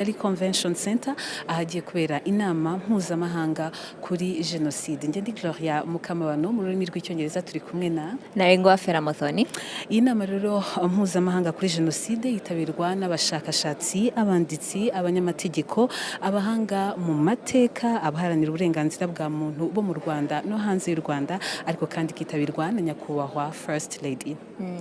Kigali Convention Center ahagiye kubera inama mpuzamahanga kuri jenoside. Njye ndi Gloria Mukamabano mu rurimi rw'icyongereza turi kumwe na Narengwa Feramothoni. Iyi nama rero mpuzamahanga kuri jenoside yitabirwa n'abashakashatsi, abanditsi, abanyamategeko, abahanga mu mateka, abaharanira uburenganzira bwa muntu bo mu Rwanda no hanze y'u Rwanda, ariko kandi kitabirwa na nyakubahwa First Lady.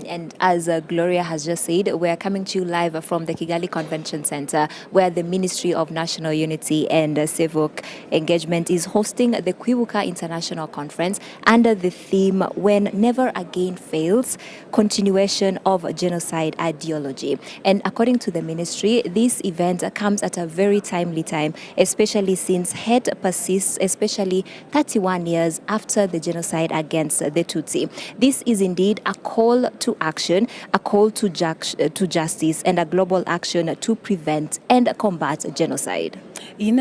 And as Gloria has just said, we are coming to you live from the Kigali Convention Center, where the Ministry of National Unity and Civic Engagement is hosting the Kwibuka International Conference under the theme When Never Again Fails, Continuation of Genocide Ideology. And according to the ministry, this event comes at a very timely time, especially since hate persists, especially 31 years after the genocide against the Tutsi. This is indeed a call to action, a call to justice, and a global action to prevent and combat genocide. Iyi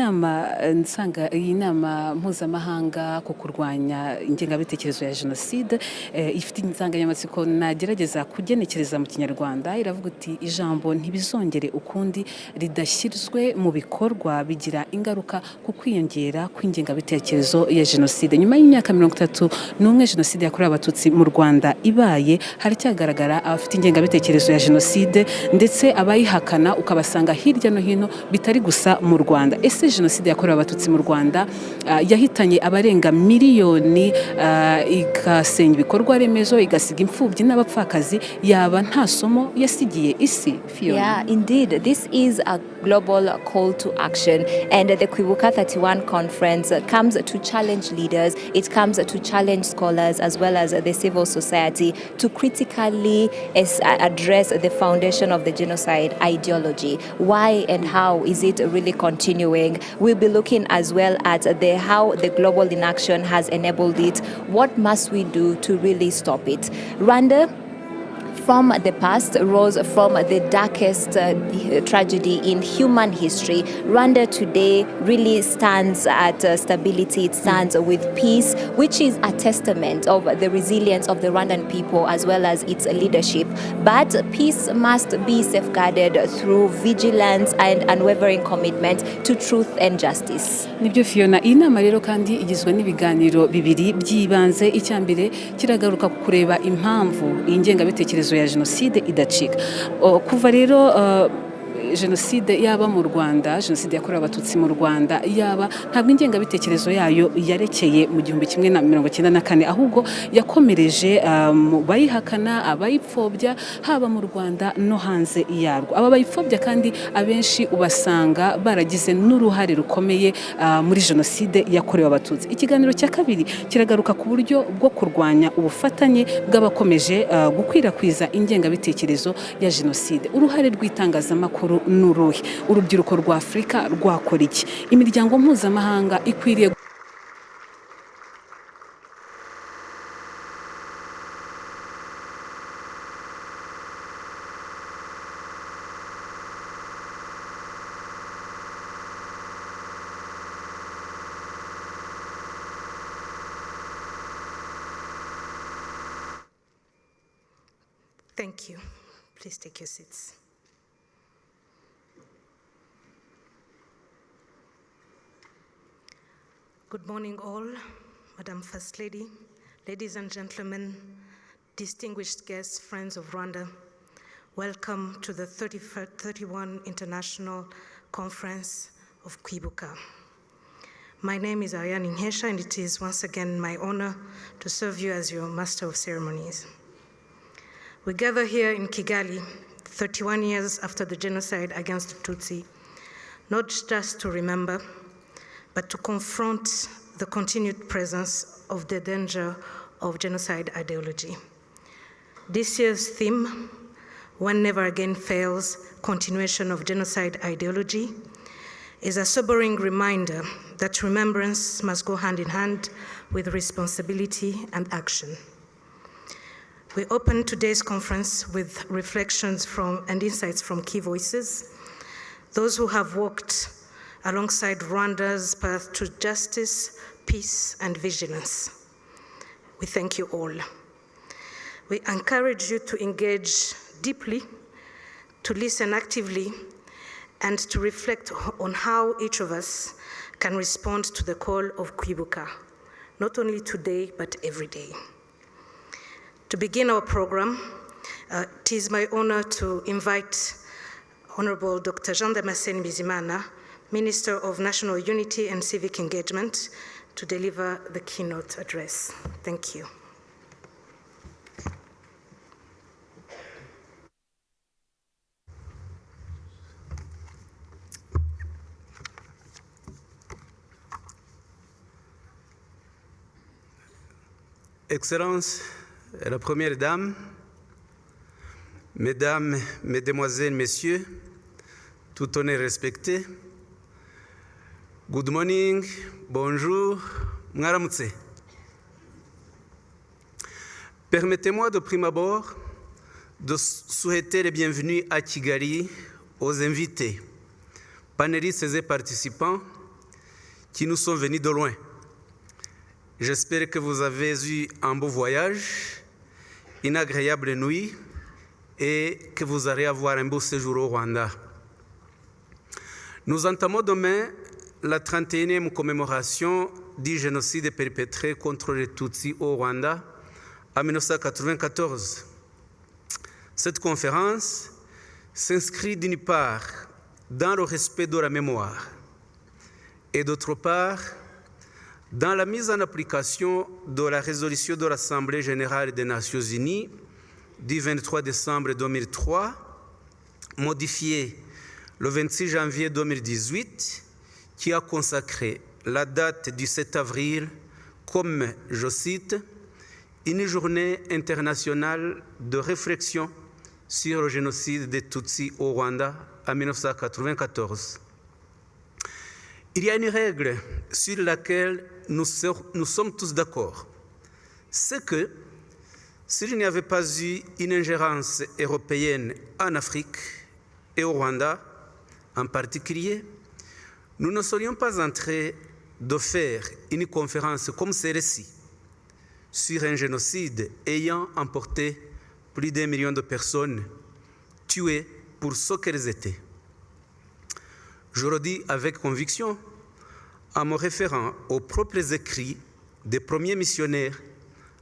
nama mpuzamahanga ku kurwanya ingengabitekerezo ya jenoside ifite insanganyamatsiko nagerageza kugenekereza mu Kinyarwanda, iravuga uti ijambo ntibizongere ukundi ridashyizwe mu bikorwa bigira ingaruka ku kwiyongera kw'ingengabitekerezo ya jenoside. Nyuma y'imyaka 31 jenoside yakorewe abatutsi mu Rwanda ibaye, haracyagaragara abafite ingengabitekerezo ya jenoside ndetse abayihakana ukabasanga hirya no hino bitari gusa mu Rwanda. Ese jenoside yakorewe abatutsi mu Rwanda yahitanye abarenga miliyoni, igasenya ibikorwa remezo, igasiga imfubyi n'abapfakazi, yaba nta somo yasigiye isi? Yeah, indeed. This is a global call to action, and the Kwibuka 31 conference comes to challenge leaders, it comes to challenge scholars as well as the civil society to critically address the foundation of the genocide ideology. Why and how is it really continuing? We'll be looking as well at how the global inaction has enabled it. What must we do to really stop it? Rwanda from the past rose from the darkest tragedy in human history. Rwanda today really stands at stability, it stands with peace, which is a testament of the resilience of the Rwandan people as well as its leadership. But peace must be safeguarded through vigilance and unwavering commitment to truth and justice. Nibyo Fiona, iyi nama rero kandi igizwe n'ibiganiro bibiri by'ibanze. Icyambere kiragaruka kureba impamvu ingengabitekerezo ya jenoside idacika. Kuva rero jenoside yaba mu Rwanda, jenoside yakorewe abatutsi mu Rwanda yaba, ntabwo ingengabitekerezo yayo yarekeye mu 1994, ahubwo yakomereje mu bayihakana, abayipfobya, haba mu Rwanda no hanze yarwo. Aba bayipfobya kandi abenshi ubasanga baragize n'uruhare rukomeye muri jenoside yakorewe abatutsi. Ikiganiro cya kabiri kiragaruka ku buryo bwo kurwanya ubufatanye bw'abakomeje gukwirakwiza ingengabitekerezo ya jenoside. Uruhare rw'itangazamakuru n'uruhe? Urubyiruko rwa Afrika rwakora iki? Imiryango mpuzamahanga ikwiriye Thank you. Please take your seats. Good morning all, Madam First Lady, ladies and gentlemen, distinguished guests, friends of Rwanda. Welcome to the 31 International Conference of Kwibuka. My name is Ariane Nkesha, and it is once again my honor to serve you as your Master of Ceremonies. We gather here in Kigali, 31 years after the genocide against the Tutsi, not just to remember, but to confront the continued presence of the danger of genocide ideology. This year's theme, One Never Again Fails, Continuation of Genocide Ideology, is a sobering reminder that remembrance must go hand in hand with responsibility and action. We open today's conference with reflections and insights from key voices, those who have walked alongside Rwanda's path to justice, peace, and vigilance. We thank you all. We encourage you to engage deeply, to listen actively, and to reflect on how each of us can respond to the call of Kwibuka, not only today, but every day. To begin our program, it is my honor to invite Honorable Dr. Jean Damascene Bizimana, Minister of National Unity and Civic Engagement, to deliver the keynote address. Thank you. Excellences, la Première Dame, Mesdames, Mesdemoiselles, Messieurs, tout honneur respecté, good morning, bonjour, mwaramutse. Permettez-moi de prime abord de souhaiter les bienvenus à Kigali aux invités, panélistes et participants qui nous sont venus de loin. J'espère que vous avez eu un beau voyage, une agréable nuit et que vous allez avoir un beau séjour au Rwanda. Nous entamons demain la 31e commémoration du génocide perpétré contre les Tutsis au Rwanda en 1994. Cette conférence s'inscrit d'une part dans le respect de la mémoire et d'autre part dans la mise en application de la résolution de l'Assemblée générale des Nations unies du 23 décembre 2003, modifiée le 26 janvier 2018, qui a consacré la date du 7 avril comme, je cite, une journée internationale de réflexion sur le génocide des Tutsis au Rwanda en 1994. Il y a une règle sur laquelle nous sommes tous d'accord. C'est que s'il n'y avait pas eu une ingérence européenne en Afrique et au Rwanda en particulier, nous ne serions pas en train de faire une conférence comme celle-ci sur un génocide ayant emporté plus d'1 million de personnes tuées pour ce qu'elles étaient. Je le dis avec conviction en me référant aux propres écrits des premiers missionnaires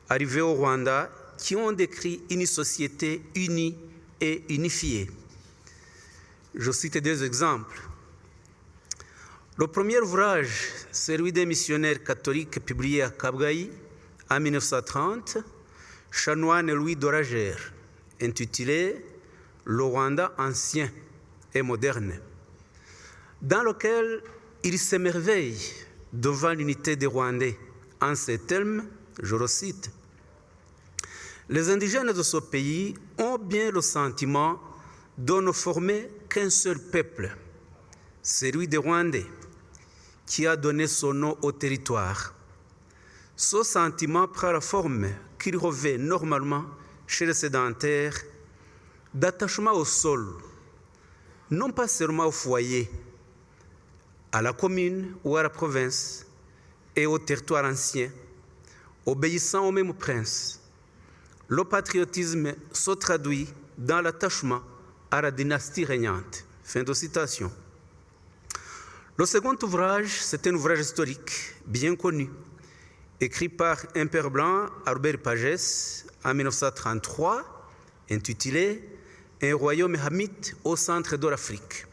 arrivés au Rwanda qui ont décrit une société unie et unifiée. Je cite 2 exemples. Le premier ouvrage, celui des missionnaires catholiques publié à Kigali en 1930, chanoine Louis Doragère, intitulé « Le Rwanda ancien et moderne », dans lequel il s'émerveille devant l'unité des Rwandais en ces termes, je le cite, « Les indigènes de ce pays ont bien le sentiment de ne former qu'un seul peuple, celui des Rwandais, qui a donné son nom au territoire. Ce sentiment prend la forme qu'il revêt normalement chez les sédentaires d'attachement au sol, non pas seulement au foyer, à la commune ou à la province et au territoire ancien, obéissant au même prince. Le patriotisme se traduit dans l'attachement à la dynastie régnante. » Fin de citation. Le second ouvrage, c'est un ouvrage historique bien connu, écrit par un père blanc, Albert Pagès, en 1933, intitulé « Un royaume hamite au centre de l'Afrique ».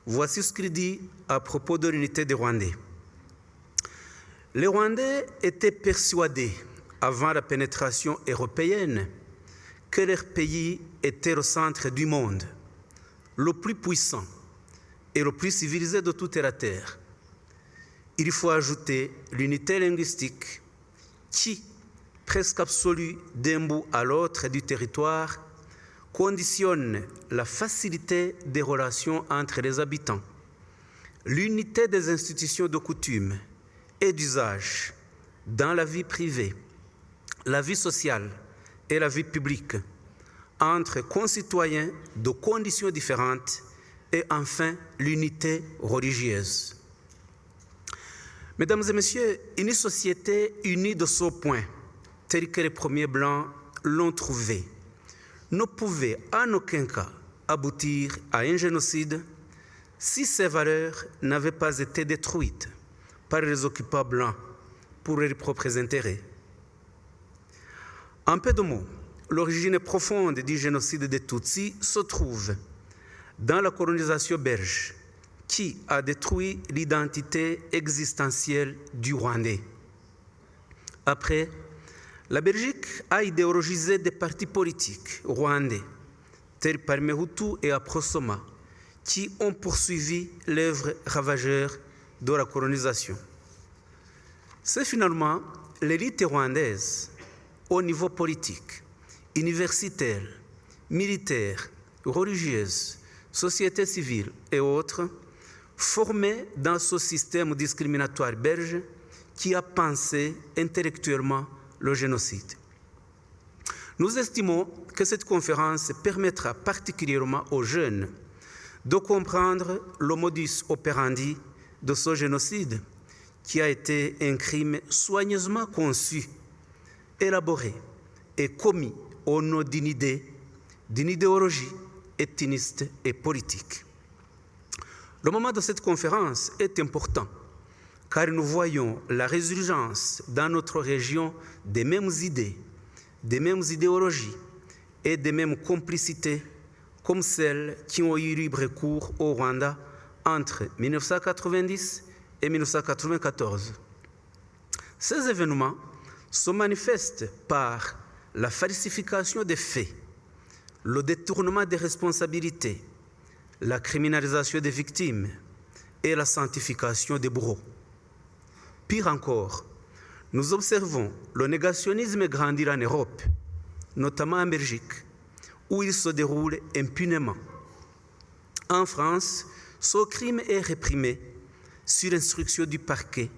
Voici ce qu'il dit à propos de l'unité des Rwandais. Les Rwandais étaient persuadés, avant la pénétration européenne, que leur pays était le centre du monde, le plus puissant et le plus civilisé de toute la terre. Il faut ajouter l'unité linguistique qui, presque absolue d'un bout à l'autre du territoire, conditionne la facilité des relations entre les habitants, l'unité des institutions de coutume et d'usage dans la vie privée, la vie sociale et la vie publique, entre concitoyens de conditions différentes et enfin l'unité religieuse. Mesdames et messieurs, une société unie de ce point, telle que les premiers Blancs l'ont trouvée, ne pouvait en aucun cas aboutir à un génocide si ces valeurs n'avaient pas été détruites par les occupants blancs pour leurs propres intérêts. En peu de mots, l'origine profonde du génocide des Tutsis se trouve dans la colonisation belge qui a détruit l'identité existentielle du Rwandais. Après, la Belgique a idéologisé des partis politiques rwandais, tels parmi Hutu et Aprosoma, qui ont poursuivi l'œuvre ravageur de la colonisation. C'est finalement l'élite rwandaise, au niveau politique, universitaire, militaire, religieuse, société civile et autres, formée dans ce système discriminatoire belge qui a pensé intellectuellement le génocide. Nous estimons que cette conférence permettra particulièrement aux jeunes de comprendre le modus operandi de ce génocide qui a été un crime soigneusement conçu, élaboré et commis au nom d'une idéologie ethniciste et politique. Le moment de cette conférence est important car nous voyons la résurgence dans notre région des mêmes idées, des mêmes idéologies et des mêmes complicités comme celles qui ont eu libre cours au Rwanda entre 1990 et 1994. Ces événements se manifestent par la falsification des faits, le détournement des responsabilités, la criminalisation des victimes et la sanctification des bourreaux. Pire encore, nous observons le négationnisme grandir en Europe, notamment en Belgique, où il se déroule impunément. En France, ce crime est réprimé sur instruction du parquet,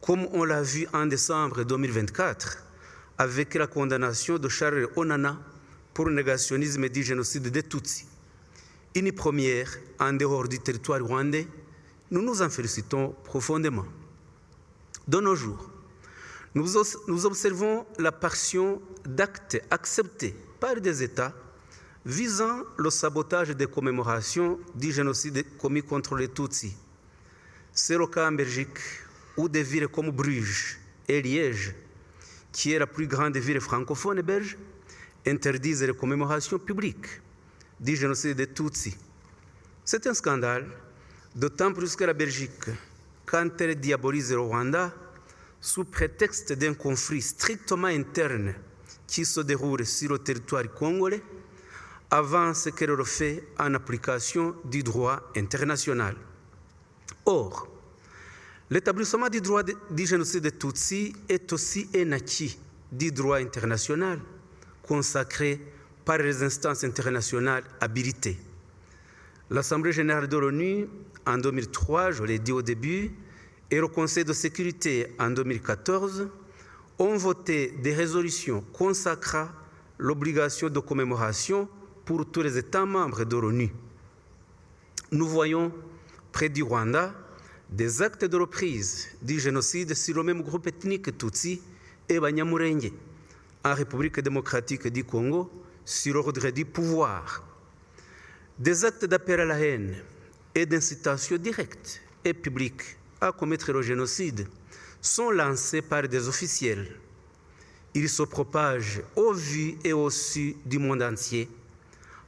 comme on l'a vu en décembre 2024, avec la condamnation de Charles Onana pour le négationnisme du génocide des Tutsis. Une première en dehors du territoire rwandais, nous nous en félicitons profondément. De nos jours, nous observons l'apparition d'actes acceptés par des États visant le sabotage des commémorations du génocide commis contre les Tutsis. C'est le cas en Belgique, où des villes comme Bruges et Liège, qui est la plus grande ville francophone belge, interdisent les commémorations publiques du génocide des Tutsis. C'est un scandale, d'autant plus que la Belgique, quand elle diabolise le Rwanda, sous prétexte d'un conflit strictement interne qui se déroule sur le territoire congolais, avance qu'elle le fait en application du droit international. Or, l'établissement du droit du génocide des Tutsis est aussi un acquis du droit international consacré par les instances internationales habilitées. L'Assemblée générale de l'ONU, en 2003, je l'ai dit au début, et le Conseil de sécurité en 2014 ont voté des résolutions consacrant l'obligation de commémoration pour tous les États membres de l'ONU. Nous voyons près du Rwanda des actes de reprise du génocide sur le même groupe ethnique Tutsi et Banyamulenge en République démocratique du Congo sur l'ordre du pouvoir. Des actes d'appel à la haine et d'incitation directe et publique à commettre le génocide sont lancés par des officiels. Ils se propagent au vu et au su du monde entier,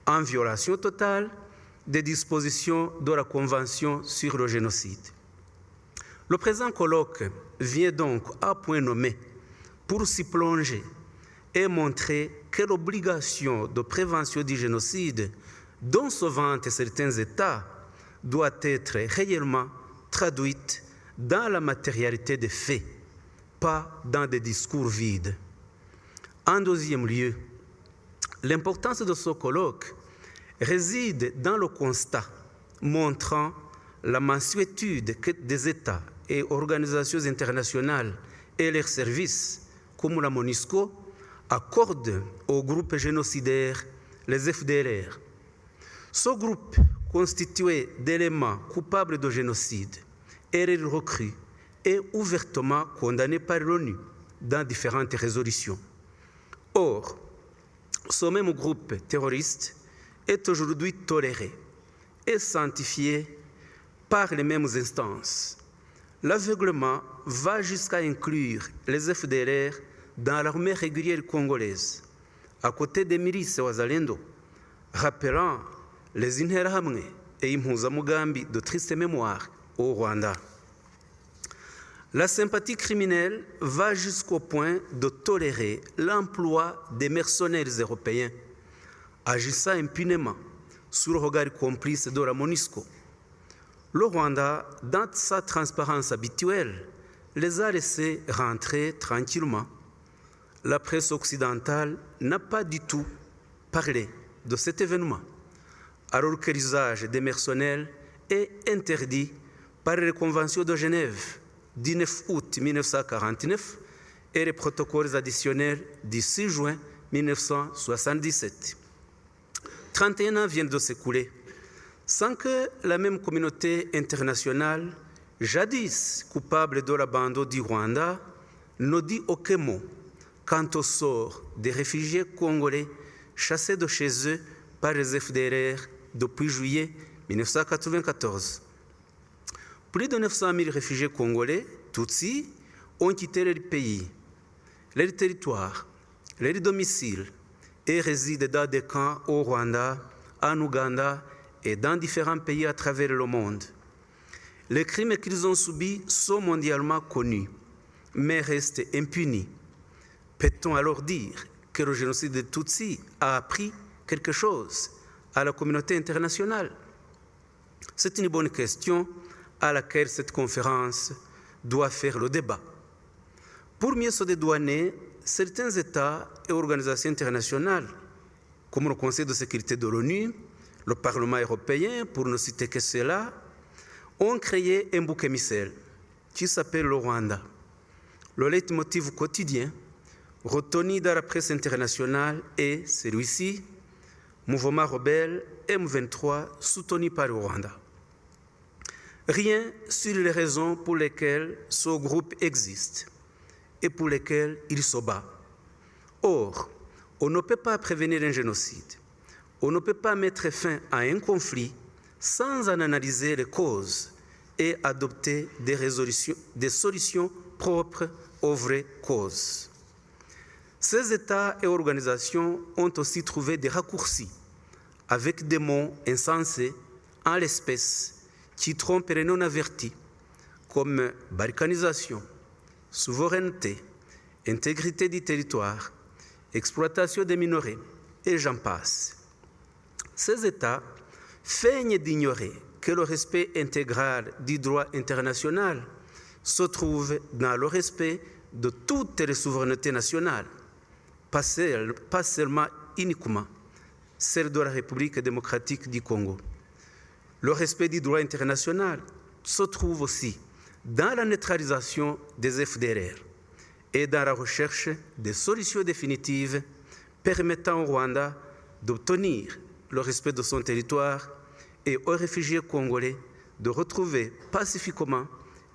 en violation totale des dispositions de la Convention sur le génocide. Le présent colloque vient donc à point nommé pour s'y plonger et montrer que l'obligation de prévention du génocide dont se vantent certains États doit être réellement traduite dans la matérialité des faits, pas dans des discours vides. En deuxième lieu, l'importance de ce colloque réside dans le constat montrant la mansuétude que des États et organisations internationales et leurs services, comme la MONUSCO, accordent aux groupes génocidaires, les FDLR. Ce groupe, constitué d'éléments coupables de génocide, est recru et ouvertement condamné par l'ONU dans différentes résolutions. Or, ce même groupe terroriste est aujourd'hui toléré et sanctifié par les mêmes instances. L'aveuglement va jusqu'à inclure les FDLR dans l'armée régulière congolaise, à côté des milices wazalendo, rappelant les Interahamwe et impuzamugambi de triste mémoire au Rwanda. La sympathie criminelle va jusqu'au point de tolérer l'emploi des mercenaires européens, agissant impunément sous le regard complice de la MONUSCO. Le Rwanda, dans sa transparence habituelle, les a laissés rentrer tranquillement. La presse occidentale n'a pas du tout parlé de cet événement, alors que l'usage des mercenaires est interdit par les conventions de Genève du 9 août 1949 et les protocoles additionnels du 6 juin 1977. 31 ans viennent de s'écouler sans que la même communauté internationale, jadis coupable de l'abandon du Rwanda, ne dit aucun mot quant au sort des réfugiés congolais chassés de chez eux par les FDLR depuis juillet 1994. Plus de 900 000 réfugiés congolais, Tutsis, ont quitté leur pays, leur territoire, leur domicile et résident dans des camps au Rwanda, en Ouganda et dans différents pays à travers le monde. Les crimes qu'ils ont subis sont mondialement connus, mais restent impunis. Peut-on alors dire que le génocide des Tutsis a appris quelque chose à la communauté internationale? C'est une bonne question à laquelle cette conférence doit faire le débat. Pour mieux se dédouaner, certains États et organisations internationales, comme le Conseil de sécurité de l'ONU, le Parlement européen, pour ne citer que cela, ont créé un bouc émissaire qui s'appelle le Rwanda. Le leitmotiv quotidien retenu dans la presse internationale est celui-ci, mouvement rebelle M23 soutenu par le Rwanda. Rien sur les raisons pour lesquelles ce groupe existe et pour lesquelles il se bat. Or, on ne peut pas prévenir un génocide, on ne peut pas mettre fin à un conflit sans en analyser les causes et adopter des solutions propres aux vraies causes. Ces États et organisations ont aussi trouvé des raccourcis avec des mots insensés, en l'espèce, qui trompent les non-avertis, comme balkanisation, souveraineté, intégrité du territoire, exploitation des minerais, et j'en passe. Ces États feignent d'ignorer que le respect intégral du droit international se trouve dans le respect de toutes les souverainetés nationales, pas seulement uniquement celle de la République démocratique du Congo. Le respect du droit international se trouve aussi dans la neutralisation des FDLR et dans la recherche des solutions définitives permettant au Rwanda d'obtenir le respect de son territoire et aux réfugiés congolais de retrouver pacifiquement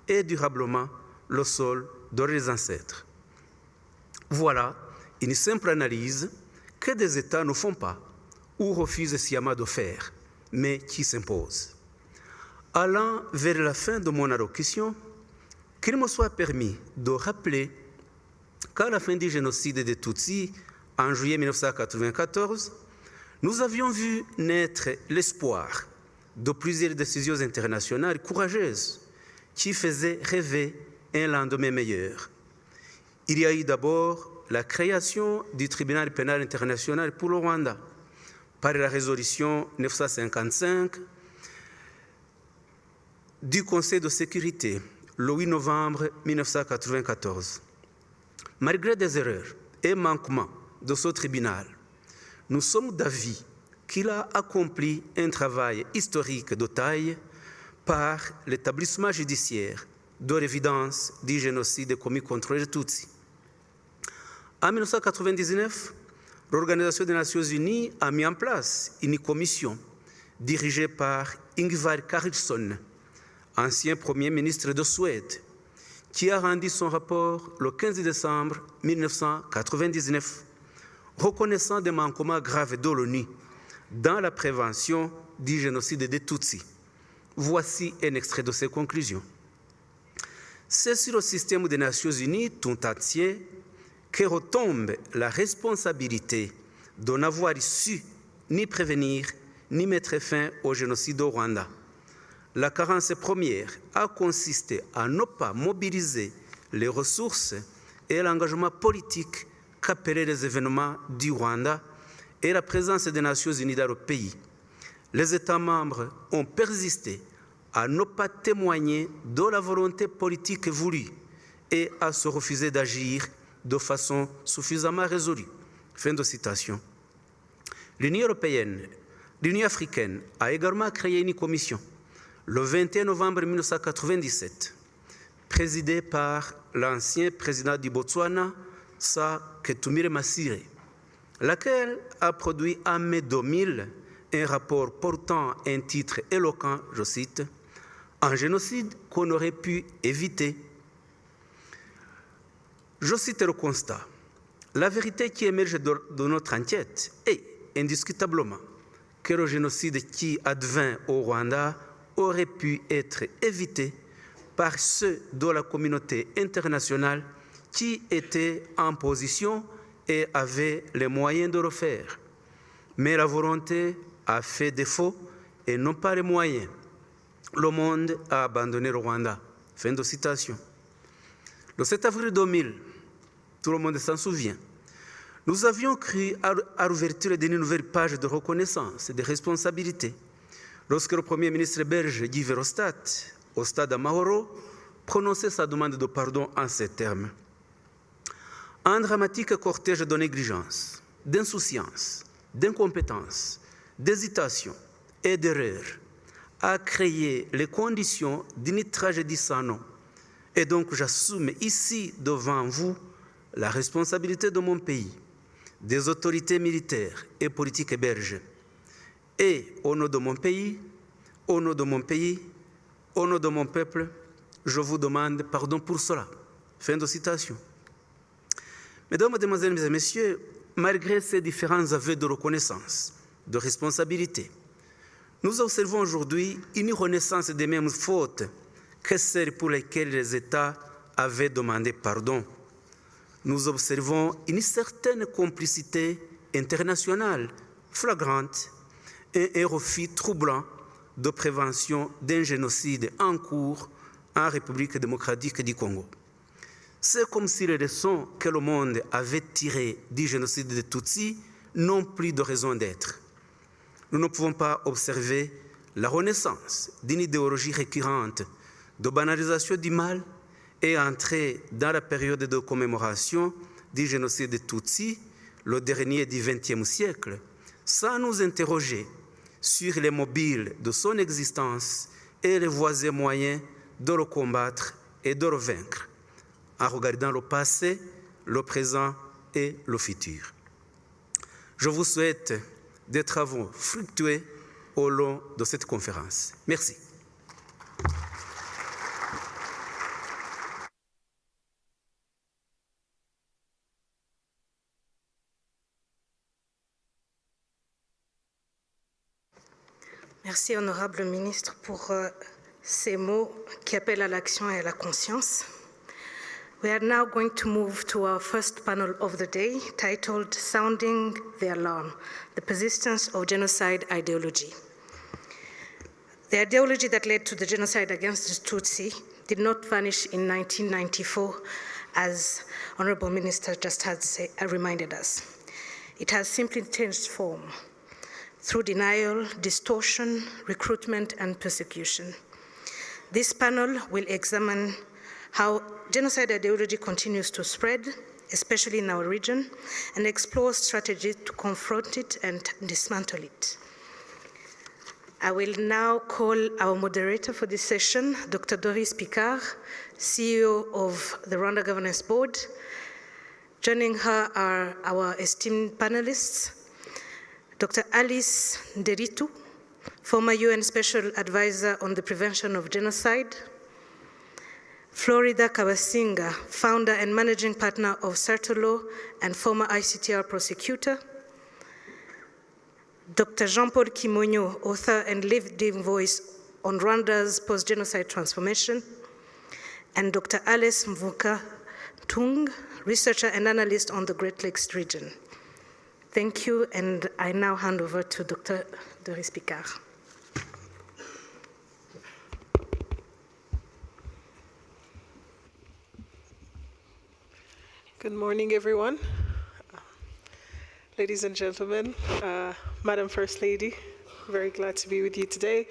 et durablement le sol de leurs ancêtres. Voilà une simple analyse que des États ne font pas ou refusent sciemment de faire, mais qui s'impose. Allant vers la fin de mon allocution, qu'il me soit permis de rappeler qu'à la fin du génocide des Tutsis, en juillet 1994, nous avions vu naître l'espoir de plusieurs décisions internationales courageuses qui faisaient rêver un lendemain meilleur. Il y a eu d'abord la création du tribunal pénal international pour le Rwanda, par la résolution 955 du Conseil de sécurité le 8 novembre 1994. Malgré des erreurs et manquements de ce tribunal, nous sommes d'avis qu'il a accompli un travail historique de taille par l'établissement judiciaire de l'évidence du génocide commis contre les Tutsis. En 1999, l'Organisation des Nations Unies a mis en place une commission dirigée par Ingvar Carlsson, ancien Premier ministre de Suède, qui a rendu son rapport le 15 décembre 1999, reconnaissant des manquements graves de l'ONU dans la prévention du génocide des Tutsis, Voici un extrait de ses conclusions. C'est sur le système des Nations Unies tout entier que retombe la responsabilité de n'avoir su ni prévenir ni mettre fin au génocide au Rwanda. La carence première a consisté à ne pas mobiliser les ressources et l'engagement politique qu'appelaient les événements du Rwanda et la présence des Nations Unies dans le pays. Les États membres ont persisté à ne pas témoigner de la volonté politique voulue et à se refuser d'agir de façon suffisamment résolue. Fin de citation. L'Union européenne, l'Union africaine a également créé une commission le 21 novembre 1997, présidée par l'ancien président du Botswana, Sa Ketumire Masire, laquelle a produit en mai 2000 un rapport portant un titre éloquent, je cite, « Un génocide qu'on aurait pu éviter ». Je cite le constat. La vérité qui émerge de notre enquête est indiscutablement que le génocide qui advint au Rwanda aurait pu être évité par ceux de la communauté internationale qui étaient en position et avaient les moyens de le faire. Mais la volonté a fait défaut et non pas les moyens. Le monde a abandonné le Rwanda. Fin de citation. Le 7 avril 2000, tout le monde s'en souvient, nous avions cru à l'ouverture d'une nouvelle page de reconnaissance et de responsabilité lorsque le Premier ministre belge Guy Verhofstadt, au stade Amahoro, prononçait sa demande de pardon en ces termes. Un dramatique cortège de négligence, d'insouciance, d'incompétence, d'hésitation et d'erreur a créé les conditions d'une tragédie sans nom. Et donc j'assume ici devant vous la responsabilité de mon pays, des autorités militaires et politiques belges. Et au nom de mon pays, au nom de mon peuple, je vous demande pardon pour cela. Fin de citation. Mesdames, Mesdemoiselles, Mesdames et Messieurs, malgré ces différents aveux de reconnaissance, de responsabilité, nous observons aujourd'hui une renaissance des mêmes fautes que celles pour lesquelles les États avaient demandé pardon. Nous observons une certaine complicité internationale flagrante et un refus troublant de prévention d'un génocide en cours en République démocratique du Congo. C'est comme si les leçons que le monde avait tirées du génocide des Tutsis n'ont plus de raison d'être. Nous ne pouvons pas observer la renaissance d'une idéologie récurrente de banalisation du mal et entrer dans la période de commémoration du génocide des Tutsis, le dernier du XXe siècle, sans nous interroger sur les mobiles de son existence et les voies et moyens de le combattre et de le vaincre, en regardant le passé, le présent et le futur. Je vous souhaite des travaux fructueux au long de cette conférence. Merci. Merci, honorable ministre, pour ces mots qui appellent à l'action et à la conscience. We are now going to move to our first panel of the day, titled Sounding the Alarm, the Persistence of Genocide Ideology. The ideology that led to the genocide against the Tutsi did not vanish in 1994, as Honorable Minister just had reminded us. It has simply changed form through denial, distortion, recruitment, and persecution. This panel will examine how genocide ideology continues to spread, especially in our region, and explore strategies to confront it and dismantle it. I will now call our moderator for this session, Dr. Doris Picard, CEO of the Rwanda Governance Board. Joining her are our esteemed panelists, Dr. Alice Nderitu, former UN Special Advisor on the Prevention of Genocide, Florida Kabasinga, founder and managing partner of Sartolo and former ICTR prosecutor, Dr. Jean-Paul Kimonyo, author and living voice on Rwanda's post-genocide transformation, and Dr. Alice Mvuka-Tung, researcher and analyst on the Great Lakes region. Thank you, and I now hand over to Dr. Doris Picard. Good morning, everyone. Ladies and gentlemen, Madam First Lady, very glad to be with you today.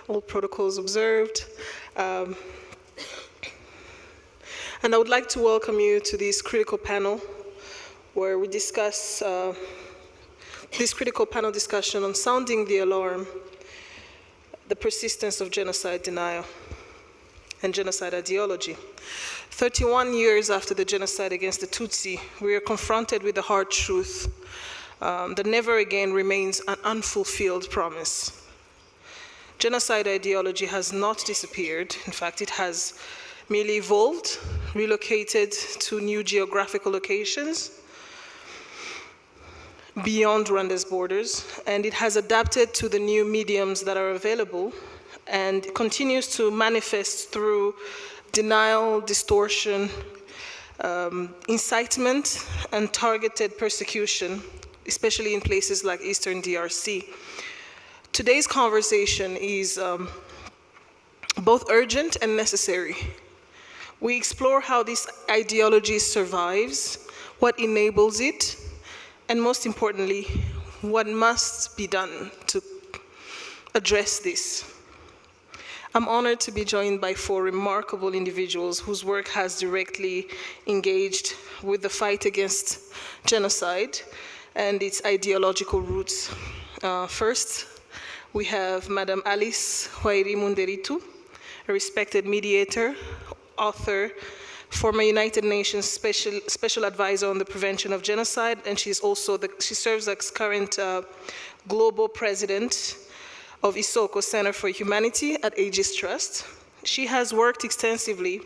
All protocols observed. And I would like to welcome you to this critical panel where we discuss this critical panel discussion on sounding the alarm, the persistence of genocide denial and genocide ideology. 31 years after the genocide against the Tutsi, we are confronted with the hard truth that never again remains an unfulfilled promise. Genocide ideology has not disappeared. In fact, it has merely evolved, relocated to new geographical locations beyond Rwanda's borders, and it has adapted to the new mediums that are available and continues to manifest through denial, distortion, incitement, and targeted persecution, especially in places like Eastern DRC. Today's conversation is both urgent and necessary. We explore how this ideology survives, what enables it, and most importantly, what must be done to address this. I'm honored to be joined by 4 remarkable individuals whose work has directly engaged with the fight against genocide and its ideological roots. First, we have Madam Alice Hwairi Munderitu, a respected mediator, author, former United Nations Special Advisor on the Prevention of Genocide, and she serves as current Global President of Isoko Center for Humanity at Aegis Trust. She has worked extensively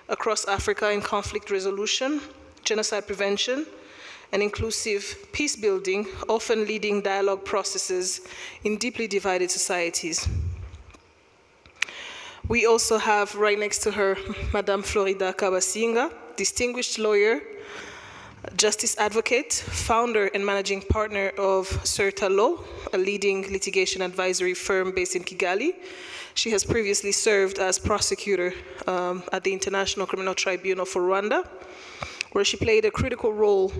across Africa in conflict resolution, genocide prevention, and inclusive peace building, often leading dialogue processes in deeply divided societies. We also have right next to her, Madame Florida Kabasinga, distinguished lawyer, justice advocate, founder and managing partner of Certa Law, a leading litigation advisory firm based in Kigali. She has previously served as prosecutor at the International Criminal Tribunal for Rwanda, where she played a critical role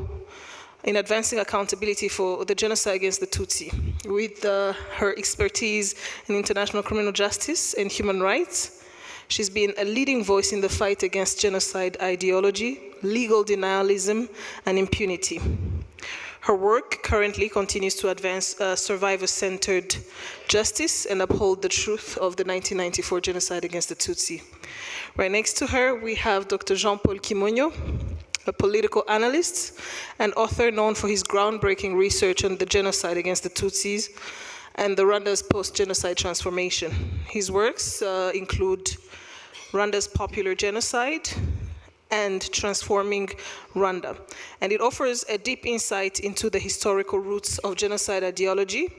in advancing accountability for the genocide against the Tutsi. With her expertise in international criminal justice and human rights, she's been a leading voice in the fight against genocide ideology, legal denialism, and impunity. Her work currently continues to advance survivor-centered justice and uphold the truth of the 1994 genocide against the Tutsi. Right next to her, we have Dr. Jean-Paul Kimonyo, a political analyst and author known for his groundbreaking research on the genocide against the Tutsis and the Rwanda's post-genocide transformation. His works include Rwanda's Popular Genocide and Transforming Rwanda. And it offers a deep insight into the historical roots of genocide ideology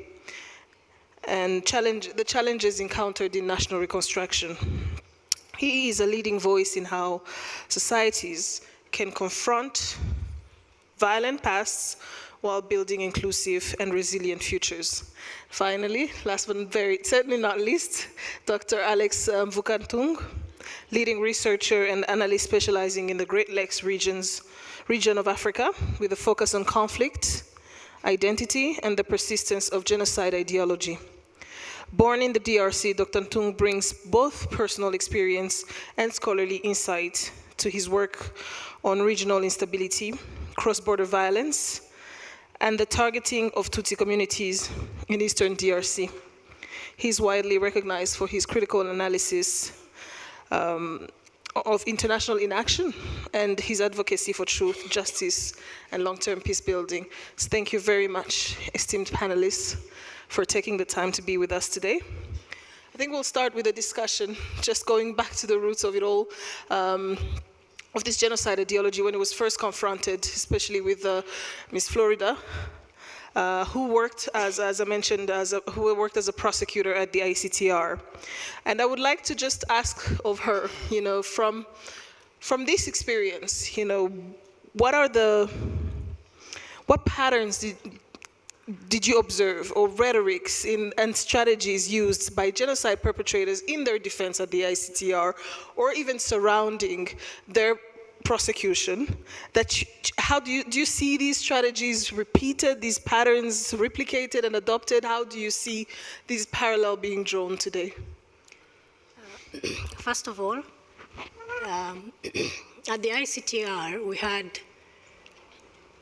and the challenges encountered in national reconstruction. He is a leading voice in how societies can confront violent pasts while building inclusive and resilient futures. Finally, last but certainly not least, Dr. Alex Mvuka-Tung, leading researcher and analyst specializing in the Great Lakes region of Africa with a focus on conflict, identity, and the persistence of genocide ideology. Born in the DRC, Dr. Tung brings both personal experience and scholarly insight to his work on regional instability, cross-border violence, and the targeting of Tutsi communities in Eastern DRC. He's widely recognized for his critical analysis of international inaction and his advocacy for truth, justice, and long-term peace building. So thank you very much, esteemed panelists, for taking the time to be with us today. I think we'll start with a discussion, just going back to the roots of it all, of this genocide ideology when it was first confronted, especially with Ms. Florida. who worked as I mentioned, who worked as a prosecutor at the ICTR. And I would like to just ask of her, from this experience, what patterns did you observe, or rhetorics and strategies used by genocide perpetrators in their defense at the ICTR, or even surrounding their prosecution? How do you see these strategies repeated, these patterns replicated and adopted? How do you see these parallel being drawn today? First of all, at the ICTR, we had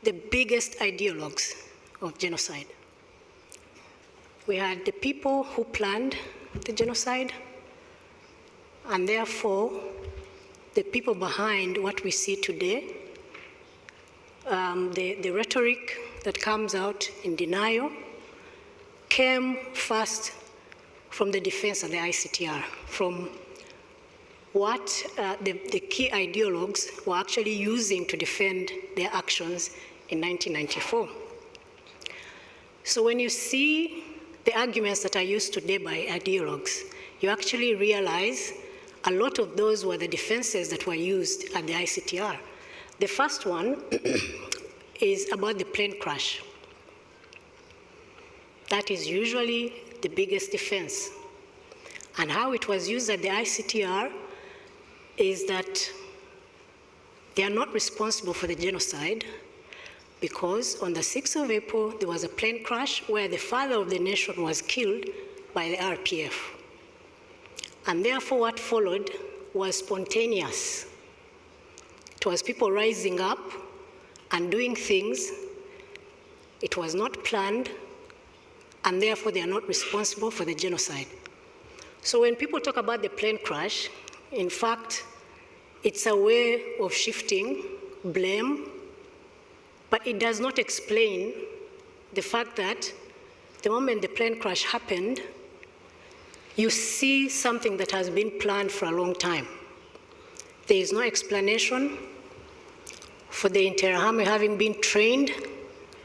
the biggest ideologues of genocide. We had the people who planned the genocide, and therefore the people behind what we see today, the rhetoric that comes out in denial, came first from the defense of the ICTR, from what the key ideologues were actually using to defend their actions in 1994. So when you see the arguments that are used today by ideologues, you actually realize a lot of those were the defenses that were used at the ICTR. The first one is about the plane crash. That is usually the biggest defense. And how it was used at the ICTR is that they are not responsible for the genocide, because on the 6th of April, there was a plane crash where the father of the nation was killed by the RPF. And therefore what followed was spontaneous. It was people rising up and doing things. It was not planned, and therefore they are not responsible for the genocide. So when people talk about the plane crash, in fact, it's a way of shifting blame, but it does not explain the fact that the moment the plane crash happened, you see something that has been planned for a long time. There is no explanation for the Interahamwe having been trained,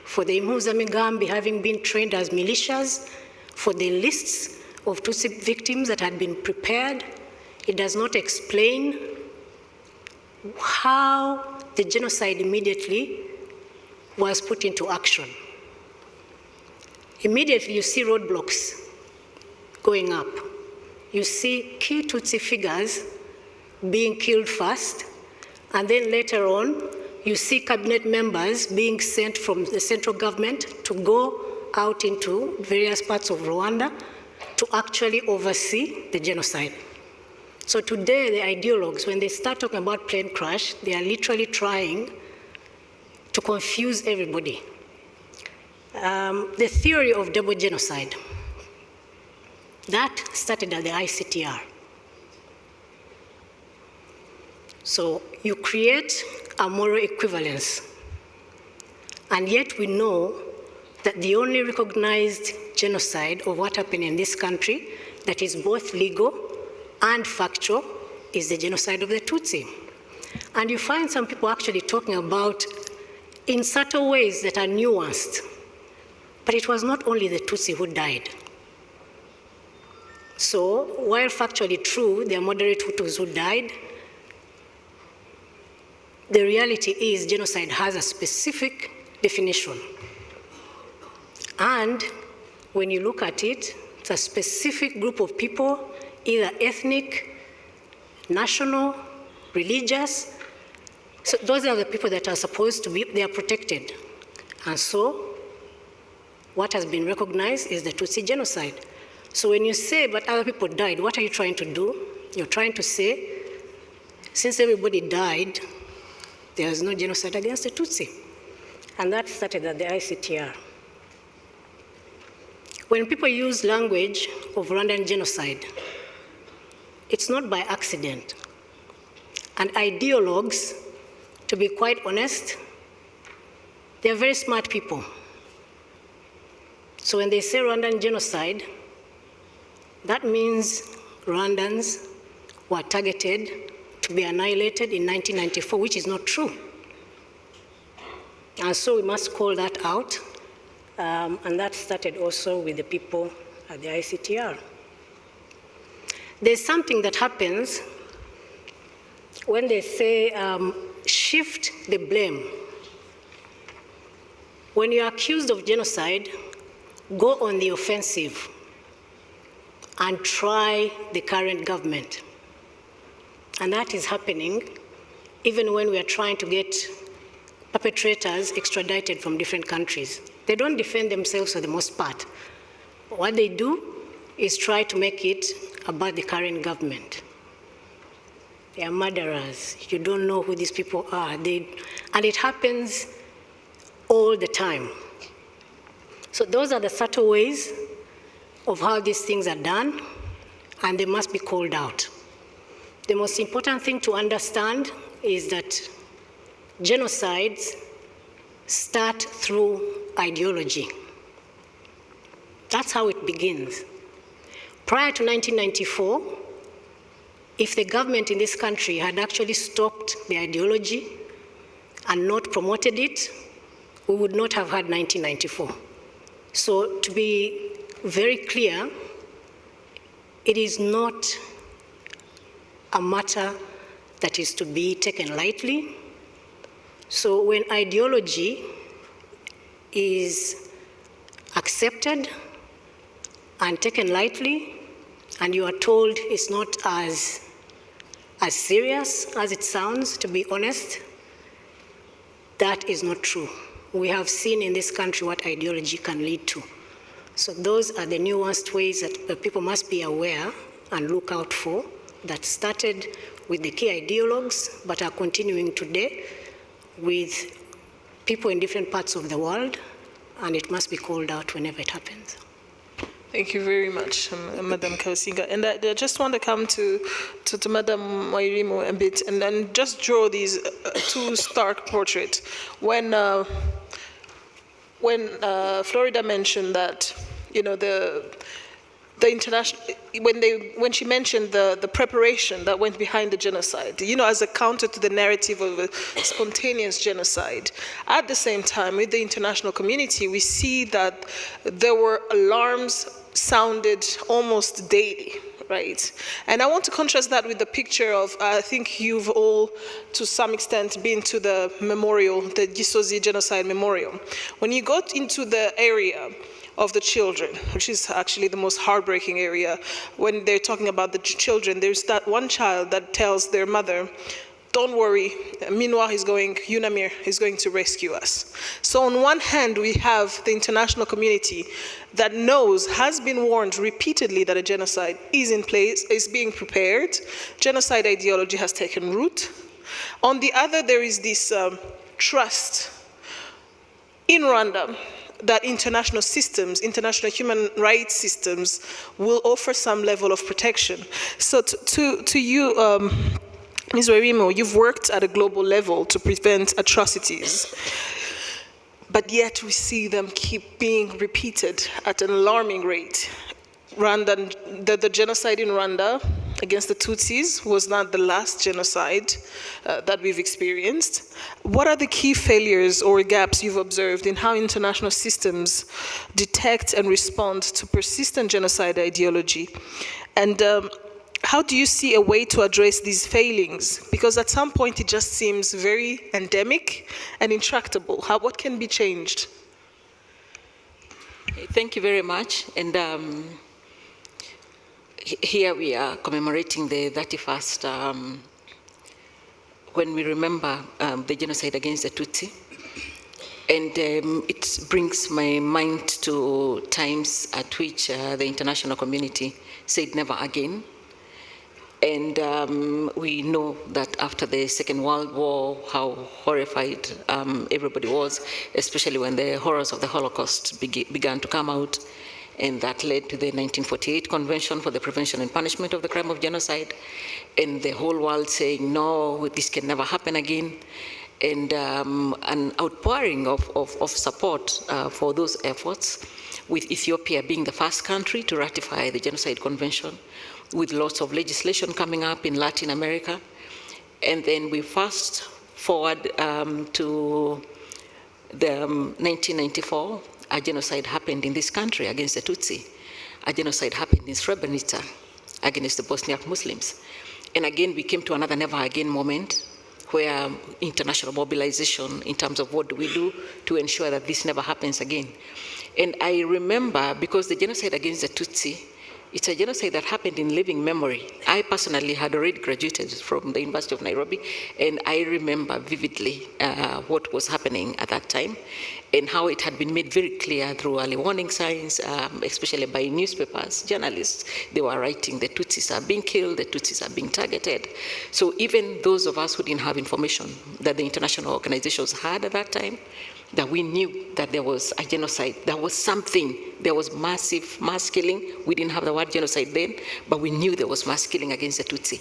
for the Impuzamugambi having been trained as militias, for the lists of Tutsi victims that had been prepared. It does not explain how the genocide immediately was put into action. Immediately you see roadblocks going up. You see key Tutsi figures being killed first, and then later on you see cabinet members being sent from the central government to go out into various parts of Rwanda to actually oversee the genocide. So today the ideologues, when they start talking about plane crash, they are literally trying to confuse everybody. The theory of double genocide, that started at the ICTR. So you create a moral equivalence, and yet we know that the only recognized genocide of what happened in this country that is both legal and factual is the genocide of the Tutsi. And you find some people actually talking about in subtle ways that are nuanced, but it was not only the Tutsi who died. So while factually true, there are moderate Hutus who died, the reality is genocide has a specific definition. And when you look at it, it's a specific group of people, either ethnic, national, religious. So those are the people that are supposed to be, they are protected. And so what has been recognized is the Tutsi genocide. So when you say, but other people died, what are you trying to do? You're trying to say, since everybody died, there is no genocide against the Tutsi. And that started at the ICTR. When people use language of Rwandan genocide, it's not by accident. And ideologues, to be quite honest, they're very smart people. So when they say Rwandan genocide, that means Rwandans were targeted to be annihilated in 1994, which is not true. And so we must call that out and that started also with the people at the ICTR. There's something that happens when they say shift the blame. When you're accused of genocide, go on the offensive and try the current government. And that is happening even when we are trying to get perpetrators extradited from different countries. They don't defend themselves for the most part. What they do is try to make it about the current government. They are murderers. You don't know who these people are. And it happens all the time. So those are the subtle ways of how these things are done, and they must be called out. The most important thing to understand is that genocides start through ideology. That's how it begins. Prior to 1994, if the government in this country had actually stopped the ideology and not promoted it, we would not have had 1994. So to be very clear, it is not a matter that is to be taken lightly. So when ideology is accepted and taken lightly, and you are told it's not as serious as it sounds, to be honest, that is not true. We have seen in this country what ideology can lead to. So those are the nuanced ways that people must be aware and look out for, that started with the key ideologues, but are continuing today with people in different parts of the world, and it must be called out whenever it happens. Thank you very much, Madam Kabasinga. And I just want to come to Madam Wairimu a bit, and then just draw these two stark portraits. When Florida mentioned that, you know, the international, when she mentioned the preparation that went behind the genocide, you know, as a counter to the narrative of a spontaneous genocide. At the same time, with the international community, we see that there were alarms sounded almost daily, right? And I want to contrast that with the picture of, I think you've all, to some extent, been to the memorial, the Gisozi Genocide Memorial. When you got into the area of the children, which is actually the most heartbreaking area, when they're talking about the children, there's that one child that tells their mother, don't worry, UNAMIR is going to rescue us. So on one hand, we have the international community that knows, has been warned repeatedly that a genocide is in place, is being prepared. Genocide ideology has taken root. On the other, there is this trust in Rwanda that international systems, international human rights systems will offer some level of protection. So to you, Ms. Wairimu, you've worked at a global level to prevent atrocities, but yet we see them keep being repeated at an alarming rate. The genocide in Rwanda against the Tutsis was not the last genocide that we've experienced. What are the key failures or gaps you've observed in how international systems detect and respond to persistent genocide ideology? And how do you see a way to address these failings? Because at some point it just seems very endemic and intractable. What can be changed? Thank you very much. And here we are commemorating the 31st, when we remember the genocide against the Tutsi. And it brings my mind to times at which the international community said never again. And we know that after the Second World War, how horrified everybody was, especially when the horrors of the Holocaust began to come out. And that led to the 1948 Convention for the Prevention and Punishment of the Crime of Genocide, and the whole world saying, no, this can never happen again. And an outpouring of support for those efforts, with Ethiopia being the first country to ratify the Genocide Convention, with lots of legislation coming up in Latin America. And then we fast forward to the 1994, a genocide happened in this country against the Tutsi. A genocide happened in Srebrenica against the Bosniak Muslims. And again, we came to another never again moment where international mobilization in terms of what do we do to ensure that this never happens again. And I remember, because the genocide against the Tutsi, it's a genocide that happened in living memory. I personally had already graduated from the University of Nairobi, and I remember vividly what was happening at that time and how it had been made very clear through early warning signs, especially by newspapers, journalists. They were writing, the Tutsis are being killed, the Tutsis are being targeted. So even those of us who didn't have information that the international organizations had at that time, that we knew that there was a genocide, there was something, there was massive mass killing. We didn't have the word genocide then, but we knew there was mass killing against the Tutsi.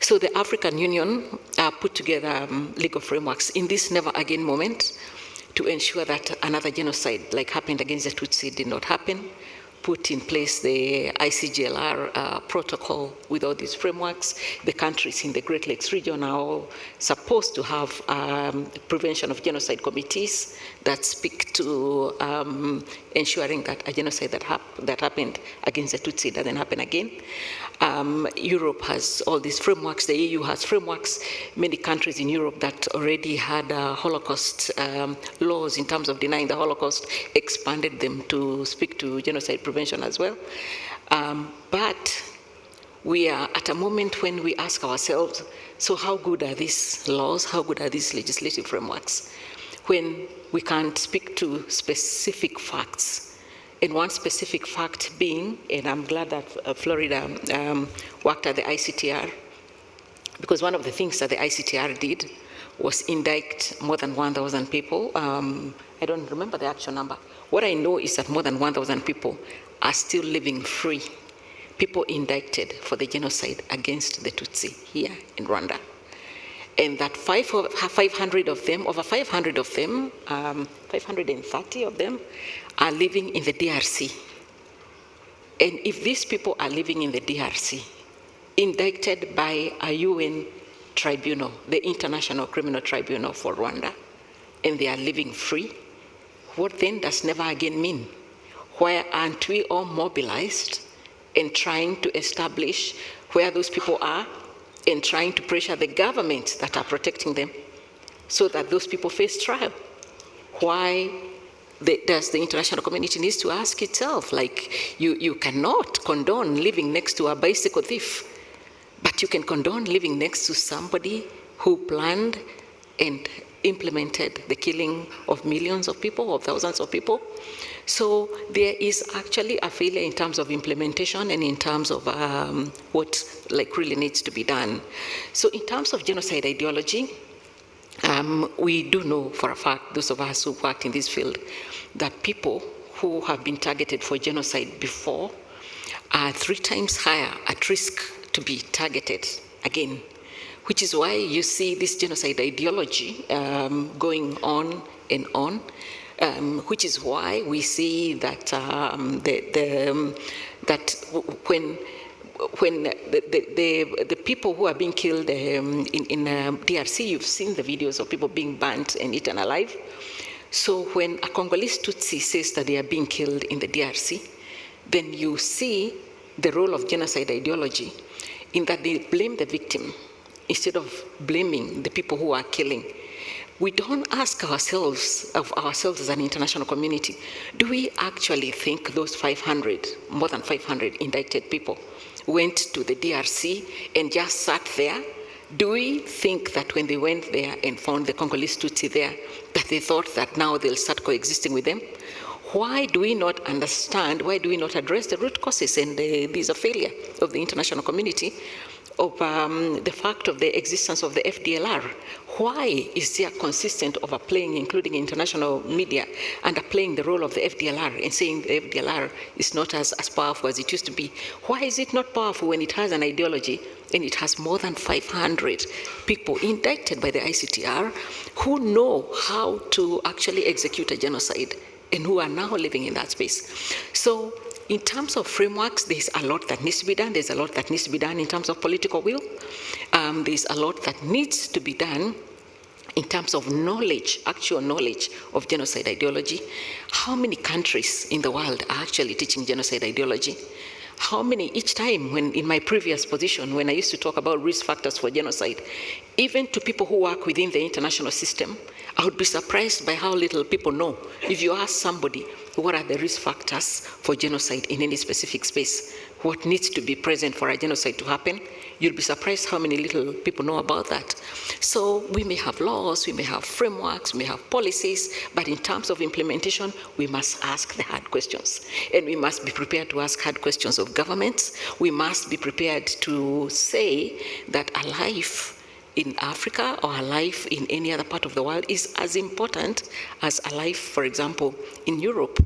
So the African Union put together legal frameworks in this never again moment to ensure that another genocide like happened against the Tutsi did not happen, put in place the ICGLR protocol with all these frameworks. The countries in the Great Lakes region are all supposed to have prevention of genocide committees that speak to ensuring that a genocide that happened against the Tutsi doesn't happen again. Europe has all these frameworks, the EU has frameworks. Many countries in Europe that already had Holocaust laws in terms of denying the Holocaust expanded them to speak to genocide prevention as well. But we are at a moment when we ask ourselves, so how good are these laws? How good are these legislative frameworks? When we can't speak to specific facts. And one specific fact being, and I'm glad that Florida worked at the ICTR, because one of the things that the ICTR did was indict more than 1,000 people. I don't remember the actual number. What I know is that more than 1,000 people are still living free. People indicted for the genocide against the Tutsi here in Rwanda. And that 500 of them, over 500 of them, 530 of them are living in the DRC. And if these people are living in the DRC, indicted by a UN tribunal, the International Criminal Tribunal for Rwanda, and they are living free, what then does never again mean? Why aren't we all mobilized and trying to establish where those people are and trying to pressure the governments that are protecting them so that those people face trial? Why does the international community need to ask itself, like, you cannot condone living next to a bicycle thief, but you can condone living next to somebody who planned and implemented the killing of millions of people or thousands of people. So there is actually a failure in terms of implementation and in terms of what really needs to be done. So in terms of genocide ideology, we do know for a fact, those of us who worked in this field, that people who have been targeted for genocide before are 3 times higher at risk to be targeted again, which is why you see this genocide ideology going on and on, which is why we see that when the people who are being killed in DRC, you've seen the videos of people being burnt and eaten alive. So when a Congolese Tutsi says that they are being killed in the DRC, then you see the role of genocide ideology in that they blame the victim instead of blaming the people who are killing. We don't ask ourselves as an international community, do we actually think those 500, more than 500 indicted people went to the DRC and just sat there? Do we think that when they went there and found the Congolese Tutsi there, that they thought that now they'll start coexisting with them? Why do we not understand, why do we not address the root causes? And there's a failure of the international community of the fact of the existence of the FDLR. Why is there consistent overplaying, including international media, underplaying the role of the FDLR and saying the FDLR is not as powerful as it used to be? Why is it not powerful when it has an ideology and it has more than 500 people indicted by the ICTR who know how to actually execute a genocide and who are now living in that space? So in terms of frameworks, there's a lot that needs to be done. There's a lot that needs to be done in terms of political will. There's a lot that needs to be done in terms of knowledge, actual knowledge of genocide ideology, how many countries in the world are actually teaching genocide ideology? How many, each time when in my previous position, when I used to talk about risk factors for genocide, even to people who work within the international system, I would be surprised by how little people know. If you ask somebody, what are the risk factors for genocide in any specific space? What needs to be present for a genocide to happen? You'll be surprised how many little people know about that. So we may have laws, we may have frameworks, we may have policies, but in terms of implementation, we must ask the hard questions. And we must be prepared to ask hard questions of governments. We must be prepared to say that a life in Africa or a life in any other part of the world is as important as a life, for example, in Europe.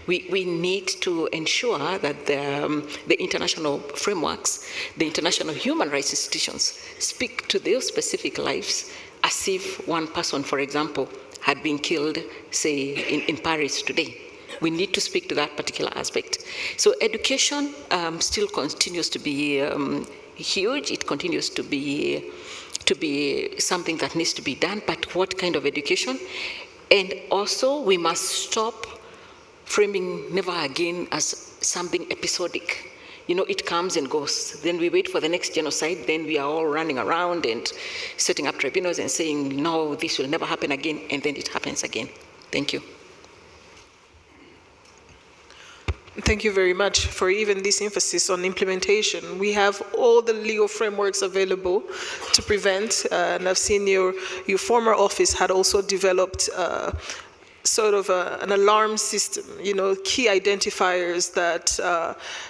We need to ensure that the international frameworks, the international human rights institutions speak to those specific lives as if one person, for example, had been killed, say, in Paris today. We need to speak to that particular aspect. So education still continues to be huge. It continues to be something that needs to be done, but what kind of education? And also we must stop framing never again as something episodic. You know, it comes and goes. Then we wait for the next genocide, then we are all running around and setting up tribunals and saying, no, this will never happen again, and then it happens again. Thank you. Thank you very much for even this emphasis on implementation. We have all the legal frameworks available to prevent, and I've seen your former office had also developed sort of an alarm system, you know, key identifiers that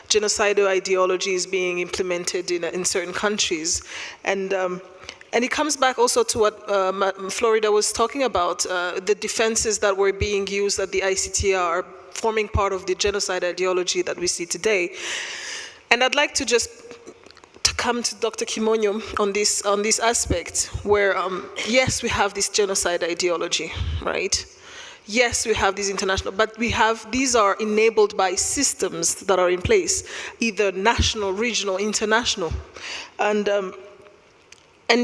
genocidal ideology is being implemented in certain countries. And it comes back also to what Florida was talking about, the defenses that were being used at the ICTR forming part of the genocide ideology that we see today. And I'd like to just come to Dr. Kimonyo on this aspect where, yes, we have this genocide ideology, right? Yes, we have these international, but these are enabled by systems that are in place, either national, regional, international. And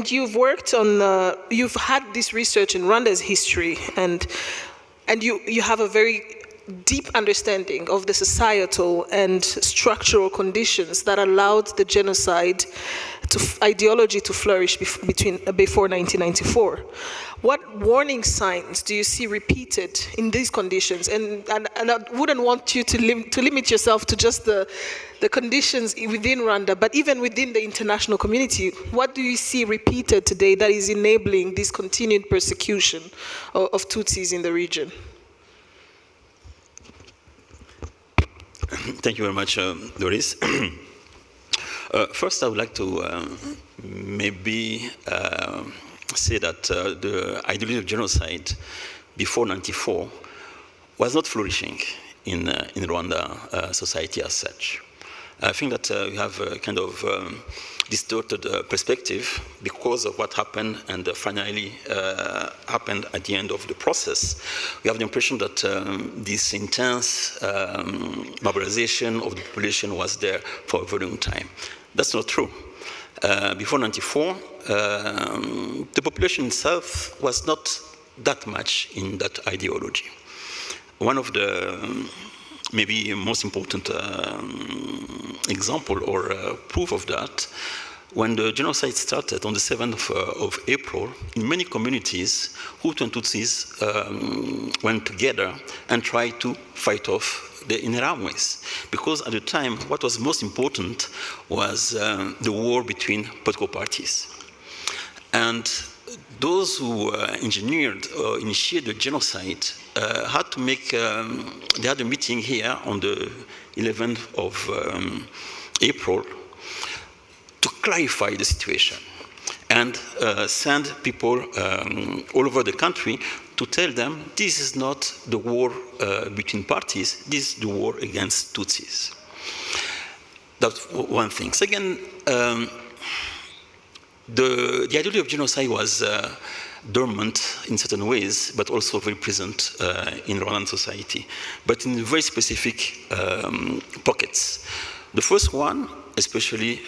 you've worked on, you've had this research in Rwanda's history, and you have a very deep understanding of the societal and structural conditions that allowed the genocide ideology to flourish before 1994. What warning signs do you see repeated in these conditions? And I wouldn't want you to limit yourself to just the conditions within Rwanda, but even within the international community. What do you see repeated today that is enabling this continued persecution of Tutsis in the region? Thank you very much, Doris. First, I would like to maybe say that the ideology of genocide before '94 was not flourishing in Rwanda society as such. I think that we have a kind of distorted perspective because of what happened and finally happened at the end of the process. We have the impression that this intense mobilization of the population was there for a very long time. That's not true. Before '94, the population itself was not that much in that ideology. One of the maybe most important example or proof of that, when the genocide started on the 7th of April, in many communities, Hutu and Tutsis went together and tried to fight off the Interahamwe, because at the time, what was most important was the war between political parties. And those who engineered or initiated the genocide had to make, they had a meeting here on the 11th of April to clarify the situation and send people all over the country to tell them this is not the war between parties, this is the war against Tutsis. That's one thing. Second, the ideology of genocide was dormant in certain ways, but also very present in Rwandan society, but in very specific pockets. The first one especially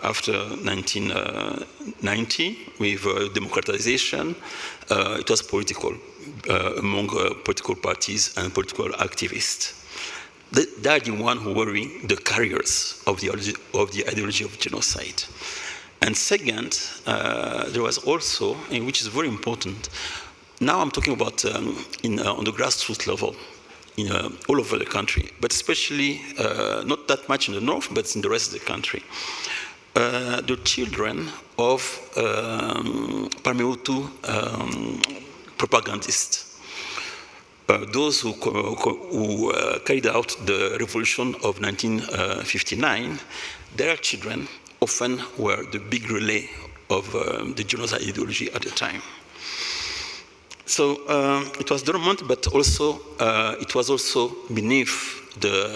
after 1990 with democratization. It was political among political parties and political activists. They are the ones who were the carriers of the ideology of genocide. And second, there was also, and which is very important, now I'm talking about on the grassroots level, all over the country, but especially not that much in the north, but in the rest of the country. The children of Parmehutu propagandists, those who carried out the revolution of 1959, their children often were the big relay of the genocide ideology at the time. So it was dormant, but also it was also beneath the,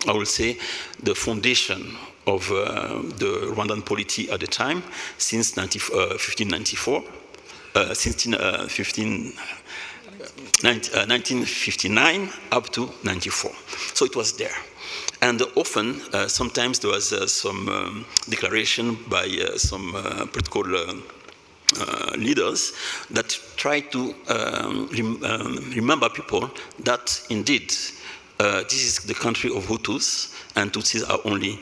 I would say, the foundation of the Rwandan polity at the time, since 1959 up to 94. So it was there. And often, sometimes there was some declaration by some political leaders that try to remember people that indeed this is the country of Hutus, and Tutsis are only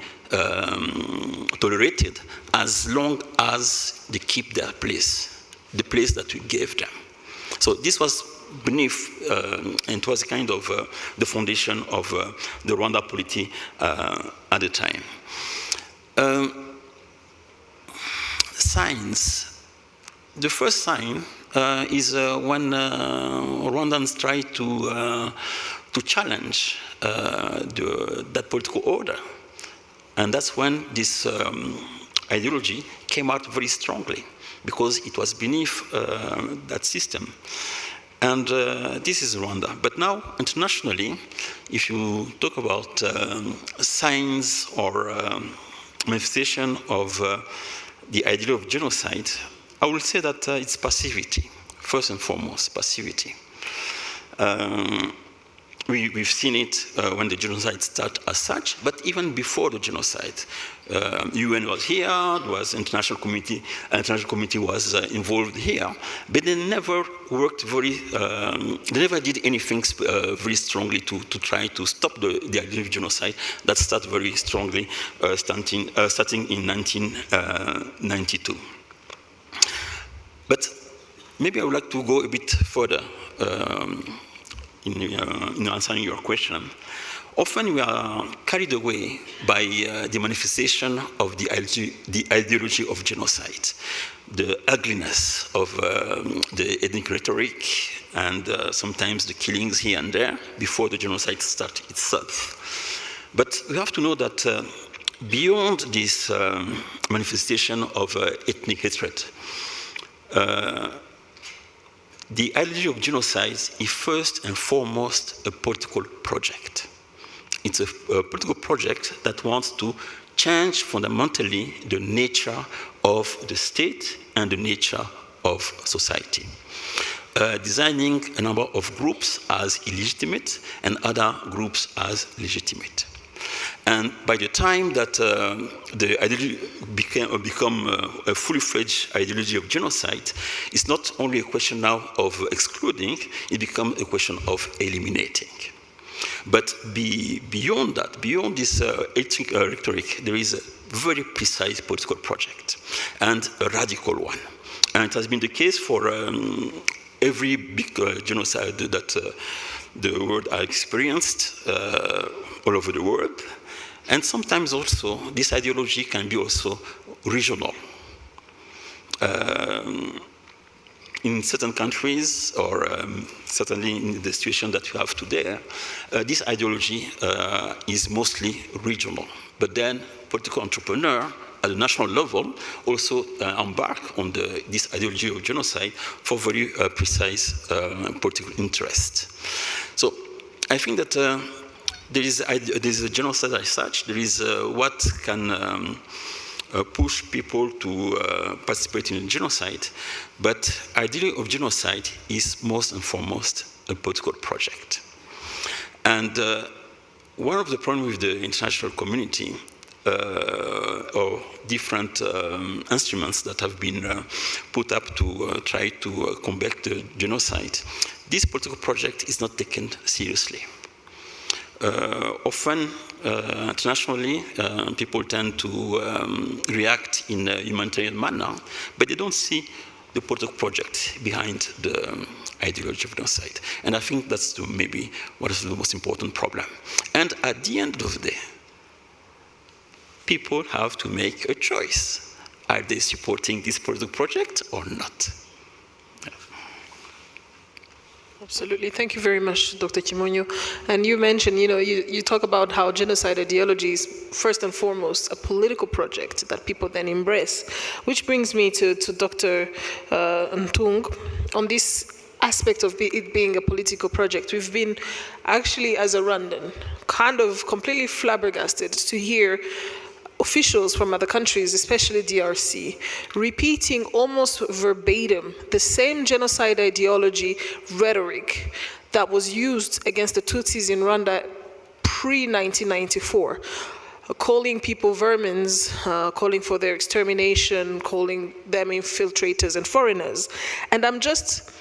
tolerated as long as they keep their place, the place that we gave them. So this was beneath, and it was kind of the foundation of the Rwanda polity at the time. Signs. The first sign is when Rwandans try to challenge that political order. And that's when this ideology came out very strongly, because it was beneath that system. And this is Rwanda. But now, internationally, if you talk about signs or manifestation of the idea of genocide, I will say that it's passivity, first and foremost, passivity. We've seen it when the genocide started as such, but even before the genocide. UN was here, there was international committee was involved here, but they never worked very, they never did anything very strongly to try to stop the idea of genocide that started very strongly starting in 1992. But maybe I would like to go a bit further in answering your question. Often we are carried away by the manifestation of the ideology of genocide, the ugliness of the ethnic rhetoric, and sometimes the killings here and there before the genocide started itself. But we have to know that beyond this manifestation of ethnic hatred, the ideology of genocide is first and foremost a political project. It's a political project that wants to change fundamentally the nature of the state and the nature of society, designing a number of groups as illegitimate and other groups as legitimate. And by the time that the ideology become a fully-fledged ideology of genocide, it's not only a question now of excluding, it becomes a question of eliminating. But beyond that, beyond this ethnic rhetoric, there is a very precise political project, and a radical one. And it has been the case for every big genocide that the world has experienced all over the world. And sometimes also, this ideology can be also regional. In certain countries, or certainly in the situation that we have today, this ideology is mostly regional. But then political entrepreneurs at the national level also embark on this ideology of genocide for very precise political interests. So I think that there is a genocide as such. There is what can push people to participate in genocide, but idea of genocide is most and foremost a political project. And one of the problems with the international community or different instruments that have been put up to try to combat the genocide, this political project is not taken seriously. Often, internationally, people tend to react in a humanitarian manner, but they don't see the political project behind the ideology of genocide. And I think that's maybe what is the most important problem. And at the end of the day, people have to make a choice. Are they supporting this political project or not? Absolutely. Thank you very much, Dr. Kimonyo. And you mentioned, you talk about how genocide ideology is first and foremost a political project that people then embrace, which brings me to Dr. Ntung. On this aspect of it being a political project, we've been actually, as a Rwandan, kind of completely flabbergasted to hear officials from other countries, especially DRC, repeating almost verbatim the same genocide ideology rhetoric that was used against the Tutsis in Rwanda pre-1994, calling people vermins, calling for their extermination, calling them infiltrators and foreigners. And I'm just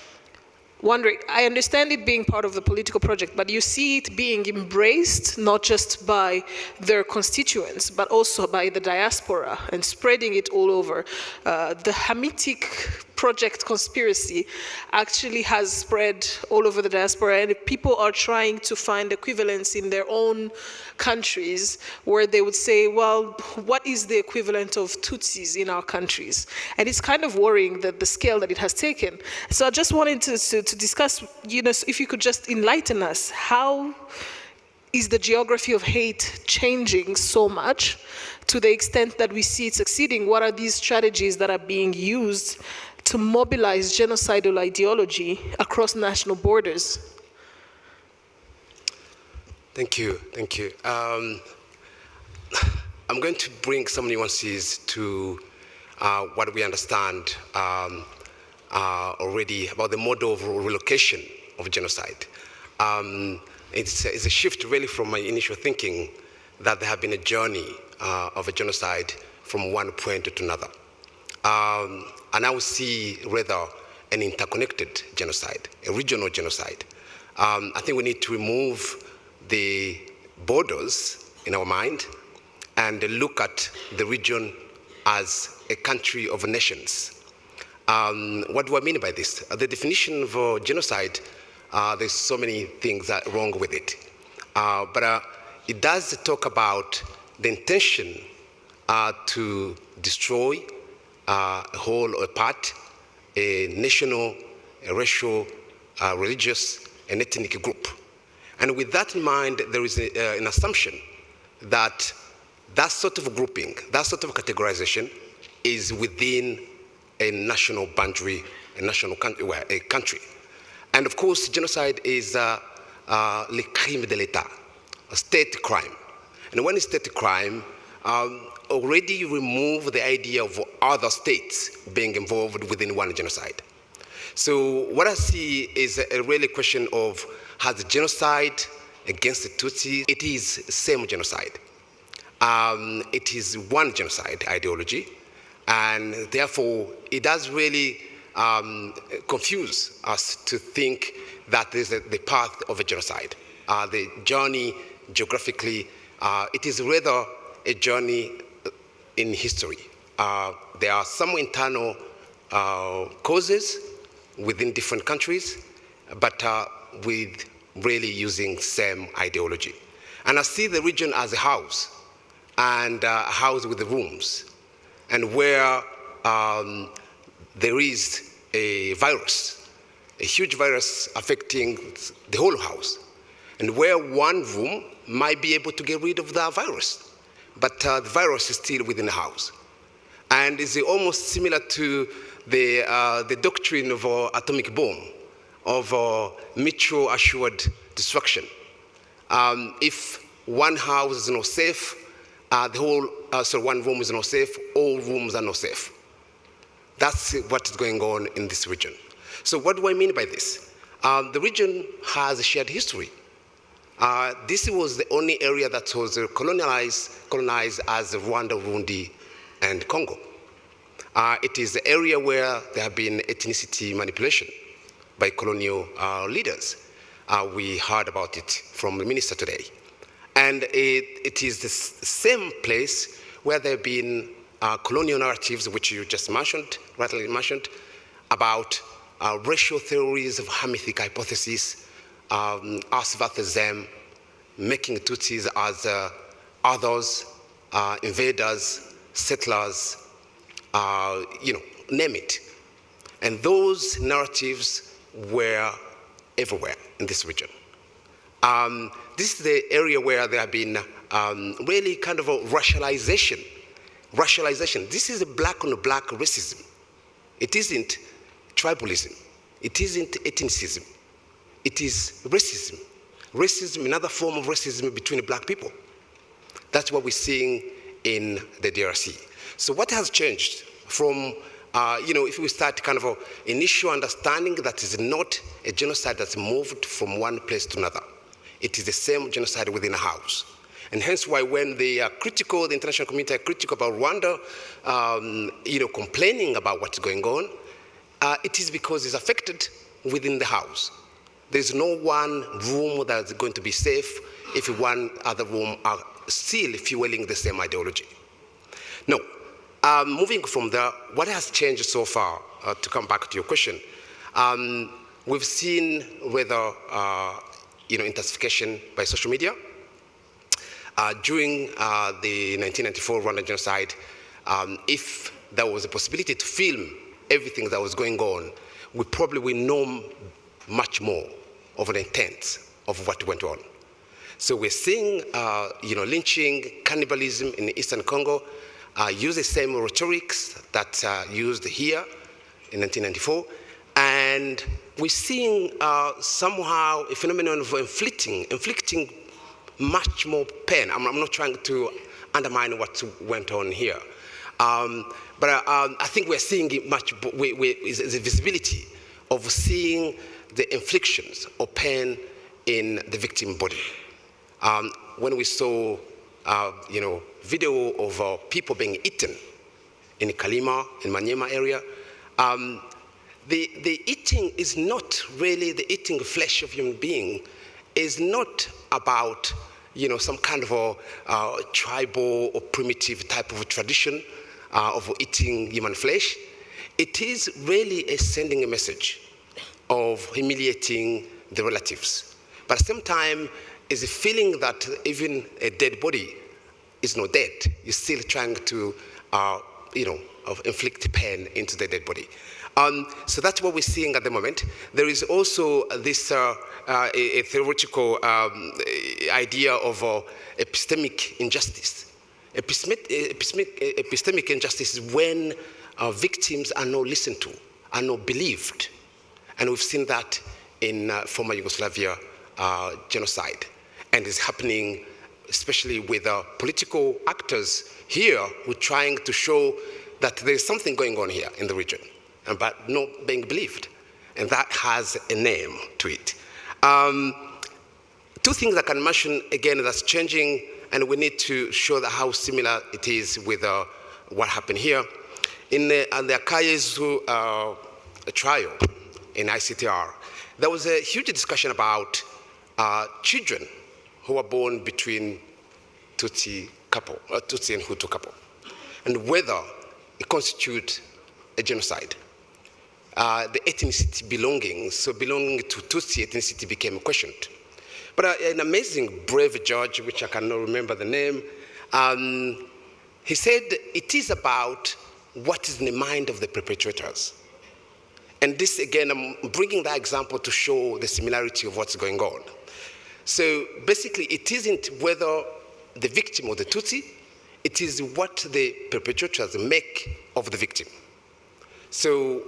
wondering, I understand it being part of the political project, but you see it being embraced not just by their constituents, but also by the diaspora and spreading it all over. The Hamitic project conspiracy actually has spread all over the diaspora, and people are trying to find equivalents in their own countries where they would say, well, what is the equivalent of Tutsis in our countries? And it's kind of worrying that the scale that it has taken. So I just wanted to discuss, if you could just enlighten us, how is the geography of hate changing so much to the extent that we see it succeeding? What are these strategies that are being used to mobilize genocidal ideology across national borders? Thank you. I'm going to bring some nuances to what we understand already about the model of relocation of genocide. It's a shift really from my initial thinking that there have been a journey of a genocide from one point to another. And I would see rather an interconnected genocide, a regional genocide. I think we need to remove the borders in our mind and look at the region as a country of nations. What do I mean by this? The definition of genocide, there's so many things that are wrong with it. But it does talk about the intention to destroy a whole or a part, a national, a racial, religious, and ethnic group. And with that in mind, there is an assumption that that sort of grouping, that sort of categorization is within a national boundary, a country. And of course, genocide is le crime de l'État, a state crime. And when it's state crime, already you remove the idea of other states being involved within one genocide. So what I see is a really question of, has the genocide against the Tutsis, it is same genocide. It is one genocide ideology, and therefore it does really confuse us to think that this is the path of a genocide. The journey geographically, it is rather a journey in history. There are some internal causes within different countries, but with really using same ideology. And I see the region as a house, and a house with the rooms, and where there is a virus, a huge virus affecting the whole house, and where one room might be able to get rid of the virus, but the virus is still within the house. And it's almost similar to the doctrine of atomic bomb, of mutual assured destruction. If one house is not safe, one room is not safe, all rooms are not safe. That's what is going on in this region. So what do I mean by this? The region has a shared history. This was the only area that was colonized as Rwanda, Burundi, and Congo. It is the area where there have been ethnicity manipulation by colonial leaders. We heard about it from the minister today. And it is the same place where there have been colonial narratives, which you just mentioned, rightly mentioned, about racial theories of Hamithic hypothesis, us versus them, making Tutsis as others, invaders, settlers, name it. And those narratives were everywhere in this region. This is the area where there have been really kind of a racialization. This is a black on black racism. It isn't tribalism. It isn't ethnicism. It is racism. Racism, another form of racism between black people. That's what we're seeing in the DRC. So what has changed from, if we start kind of an initial understanding that is not a genocide that's moved from one place to another. It is the same genocide within a house. And hence why when they are critical, the international community are critical about Rwanda, complaining about what's going on, it is because it's affected within the house. There's no one room that's going to be safe if one other room are still fueling the same ideology. No, moving from there, what has changed so far, to come back to your question, we've seen whether, intensification by social media. During the 1994 Rwandan genocide, if there was a possibility to film everything that was going on, we probably will know much more of the intent of what went on. So we're seeing, lynching, cannibalism in Eastern Congo, use the same rhetorics that used here in 1994, and we're seeing somehow a phenomenon of inflicting much more pain. I'm not trying to undermine what went on here, but I think we're seeing it much. Is the visibility of seeing the inflictions of pain in the victim body. When we saw, video of people being eaten in Kalima, in Manyema area, the eating is not really the eating flesh of human being. Is not about, some kind of a tribal or primitive type of a tradition of eating human flesh. It is really sending a message of humiliating the relatives. But at the same time, is a feeling that even a dead body is not dead. You're still trying to, inflict pain into the dead body. So that's what we're seeing at the moment. There is also this a theoretical idea of epistemic injustice. Epistemic injustice is when victims are not listened to, are not believed. And we've seen that in former Yugoslavia genocide. And it's happening especially with political actors here who are trying to show that there's something going on here in the region, but not being believed. And that has a name to it. Two things I can mention, again, that's changing, and we need to show that how similar it is with what happened here. In the Akayezu trial in ICTR, there was a huge discussion about children who were born between Tutsi and Hutu couple, and whether it constitutes a genocide. The ethnicity belonging to Tutsi ethnicity became questioned. But an amazing, brave judge, which I cannot remember the name, he said it is about what is in the mind of the perpetrators. And this, again, I'm bringing that example to show the similarity of what's going on. So basically, it isn't whether the victim or the Tutsi, it is what the perpetrators make of the victim. So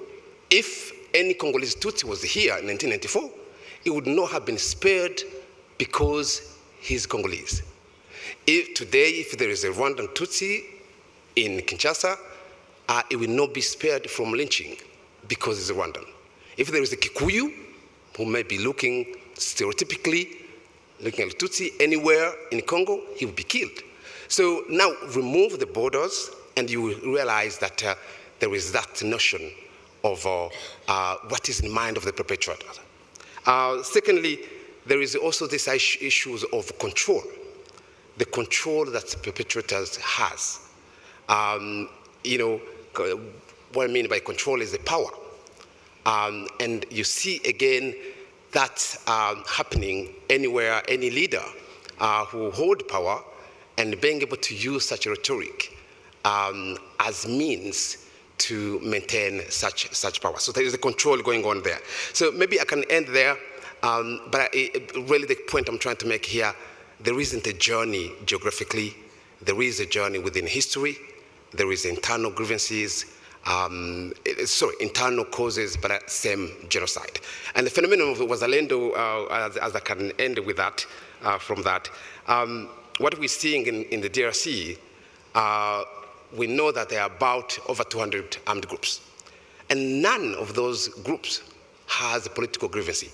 if any Congolese Tutsi was here in 1994, it would not have been spared because he's Congolese. If there is a Rwandan Tutsi in Kinshasa, it will not be spared from lynching because he's a Rwandan. If there is a Kikuyu who may be looking stereotypically looking at Tutsi anywhere in Congo, he would be killed. So now remove the borders, and you will realize that there is that notion of what is in the mind of the perpetrator. Secondly, there is also this issues of control, the control that the perpetrators has. You know, what I mean by control is the power. And you see again that happening anywhere, any leader who hold power and being able to use such rhetoric as means to maintain such power. So there is a control going on there. So maybe I can end there, but really the point I'm trying to make here, there isn't a journey geographically, there is a journey within history, there is internal grievances, internal causes, but same genocide. And the phenomenon of Wazalendo, as I can end with that, from that, what we're seeing in the DRC, we know that there are about over 200 armed groups. And none of those groups has a political grievance.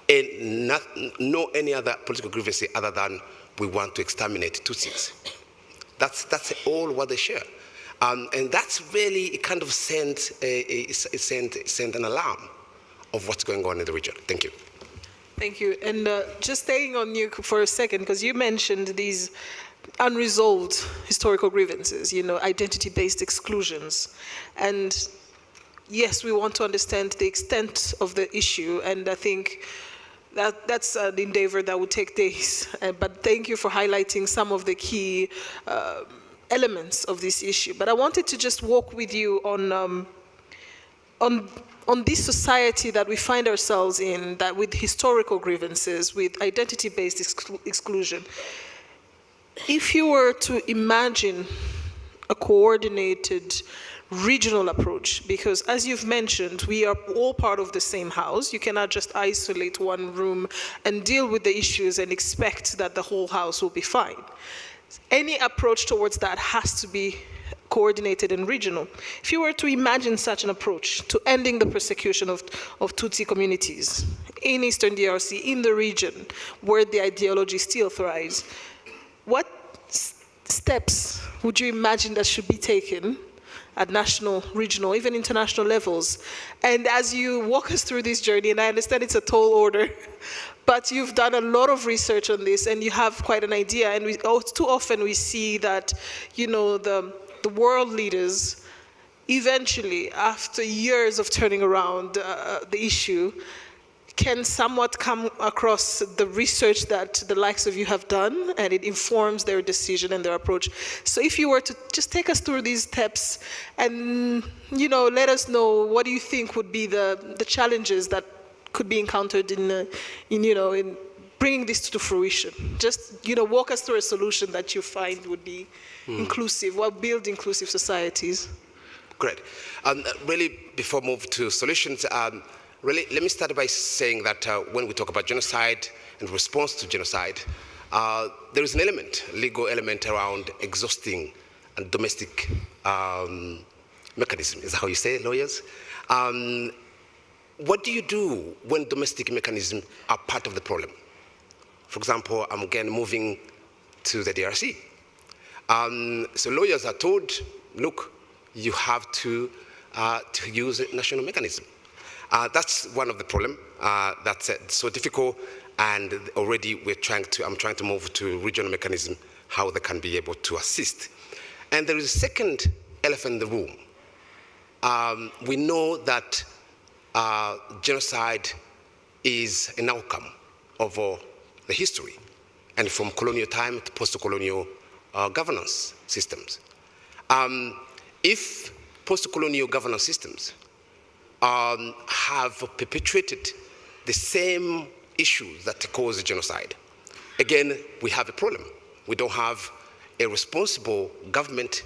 And no any other political grievance other than we want to exterminate Tutsis. That's all what they share. And that's really, it kind of sent an alarm of what's going on in the region. Thank you. Thank you. And just staying on you for a second, because you mentioned these unresolved historical grievances, you know, identity-based exclusions. And yes, we want to understand the extent of the issue, and I think that's an endeavor that would take days. But thank you for highlighting some of the key elements of this issue. But I wanted to just walk with you on this society that we find ourselves in, that with historical grievances, with identity-based exclusion. If you were to imagine a coordinated regional approach, because as you've mentioned, we are all part of the same house. You cannot just isolate one room and deal with the issues and expect that the whole house will be fine. Any approach towards that has to be coordinated and regional. If you were to imagine such an approach to ending the persecution of Tutsi communities in Eastern DRC, in the region where the ideology still thrives, what steps would you imagine that should be taken at national, regional, even international levels? And as you walk us through this journey, and I understand it's a tall order, but you've done a lot of research on this and you have quite an idea. And too often we see that, you know, the world leaders eventually, after years of turning around the issue, can somewhat come across the research that the likes of you have done, and it informs their decision and their approach. So if you were to just take us through these steps and, you know, let us know what do you think would be the challenges that could be encountered in bringing this to fruition. Just, you know, walk us through a solution that you find would be inclusive, or build inclusive societies. Great. Really, before I move to solutions, really, let me start by saying that when we talk about genocide and response to genocide, there is an element, legal element around exhausting and domestic mechanism. Is that how you say it, lawyers? What do you do when domestic mechanisms are part of the problem? For example, I'm again moving to the DRC. So lawyers are told, look, you have to use a national mechanism. That's one of the problems that's so difficult, and already I'm trying to move to regional mechanism, how they can be able to assist. And there is a second elephant in the room. We know that genocide is an outcome of the history, and from colonial time to post-colonial governance systems. If post-colonial governance systems have perpetrated the same issues that cause genocide, again, we have a problem. We don't have a responsible government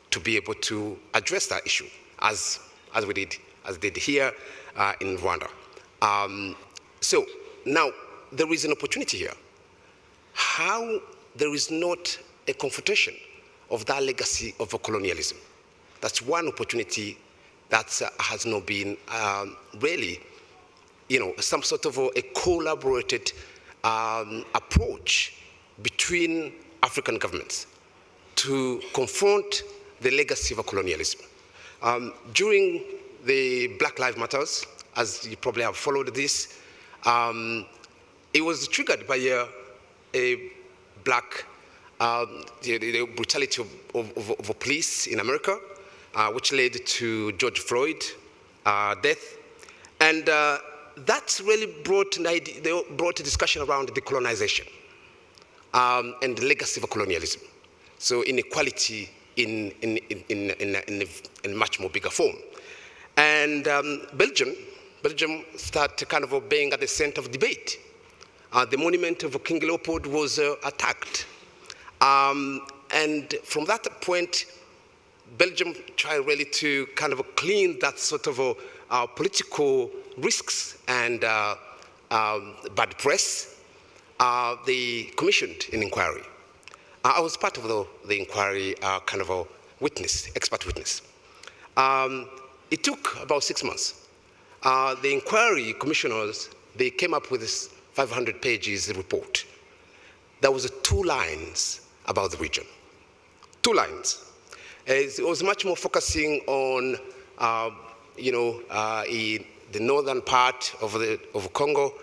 to be able to address that issue, as we did here in Rwanda. So now there is an opportunity here. How there is not a confrontation of that legacy of colonialism. That's one opportunity that has not been really, you know, some sort of a collaborated approach between African governments to confront the legacy of colonialism. During the Black Lives Matters, as you probably have followed this, it was triggered by a black, the brutality of police in America, which led to George Floyd death. And that really brought a discussion around decolonization and the legacy of colonialism. So inequality in a much more bigger form. And Belgium started kind of being at the center of debate. The monument of King Leopold was attacked. And from that point, Belgium tried really to kind of clean that sort of political risks and bad press. They commissioned an inquiry. I was part of the inquiry, kind of a witness, expert witness. It took about 6 months. The inquiry commissioners, they came up with this 500 pages report. There was 2 lines about the region. 2 lines. It was much more focusing on, the northern part of Congo,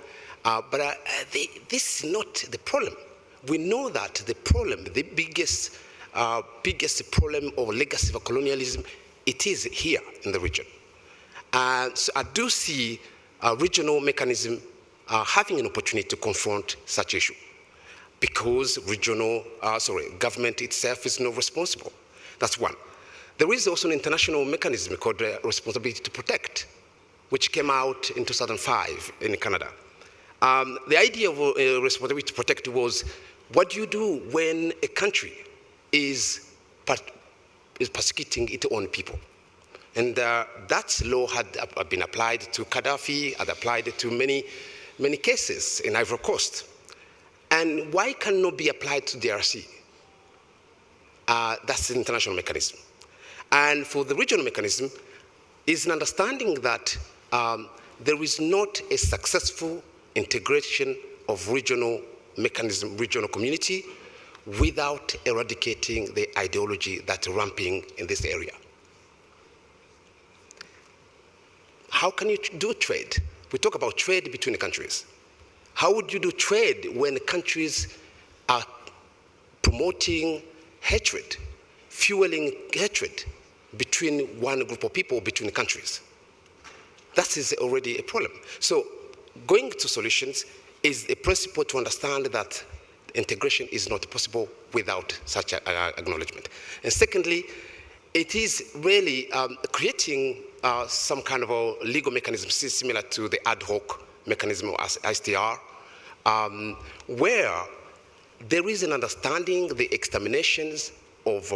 but this is not the problem. We know that the problem, the biggest problem of legacy of colonialism, it is here in the region. So I do see a regional mechanism having an opportunity to confront such issue, because government itself is not responsible. That's one. There is also an international mechanism called Responsibility to Protect, which came out in 2005 in Canada. The idea of responsibility to protect was, what do you do when a country is persecuting its own people? And that law had been applied to Gaddafi, had applied to many cases in Ivory Coast. And why cannot be applied to DRC? That's the international mechanism. And for the regional mechanism, is an understanding that there is not a successful integration of regional mechanism, regional community, without eradicating the ideology that's ramping in this area. How can you do trade? We talk about trade between the countries. How would you do trade when countries are promoting hatred, fueling hatred between one group of people, between countries? That is already a problem. So going to solutions is a principle to understand that integration is not possible without such an acknowledgement. And secondly, it is really creating some kind of a legal mechanism similar to the ad hoc mechanism of ISTR, where there is an understanding the exterminations of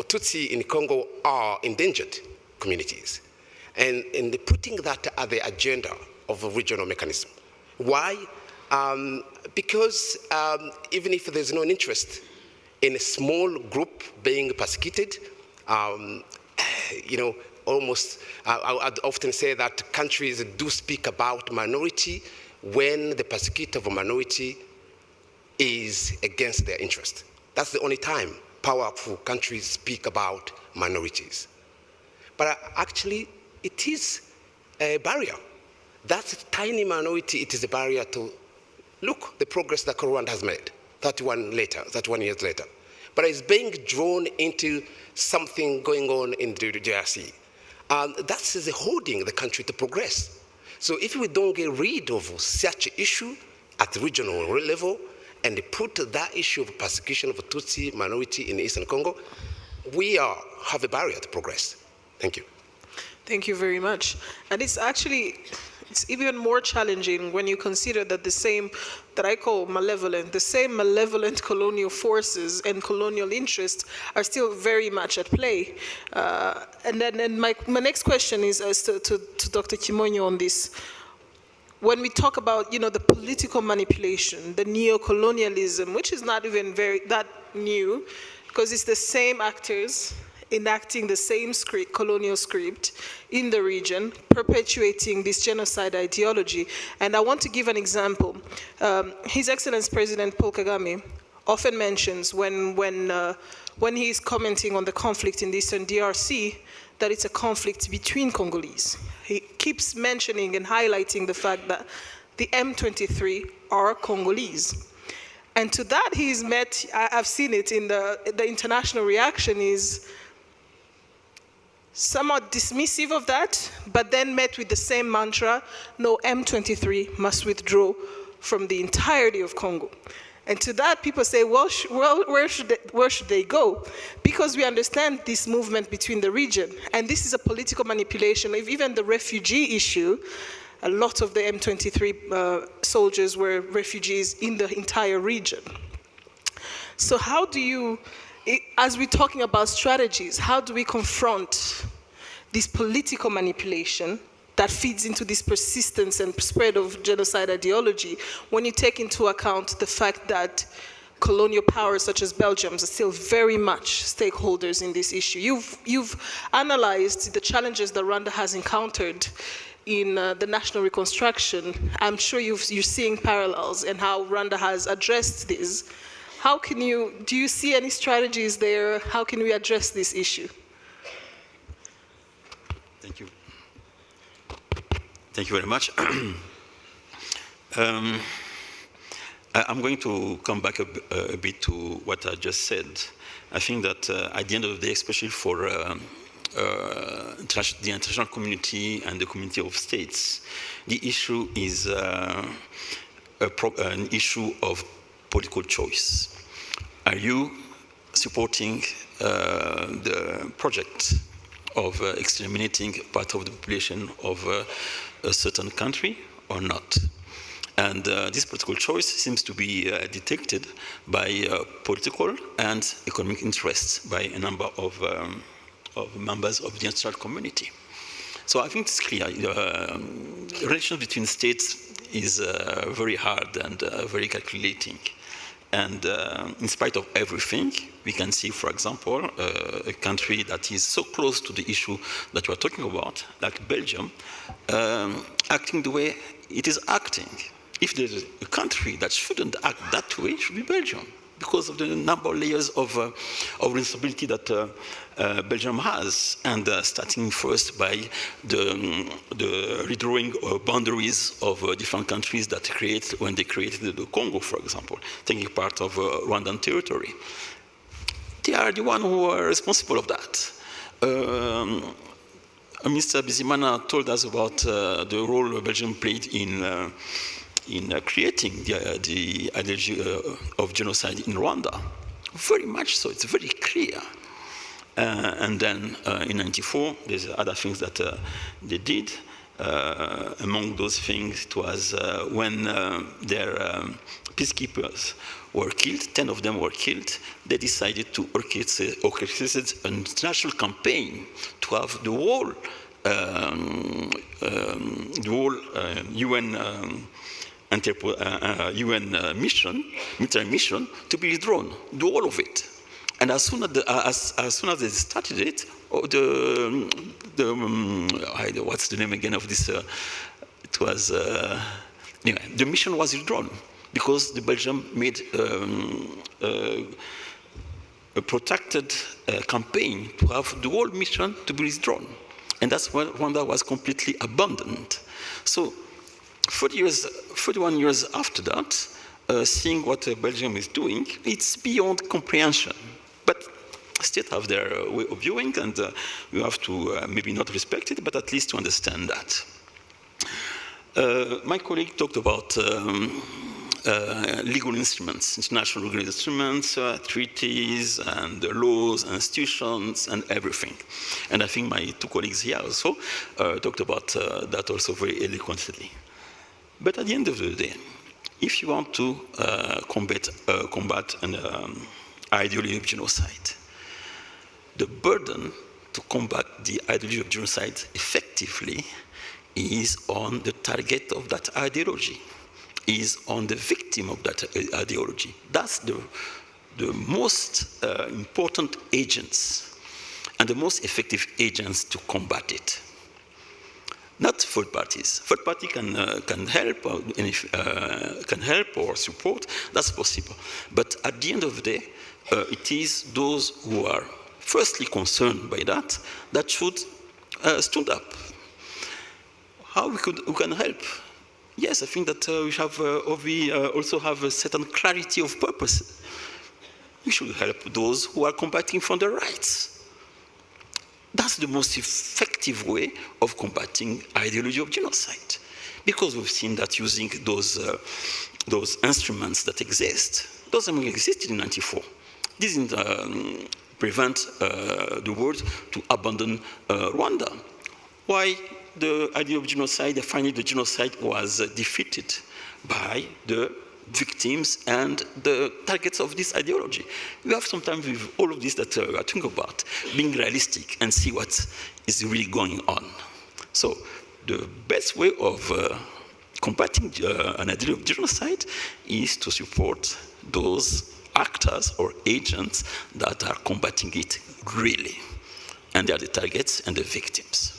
Tutsi in Congo are endangered communities. And putting that at the agenda of a regional mechanism. Why? Because even if there's no interest in a small group being persecuted, almost, I'd often say that countries do speak about minority when the persecutor of a minority is against their interest. That's the only time powerful countries speak about minorities. But actually, it is a barrier. That tiny minority, it is a barrier to look the progress that Rwanda has made 31 years later. But it's being drawn into something going on in the DRC. That is holding the country to progress. So if we don't get rid of such an issue at the regional level and put that issue of persecution of a Tutsi minority in Eastern Congo, we have a barrier to progress. Thank you. Thank you very much. And it's even more challenging when you consider that the same, that I call malevolent, the same malevolent colonial forces and colonial interests are still very much at play. And then my next question is as to Dr. Kimonyo on this. When we talk about, the political manipulation, the neo-colonialism, which is not even that new, because it's the same actors enacting the same script, colonial script in the region, perpetuating this genocide ideology. And I want to give an example. His Excellency President Paul Kagame often mentions when he is commenting on the conflict in the Eastern DRC that it's a conflict between Congolese. He keeps mentioning and highlighting the fact that the M23 are Congolese. And to that he's met, I've seen it in the international reaction is somewhat dismissive of that, but then met with the same mantra, no, M23 must withdraw from the entirety of Congo. And to that, people say, well, where should they go? Because we understand this movement between the region, and this is a political manipulation. If even the refugee issue, a lot of the M23 soldiers were refugees in the entire region. So how do you, as we're talking about strategies, how do we confront this political manipulation that feeds into this persistence and spread of genocide ideology when you take into account the fact that colonial powers such as Belgium are still very much stakeholders in this issue? You've analyzed the challenges that Rwanda has encountered in the national reconstruction. I'm sure you're seeing parallels in how Rwanda has addressed this. How can do you see any strategies there? How can we address this issue? Thank you. Thank you very much. I'm going to come back a bit to what I just said. I think that at the end of the day, especially for the international community and the community of states, the issue is an issue of political choice. Are you supporting the project of exterminating part of the population of a certain country or not? And this political choice seems to be detected by political and economic interests by a number of members of the international community. So I think it's clear. Relations between states is very hard and very calculating. And in spite of everything, we can see, for example, a country that is so close to the issue that you are talking about, like Belgium, acting the way it is acting. If there's a country that shouldn't act that way, it should be Belgium, because of the number of layers of responsibility that Belgium has, and starting first by the redrawing boundaries of different countries that when they created the Congo, for example, taking part of Rwandan territory. They are the ones who are responsible of that. Mr. Bizimana told us about the role Belgium played in creating the ideology of genocide in Rwanda. Very much so, it's very clear. And then in '94, there's other things that they did. Among those things, it was when their peacekeepers were killed, 10 of them were killed, they decided to orchestrate an international campaign to have the whole UN military mission to be withdrawn, the whole of it. And as soon as they started it, what's the name again of this? It was anyway, the mission was withdrawn because the Belgium made a protracted campaign to have the whole mission to be withdrawn, and that's when Rwanda was completely abandoned. So 41 years after that, seeing what Belgium is doing, it's beyond comprehension. But states have their way of viewing, and you have to maybe not respect it, but at least to understand that. My colleague talked about legal instruments, international legal instruments, treaties, and laws, and institutions, and everything. And I think my two colleagues here also talked about that also very eloquently. But at the end of the day, if you want to combat an ideology of genocide, the burden to combat the ideology of genocide effectively is on the target of that ideology, is on the victim of that ideology. That's the most important agents. and the most effective agents to combat it. Not third parties. Third party can help, can help or support. That's possible. But at the end of the day, it is those who are firstly concerned by that should stand up. How we can help? Yes, I think that we also have a certain clarity of purpose. We should help those who are combating for their rights. That's the most effective way of combating ideology of genocide, because we've seen that using those instruments that exist, those existed in '94, didn't prevent the world to abandon Rwanda. Why the idea of genocide? Finally, the genocide was defeated by the victims and the targets of this ideology. We have sometimes with all of this that we are talking about, being realistic and see what is really going on. So the best way of combating an idea of genocide is to support those actors or agents that are combating it really. And they are the targets and the victims.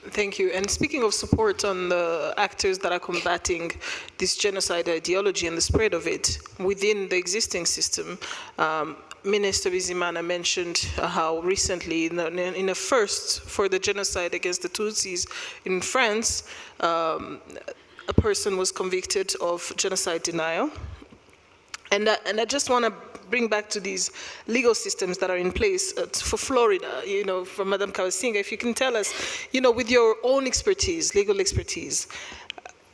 Thank you. And speaking of support on the actors that are combating this genocide ideology and the spread of it within the existing system, Minister Bizimana mentioned how recently, in a first for the genocide against the Tutsis in France, a person was convicted of genocide denial. And I just want to bring back to these legal systems that are in place for Florida, from Madam Kabasinga, if you can tell us, with your own expertise, legal expertise,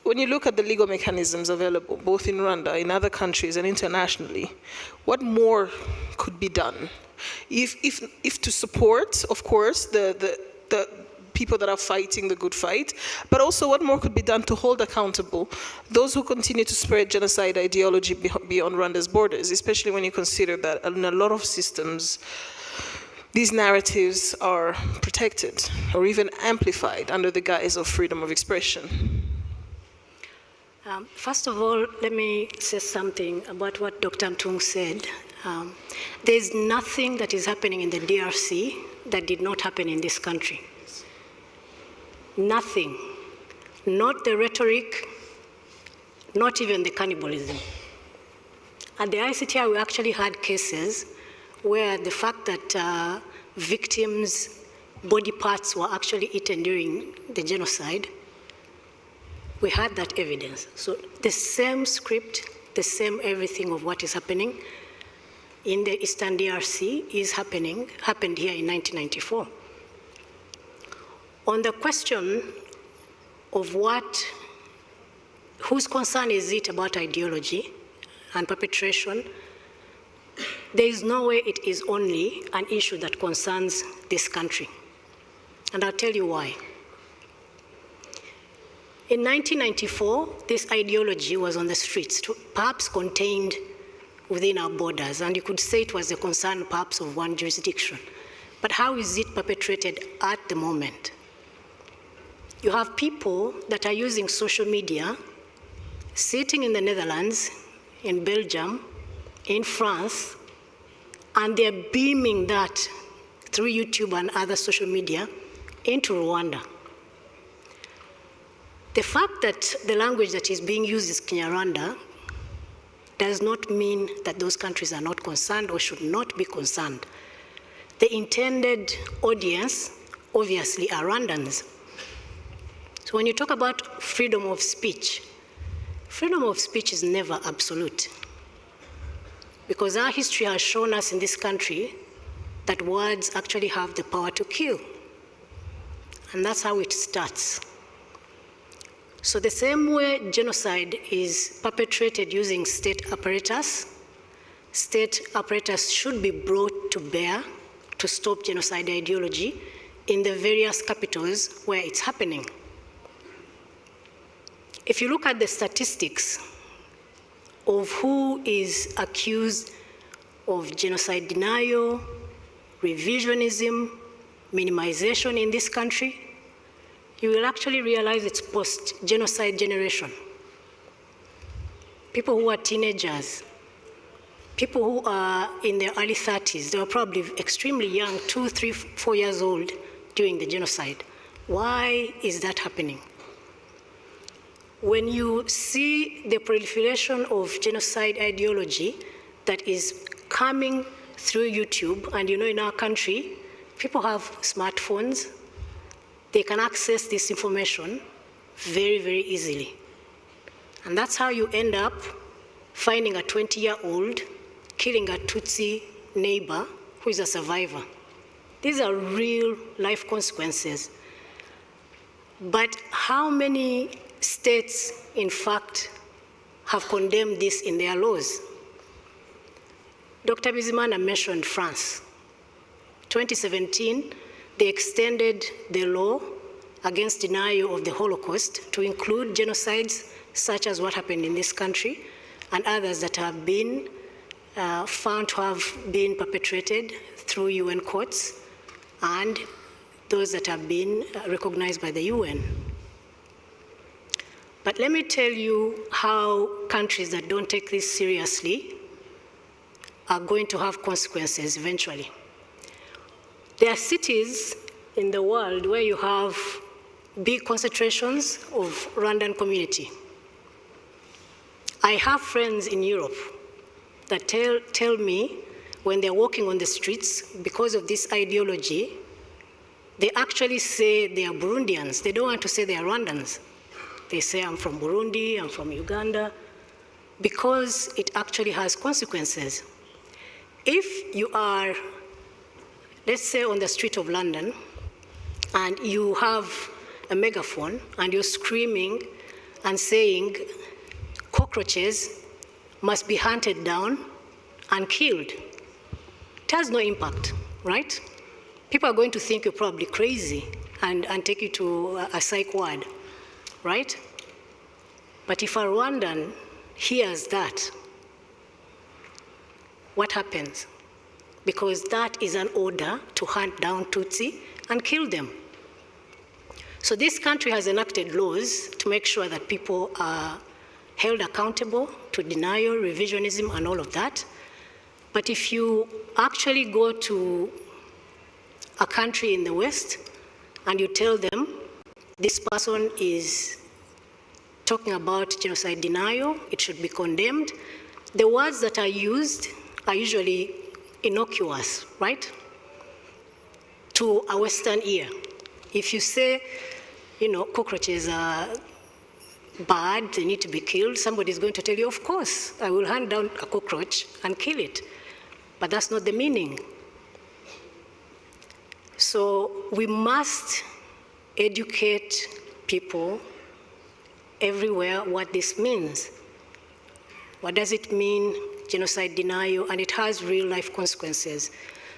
when you look at the legal mechanisms available, both in Rwanda, in other countries, and internationally, what more could be done? If to support, of course, the people that are fighting the good fight, but also what more could be done to hold accountable those who continue to spread genocide ideology beyond Rwanda's borders, especially when you consider that in a lot of systems, these narratives are protected or even amplified under the guise of freedom of expression. First of all, let me say something about what Dr. Ntung said. There's nothing that is happening in the DRC that did not happen in this country. Nothing. Not the rhetoric, not even the cannibalism. At the ICTR, we actually had cases where the fact that victims' body parts were actually eaten during the genocide, we had that evidence. So the same script, the same everything of what is happening in the Eastern DRC happened here in 1994. On the question of whose concern is it about ideology and perpetration, there is no way it is only an issue that concerns this country. And I'll tell you why. In 1994, this ideology was on the streets, perhaps contained within our borders, and you could say it was a concern perhaps of one jurisdiction. But how is it perpetrated at the moment? You have people that are using social media, sitting in the Netherlands, in Belgium, in France, and they're beaming that through YouTube and other social media into Rwanda. The fact that the language that is being used is Kinyarwanda does not mean that those countries are not concerned or should not be concerned. The intended audience, obviously, are Rwandans. So when you talk about freedom of speech is never absolute. Because our history has shown us in this country that words actually have the power to kill. And that's how it starts. So the same way genocide is perpetrated using state apparatus should be brought to bear to stop genocide ideology in the various capitals where it's happening. If you look at the statistics of who is accused of genocide denial, revisionism, minimization in this country, you will actually realize it's post-genocide generation. People who are teenagers, people who are in their early 30s, they were probably extremely young, 2, 3, 4 years old during the genocide. Why is that happening? When you see the proliferation of genocide ideology that is coming through YouTube, and you know in our country, people have smartphones, they can access this information very, very easily. And that's how you end up finding a 20-year-old killing a Tutsi neighbor who is a survivor. These are real life consequences. But how many states, in fact, have condemned this in their laws? Dr. Bizimana mentioned France. 2017, they extended the law against denial of the Holocaust to include genocides such as what happened in this country and others that have been found to have been perpetrated through UN courts and those that have been recognized by the UN. But let me tell you how countries that don't take this seriously are going to have consequences eventually. There are cities in the world where you have big concentrations of Rwandan community. I have friends in Europe that tell me when they're walking on the streets, because of this ideology, they actually say they are Burundians. They don't want to say they are Rwandans. They say, I'm from Burundi, I'm from Uganda, because it actually has consequences. If you are, let's say, on the street of London, and you have a megaphone, and you're screaming and saying, cockroaches must be hunted down and killed, it has no impact, right? People are going to think you're probably crazy and take you to a psych ward, right? But if a Rwandan hears that, what happens? Because that is an order to hunt down Tutsi and kill them. So this country has enacted laws to make sure that people are held accountable to denial, revisionism, and all of that. But if you actually go to a country in the West and you tell them this person is talking about genocide denial, it should be condemned, the words that are used are usually innocuous, right? To a Western ear. If you say, you know, cockroaches are bad, they need to be killed, somebody's going to tell you, of course, I will hunt down a cockroach and kill it. But that's not the meaning. So we must educate people everywhere what this means. What does it mean, genocide denial? And it has real life consequences.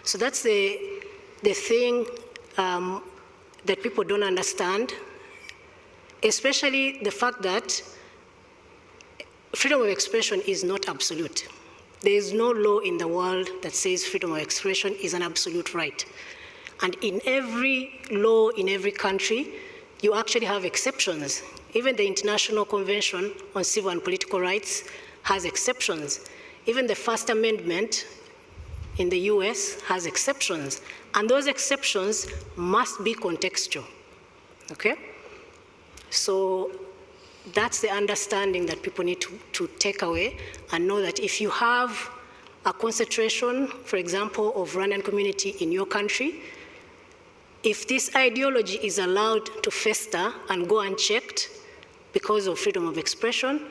So that's the thing that people don't understand, especially the fact that freedom of expression is not absolute. There is no law in the world that says freedom of expression is an absolute right. And in every law in every country, you actually have exceptions. Even the International Convention on Civil and Political Rights has exceptions. Even the First Amendment in the US has exceptions. And those exceptions must be contextual, okay? So that's the understanding that people need to take away and know that if you have a concentration, for example, of Rwandan community in your country, if this ideology is allowed to fester and go unchecked because of freedom of expression,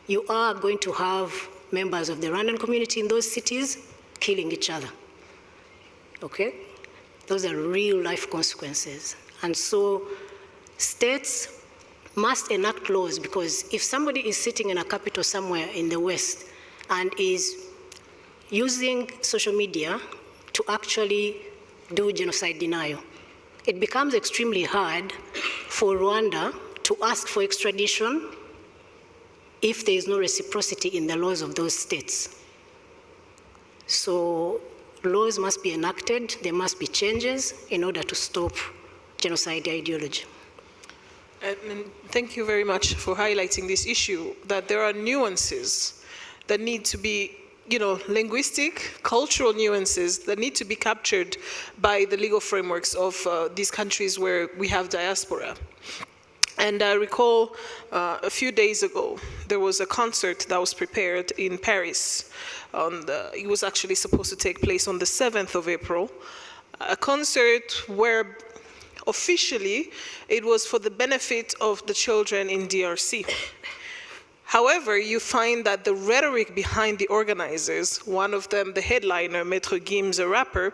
you are going to have members of the Rwandan community in those cities killing each other, okay? Those are real life consequences. And so states must enact laws, because if somebody is sitting in a capital somewhere in the West and is using social media to actually do genocide denial, it becomes extremely hard for Rwanda to ask for extradition if there is no reciprocity in the laws of those states. So laws must be enacted, there must be changes in order to stop genocide ideology. And thank you very much for highlighting this issue, that there are nuances that need to be linguistic, cultural nuances that need to be captured by the legal frameworks of these countries where we have diaspora. And I recall a few days ago, there was a concert that was prepared in Paris. It was actually supposed to take place on the 7th of April. A concert where officially it was for the benefit of the children in DRC. However, you find that the rhetoric behind the organizers, one of them, the headliner, Maître Gims, a rapper,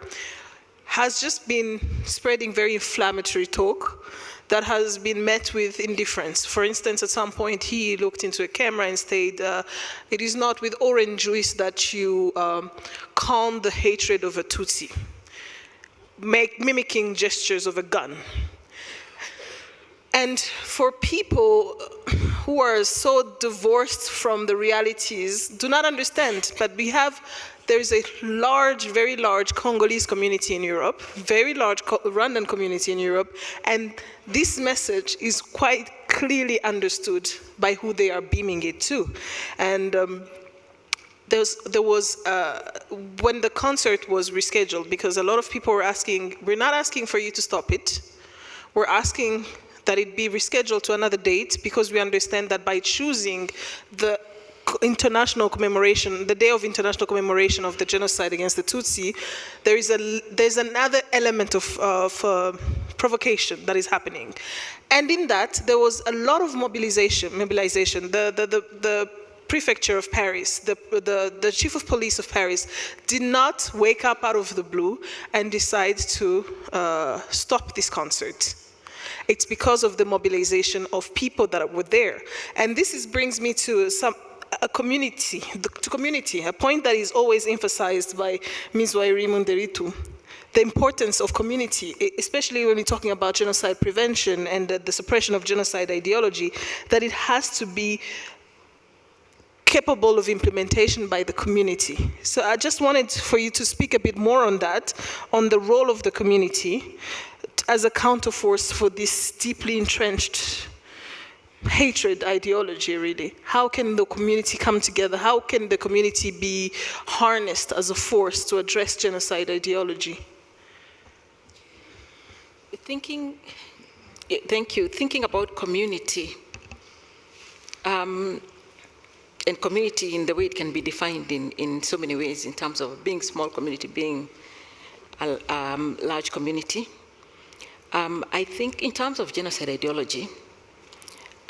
has just been spreading very inflammatory talk that has been met with indifference. For instance, at some point, he looked into a camera and said, it is not with orange juice that you calm the hatred of a Tutsi, mimicking gestures of a gun. And for people who are so divorced from the realities, do not understand, but there's a large, very large Congolese community in Europe, very large Rwandan community in Europe, and this message is quite clearly understood by who they are beaming it to. And there was, when the concert was rescheduled, because a lot of people were asking, we're not asking for you to stop it, we're asking that it be rescheduled to another date, because we understand that by choosing the international commemoration, the day of international commemoration of the genocide against the Tutsi, there's another element of provocation that is happening. And in that, there was a lot of mobilization. The prefecture of Paris, the chief of police of Paris did not wake up out of the blue and decide to stop this concert. It's because of the mobilization of people that were there. And this brings me to a community, a point that is always emphasized by Ms. Wairi Munderitu, the importance of community, especially when we're talking about genocide prevention and the suppression of genocide ideology, that it has to be capable of implementation by the community. So I just wanted for you to speak a bit more on that, on the role of the community as a counterforce for this deeply entrenched hatred ideology, really. How can the community come together? How can the community be harnessed as a force to address genocide ideology? Thank you. Thinking about community, and community in the way it can be defined in so many ways, in terms of being small community, being a large community. I think in terms of genocide ideology,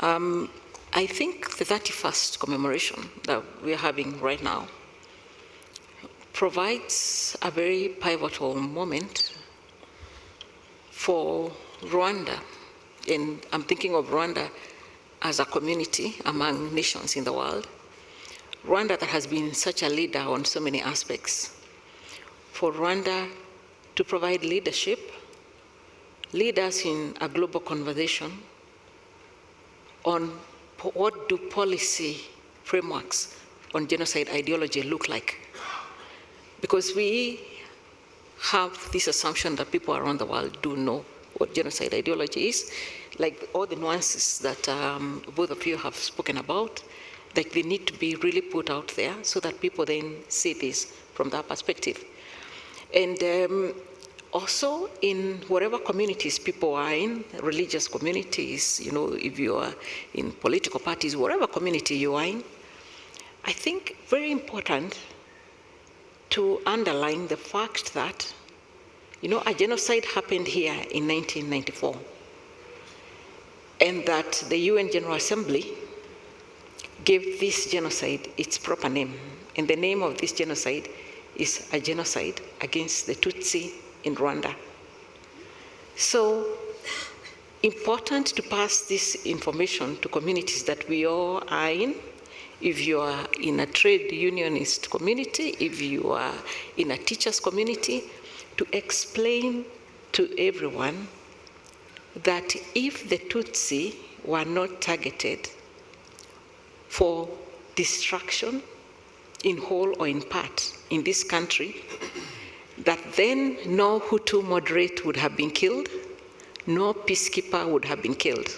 I think the 31st commemoration that we're having right now provides a very pivotal moment for Rwanda. And I'm thinking of Rwanda as a community among nations in the world. Rwanda that has been such a leader on so many aspects. For Rwanda to provide leadership, lead us in a global conversation on what do policy frameworks on genocide ideology look like. Because we have this assumption that people around the world do know what genocide ideology is, like all the nuances that both of you have spoken about, like they need to be really put out there so that people then see this from that perspective. And also in whatever communities people are in, religious communities, if you are in political parties, whatever community you are in, I think very important to underline the fact that, a genocide happened here in 1994, and that the UN General Assembly gave this genocide its proper name. And the name of this genocide is a genocide against the Tutsi in Rwanda. So important to pass this information to communities that we all are in. If you are in a trade unionist community, if you are in a teachers community, to explain to everyone that if the Tutsi were not targeted for destruction in whole or in part in this country, that then no Hutu moderate would have been killed, no peacekeeper would have been killed.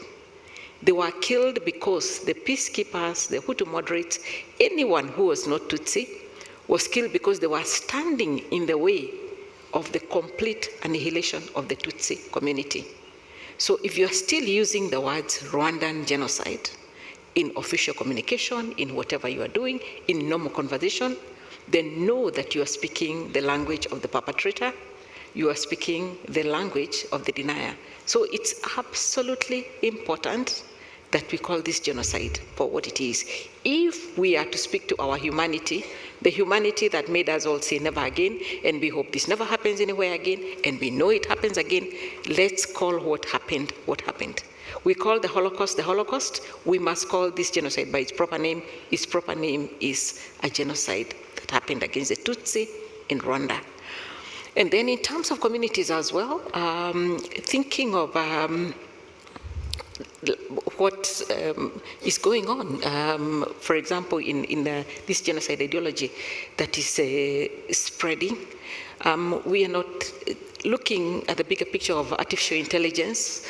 They were killed because the peacekeepers, the Hutu moderates, anyone who was not Tutsi, was killed because they were standing in the way of the complete annihilation of the Tutsi community. So if you are still using the words Rwandan genocide in official communication, in whatever you are doing, in normal conversation, then know that you are speaking the language of the perpetrator, you are speaking the language of the denier. So it's absolutely important that we call this genocide for what it is. If we are to speak to our humanity, the humanity that made us all say never again, and we hope this never happens anywhere again, and we know it happens again, let's call what happened, what happened. We call the Holocaust, we must call this genocide by its proper name. Its proper name is a genocide that happened against the Tutsi in Rwanda. And then in terms of communities as well, thinking of what is going on, for example, in this genocide ideology that is spreading, we are not looking at the bigger picture of artificial intelligence.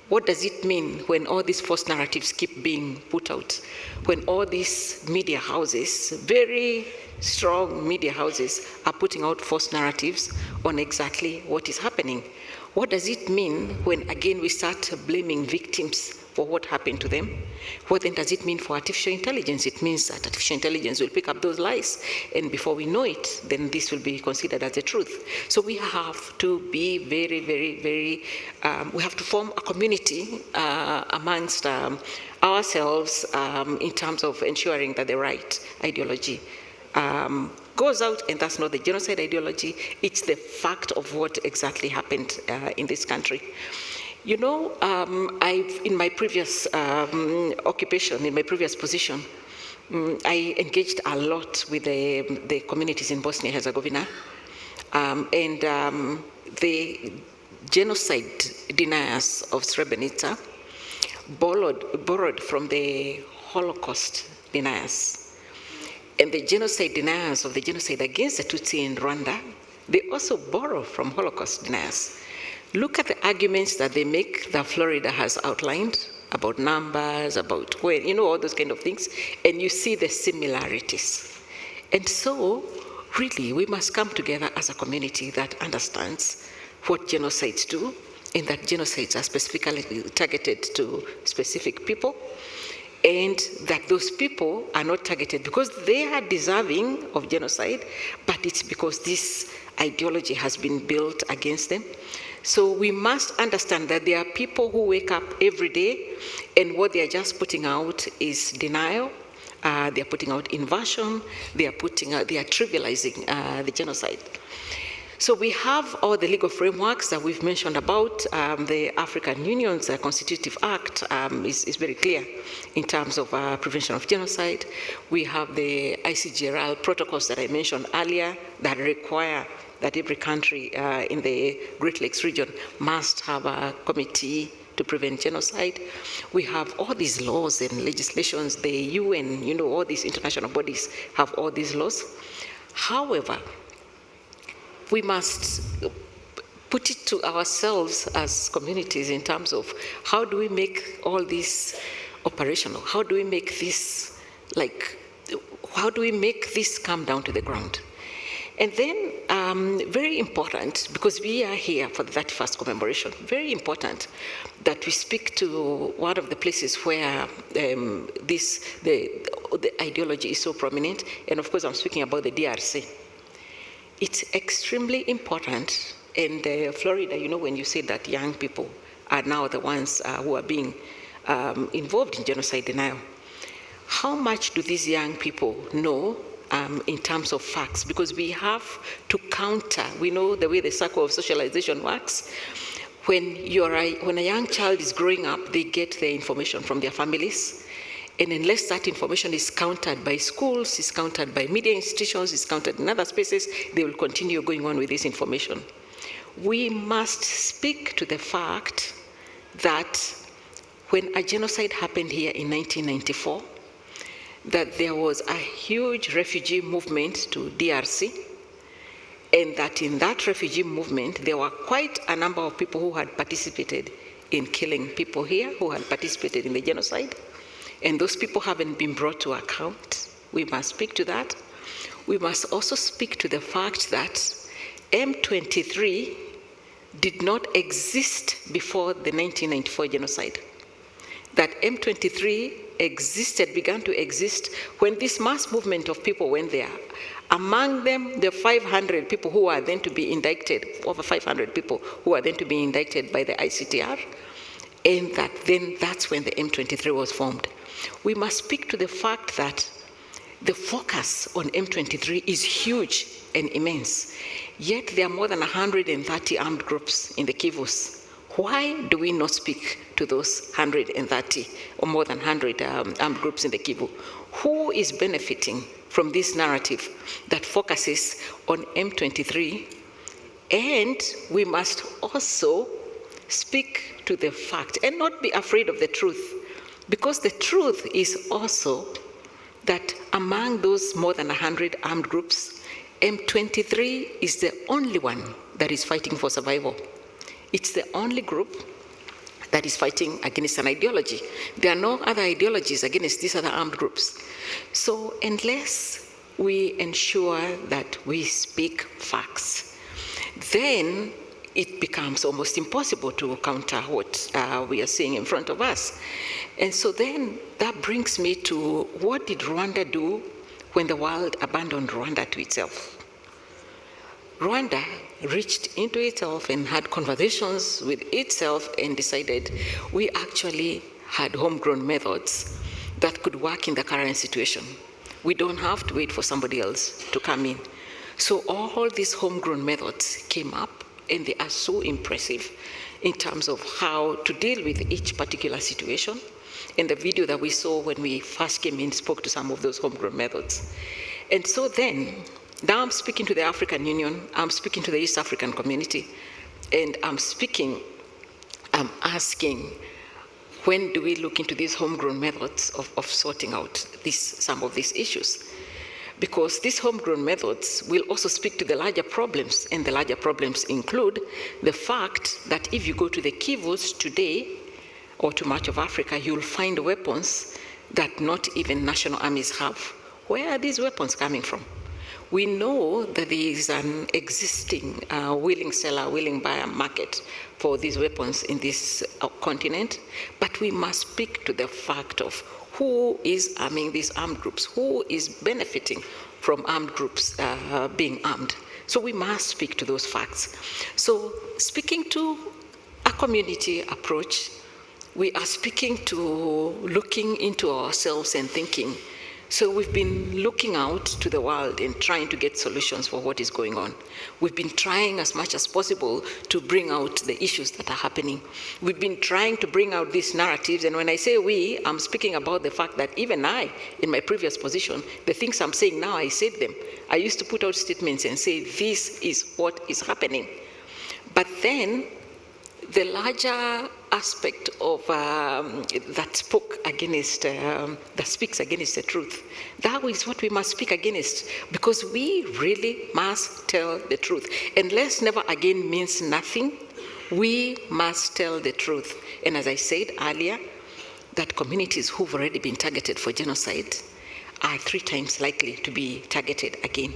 What does it mean when all these false narratives keep being put out? When all these media houses, very strong media houses, are putting out false narratives on exactly what is happening? What does it mean when, again, we start blaming victims for what happened to them? What then does it mean for artificial intelligence? It means that artificial intelligence will pick up those lies, and before we know it, then this will be considered as the truth. So we have to be very, very, very, we have to form a community amongst ourselves in terms of ensuring that the right ideology goes out, and that's not the genocide ideology, it's the fact of what exactly happened in this country. You know, in my previous occupation, in my previous position, I engaged a lot with the communities in Bosnia-Herzegovina, and the genocide deniers of Srebrenica borrowed from the Holocaust deniers. And the genocide deniers of the genocide against the Tutsi in Rwanda, they also borrow from Holocaust deniers. Look at the arguments that they make that Florida has outlined about numbers, about when, you know, all those kind of things, and you see the similarities. And so, really, we must come together as a community that understands what genocides do, and that genocides are specifically targeted to specific people, and that those people are not targeted because they are deserving of genocide, but it's because this ideology has been built against them. So we must understand that there are people who wake up every day and what they are just putting out is denial, they are putting out inversion, they are trivializing the genocide. So we have all the legal frameworks that we've mentioned about. The African Union's Constitutive Act is very clear in terms of prevention of genocide. We have the ICGLR protocols that I mentioned earlier that require that every country in the Great Lakes region must have a committee to prevent genocide. We have all these laws and legislations. The UN, you know, all these international bodies have all these laws. However, we must put it to ourselves as communities in terms of how do we make all this operational? How do we make this, how do we make this come down to the ground? And then, very important, because we are here for the 31st commemoration, very important that we speak to one of the places where the ideology is so prominent, and of course I'm speaking about the DRC. It's extremely important, and Florida, you know, when you say that young people are now the ones who are being involved in genocide denial, how much do these young people know in terms of facts? Because we have to counter, we know the way the circle of socialization works. When a young child is growing up, they get their information from their families. And unless that information is countered by schools, is countered by media institutions, is countered in other spaces, they will continue going on with this information. We must speak to the fact that when a genocide happened here in 1994, that there was a huge refugee movement to DRC, and that in that refugee movement, there were quite a number of people who had participated in killing people here, who had participated in the genocide. And those people haven't been brought to account. We must speak to that. we must also speak to the fact that M23 did not exist before the 1994 genocide. That M23 began to exist when this mass movement of people went there. Among them, the 500 people who are then to be indicted, over 500 people who are then to be indicted by the ICTR, and that's when the M23 was formed. We must speak to the fact that the focus on M23 is huge and immense, yet there are more than 130 armed groups in the Kivus. Why do we not speak to those 130 or more than 100 armed groups in the Kivu? Who is benefiting from this narrative that focuses on M23? And we must also speak to the fact and not be afraid of the truth, because the truth is also that among those more than 100 armed groups, M23 is the only one that is fighting for survival. It's the only group that is fighting against an ideology. There are no other ideologies against these other armed groups. So unless we ensure that we speak facts, then it becomes almost impossible to counter what we are seeing in front of us. And so then that brings me to, what did Rwanda do when the world abandoned Rwanda to itself? Rwanda reached into itself and had conversations with itself and decided we actually had homegrown methods that could work in the current situation. We don't have to wait for somebody else to come in. So all these homegrown methods came up, and they are so impressive in terms of how to deal with each particular situation. And the video that we saw when we first came in spoke to some of those homegrown methods. And so then, now I'm speaking to the African Union, I'm speaking to the East African community, and I'm asking, when do we look into these homegrown methods of sorting out some of these issues? Because these homegrown methods will also speak to the larger problems, and the larger problems include the fact that if you go to the Kivus today, or to much of Africa, you'll find weapons that not even national armies have. Where are these weapons coming from? We know that there is an existing willing seller, willing buyer market for these weapons in this continent, but we must speak to the fact of who is arming these armed groups, who is benefiting from armed groups being armed. So we must speak to those facts. So speaking to a community approach, we are speaking to looking into ourselves and thinking. So we've been looking out to the world and trying to get solutions for what is going on. We've been trying as much as possible to bring out the issues that are happening. We've been trying to bring out these narratives, and when I say we, I'm speaking about the fact that even I, in my previous position, the things I'm saying now, I said them. I used to put out statements and say, this is what is happening. But then, the larger aspect of that speaks against the truth, that is what we must speak against, because we really must tell the truth. And let's never again means nothing. We must tell the truth. And as I said earlier, that communities who've already been targeted for genocide are 3 times likely to be targeted again.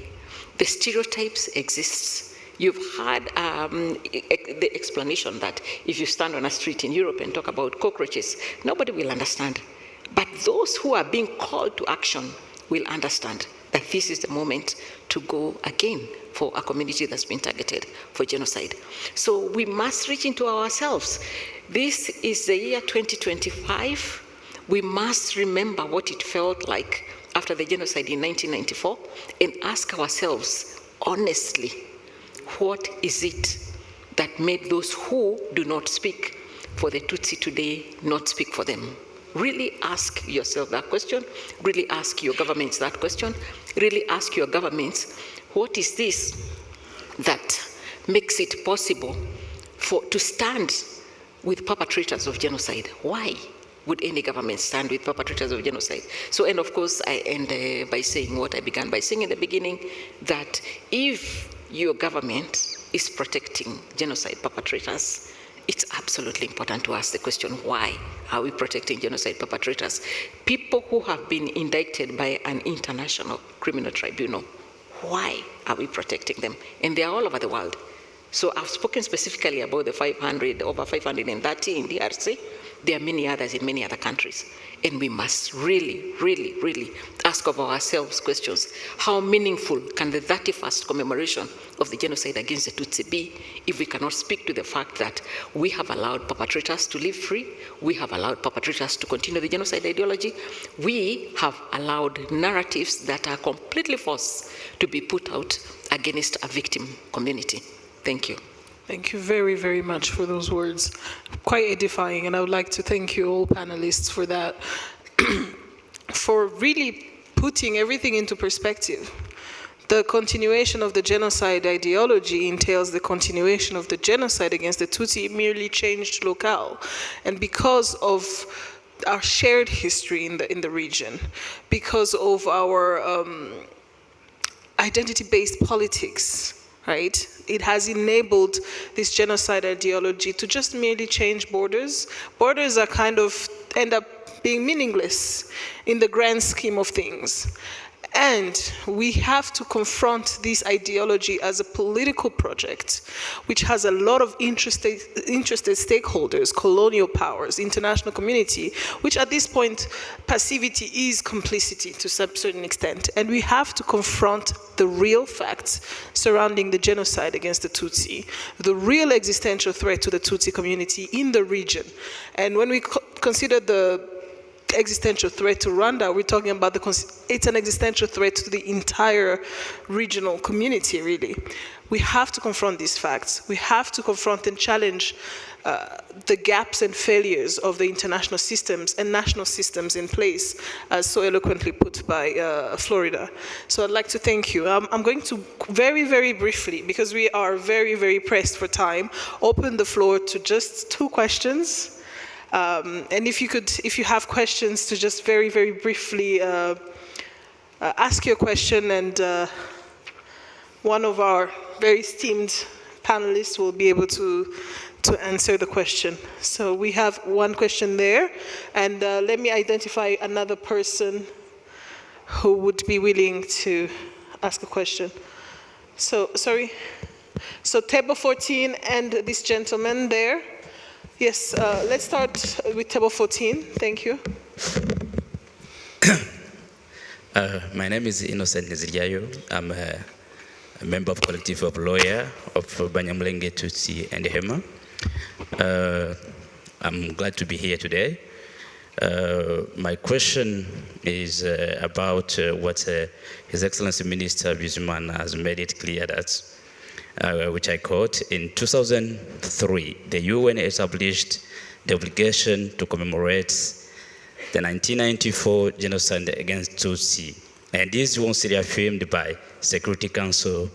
The stereotypes exist. You've heard the explanation that if you stand on a street in Europe and talk about cockroaches, nobody will understand. But those who are being called to action will understand that this is the moment to go again for a community that's been targeted for genocide. So we must reach into ourselves. This is the year 2025. We must remember what it felt like after the genocide in 1994 and ask ourselves honestly, what is it that made those who do not speak for the Tutsi today not speak for them? Really ask yourself that question. Really ask your governments that question. Really ask your governments, what is this that makes it possible to stand with perpetrators of genocide? Why would any government stand with perpetrators of genocide? So, and of course, I end by saying what I began by saying in the beginning, that if your government is protecting genocide perpetrators it's absolutely important to ask the question, why are we protecting genocide perpetrators? People who have been indicted by an international criminal tribunal, why are we protecting them? And they are all over the world. So I've spoken specifically about the 500, over 530 in DRC. There are many others in many other countries. And we must really, really, really ask of ourselves questions. How meaningful can the 31st commemoration of the genocide against the Tutsi be if we cannot speak to the fact that we have allowed perpetrators to live free, we have allowed perpetrators to continue the genocide ideology, we have allowed narratives that are completely false to be put out against a victim community. Thank you. Thank you very, very much for those words. Quite edifying, and I would like to thank you all panelists for that, for really putting everything into perspective. The continuation of the genocide ideology entails the continuation of the genocide against the Tutsi. It merely changed locale. And because of our shared history in the region, because of our identity-based politics, right? It has enabled this genocide ideology to just merely change borders. Borders are kind of end up being meaningless in the grand scheme of things. And we have to confront this ideology as a political project, which has a lot of interested stakeholders, colonial powers, international community, which at this point, passivity is complicity to some certain extent. And we have to confront the real facts surrounding the genocide against the Tutsi, the real existential threat to the Tutsi community in the region. And when we consider the existential threat to Rwanda, we're talking about it's an existential threat to the entire regional community, really. We have to confront these facts. We have to confront and challenge the gaps and failures of the international systems and national systems in place, as so eloquently put by Florida. So I'd like to thank you. I'm going to very, very briefly, because we are very, very pressed for time, open the floor to just 2 questions. And if you have questions, to just very, very briefly ask your question, and one of our very esteemed panelists will be able to answer the question. So we have one question there, and let me identify another person who would be willing to ask a question. So, sorry. So table 14 and this gentleman there. Yes, let's start with table 14. Thank you. My name is Innocent Nziryayo. I'm a member of collective of lawyer of Banyamulenge, Tutsi, and Hema. I'm glad to be here today. My question is about what His Excellency Minister Bizimana has made it clear that which I quote, in 2003, the UN established the obligation to commemorate the 1994 genocide against Tutsi, and this was reaffirmed by Security Council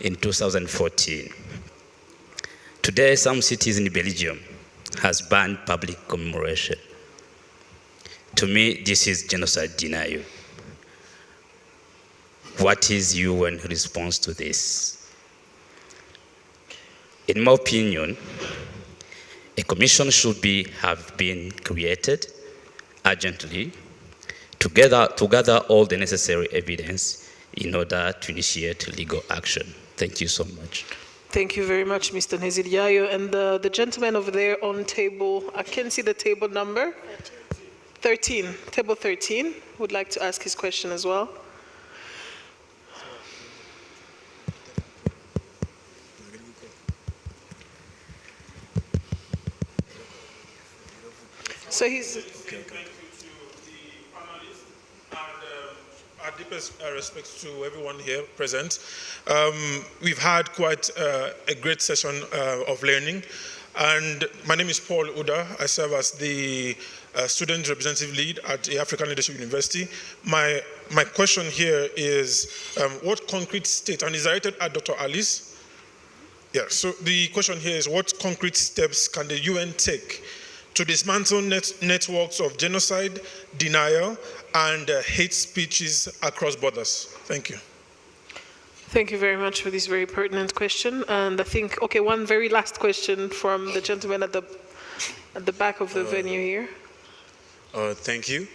in 2014. Today, some cities in Belgium has banned public commemoration. To me, this is genocide denial. What is UN response to this? In my opinion, a commission should have been created urgently to gather all the necessary evidence in order to initiate legal action. Thank you so much. Thank you very much, Mr. Nziryayo. And the gentleman over there on table, I can see the table number. 13, table 13, would like to ask his question as well. So he's... Thank you to the panelists, and our deepest respect to everyone here present. We've had quite a great session of learning, and my name is Paul Uda. I serve as the student representative lead at the African Leadership University. My question here is, what concrete steps, and is directed at Dr. Alice. Yeah, so the question here is, what concrete steps can the UN take to dismantle networks of genocide, denial, and hate speeches across borders? Thank you. Thank you very much for this very pertinent question. And I think, okay, one very last question from the gentleman at the back of the venue here. Thank you.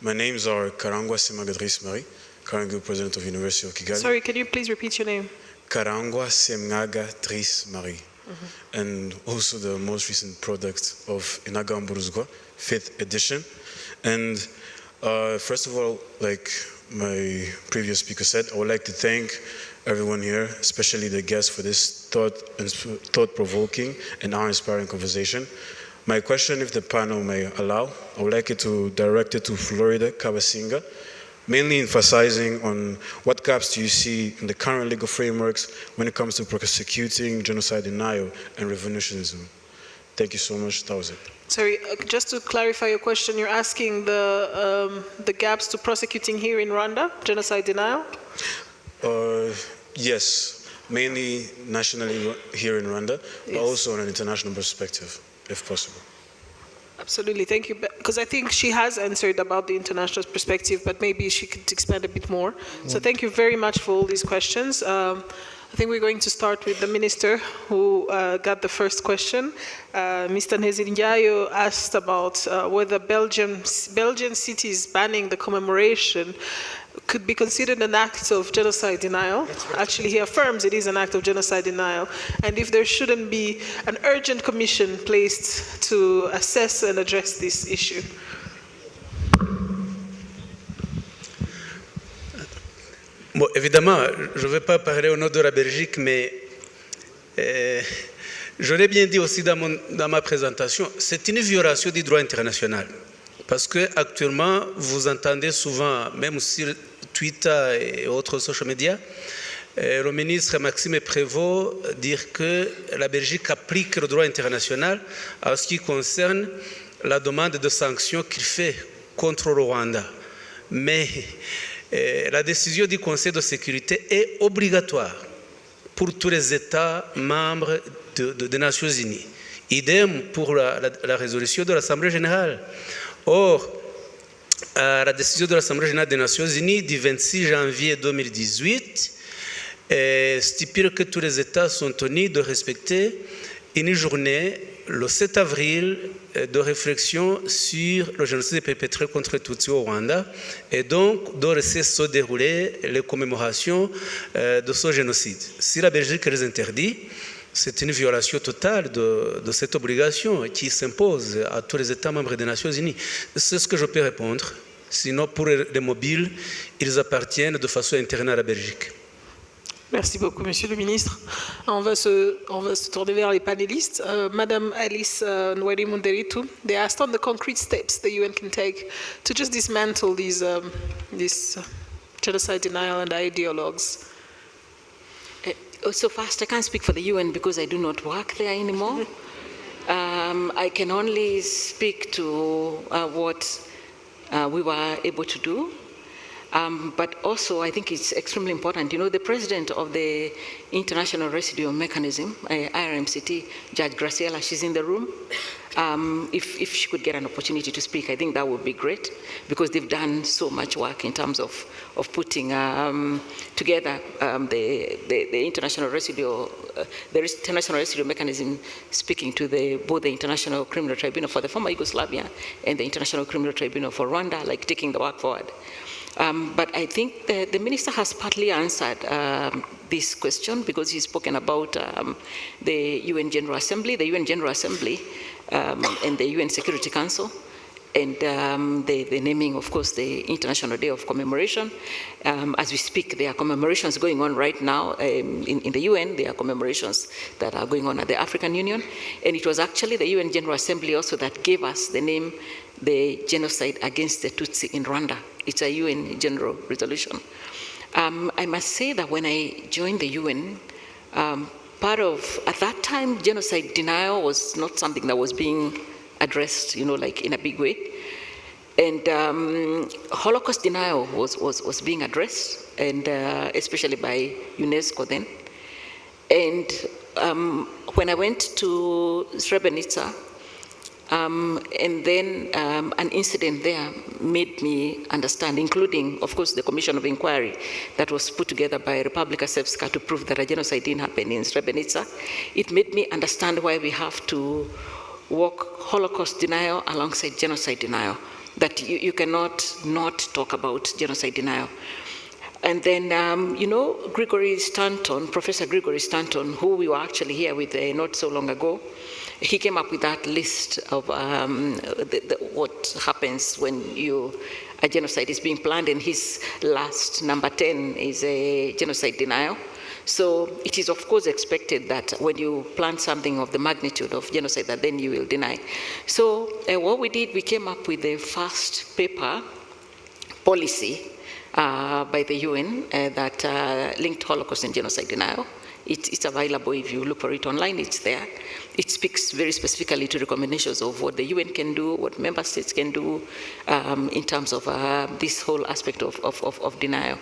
My names are Karangwa Semaga Driss Marie, current group president of University of Kigali. Sorry, can you please repeat your name? Karangwa Semaga Driss Marie. And also the most recent product of Inagamburuzgwa, 5th edition. And first of all, like my previous speaker said, I would like to thank everyone here, especially the guests, for this thought-provoking and awe-inspiring conversation. My question, if the panel may allow, I would like it to direct it to Florida Kabasinga, mainly emphasizing on what gaps do you see in the current legal frameworks when it comes to prosecuting genocide denial and revisionism. Thank you so much. That was it. Sorry, just to clarify your question, you're asking the gaps to prosecuting here in Rwanda, genocide denial? Yes, mainly nationally here in Rwanda, but also on an international perspective, if possible. Absolutely, thank you. Because I think she has answered about the international perspective, but maybe she could expand a bit more. So thank you very much for all these questions. I think we're going to start with the minister who got the first question. Mr. Nhezinjayo asked about whether Belgian cities banning the commemoration could be considered an act of genocide denial. Actually, he affirms it is an act of genocide denial. And if there shouldn't be an urgent commission placed to assess and address this issue. Bon, évidemment, je ne vais pas parler au nom de la Belgique, mais je l'ai bien dit aussi dans ma présentation, c'est une violation du droit international. Parce qu'actuellement, vous entendez souvent, même sur Twitter et autres social media, le ministre Maxime Prévost dire que la Belgique applique le droit international en ce qui concerne la demande de sanctions qu'il fait contre le Rwanda. Mais la décision du Conseil de sécurité est obligatoire pour tous les États membres des Nations Unies. Idem pour la résolution de l'Assemblée générale. Or, la décision de l'Assemblée générale des Nations Unies du 26 janvier 2018 stipule que tous les États sont tenus de respecter une journée, le 7 avril, de réflexion sur le génocide perpétré contre les Tutsis au Rwanda, et donc de laisser se dérouler les commémorations de ce génocide. Si la Belgique les interdit, c'est une violation totale de cette obligation qui s'impose à tous les États membres des Nations Unies. C'est ce que je peux répondre. Sinon, pour les mobiles, ils appartiennent de façon interne à la Belgique. Merci beaucoup, Monsieur le Ministre. On va se tourner vers les panélistes. Madame Alice Nweri Munderitu, they asked on the concrete steps the UN can take to just dismantle these genocide denial and ideologues. So first, I can't speak for the UN because I do not work there anymore. I can only speak to what we were able to do. But also, I think it's extremely important. You know, the president of the International Residual Mechanism, IRMCT, Judge Graciela, she's in the room. If she could get an opportunity to speak, I think that would be great, because they've done so much work in terms of putting together the International Residual Mechanism, speaking to both the International Criminal Tribunal for the former Yugoslavia and the International Criminal Tribunal for Rwanda, like taking the work forward. But I think the minister has partly answered this question, because he's spoken about the UN General Assembly, and the UN Security Council, and the naming, of course, the International Day of Commemoration. As we speak, there are commemorations going on right now in the UN. There are commemorations that are going on at the African Union. And it was actually the UN General Assembly also that gave us the name, the genocide against the Tutsi in Rwanda. It's a UN General Resolution. I must say that when I joined the UN, at that time, genocide denial was not something that was being addressed, you know, like in a big way. And Holocaust denial was being addressed, and especially by UNESCO then. And when I went to Srebrenica, And then an incident there made me understand, including, of course, the Commission of Inquiry that was put together by Republika Srpska to prove that a genocide didn't happen in Srebrenica. It made me understand why we have to walk Holocaust denial alongside genocide denial, that you cannot not talk about genocide denial. And then, you know, Gregory Stanton, Professor Gregory Stanton, who we were actually here with not so long ago, he came up with that list of what happens when a genocide is being planned, and his last, number 10, is a genocide denial. So it is, of course, expected that when you plan something of the magnitude of genocide, that then you will deny. So what we did, we came up with the first paper policy by the UN that linked Holocaust and genocide denial. It's available. If you look for it online, it's there. It speaks very specifically to recommendations of what the UN can do, what member states can do in terms of this whole aspect of denial.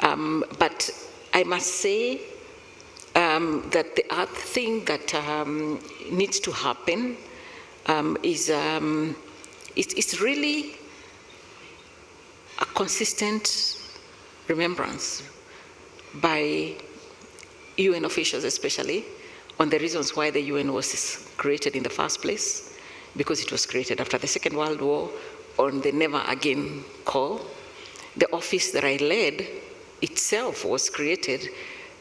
But I must say that the other thing that needs to happen is it's really a consistent remembrance by UN officials especially on the reasons why the UN was created in the first place, because it was created after the Second World War on the never again call. The office that I led itself was created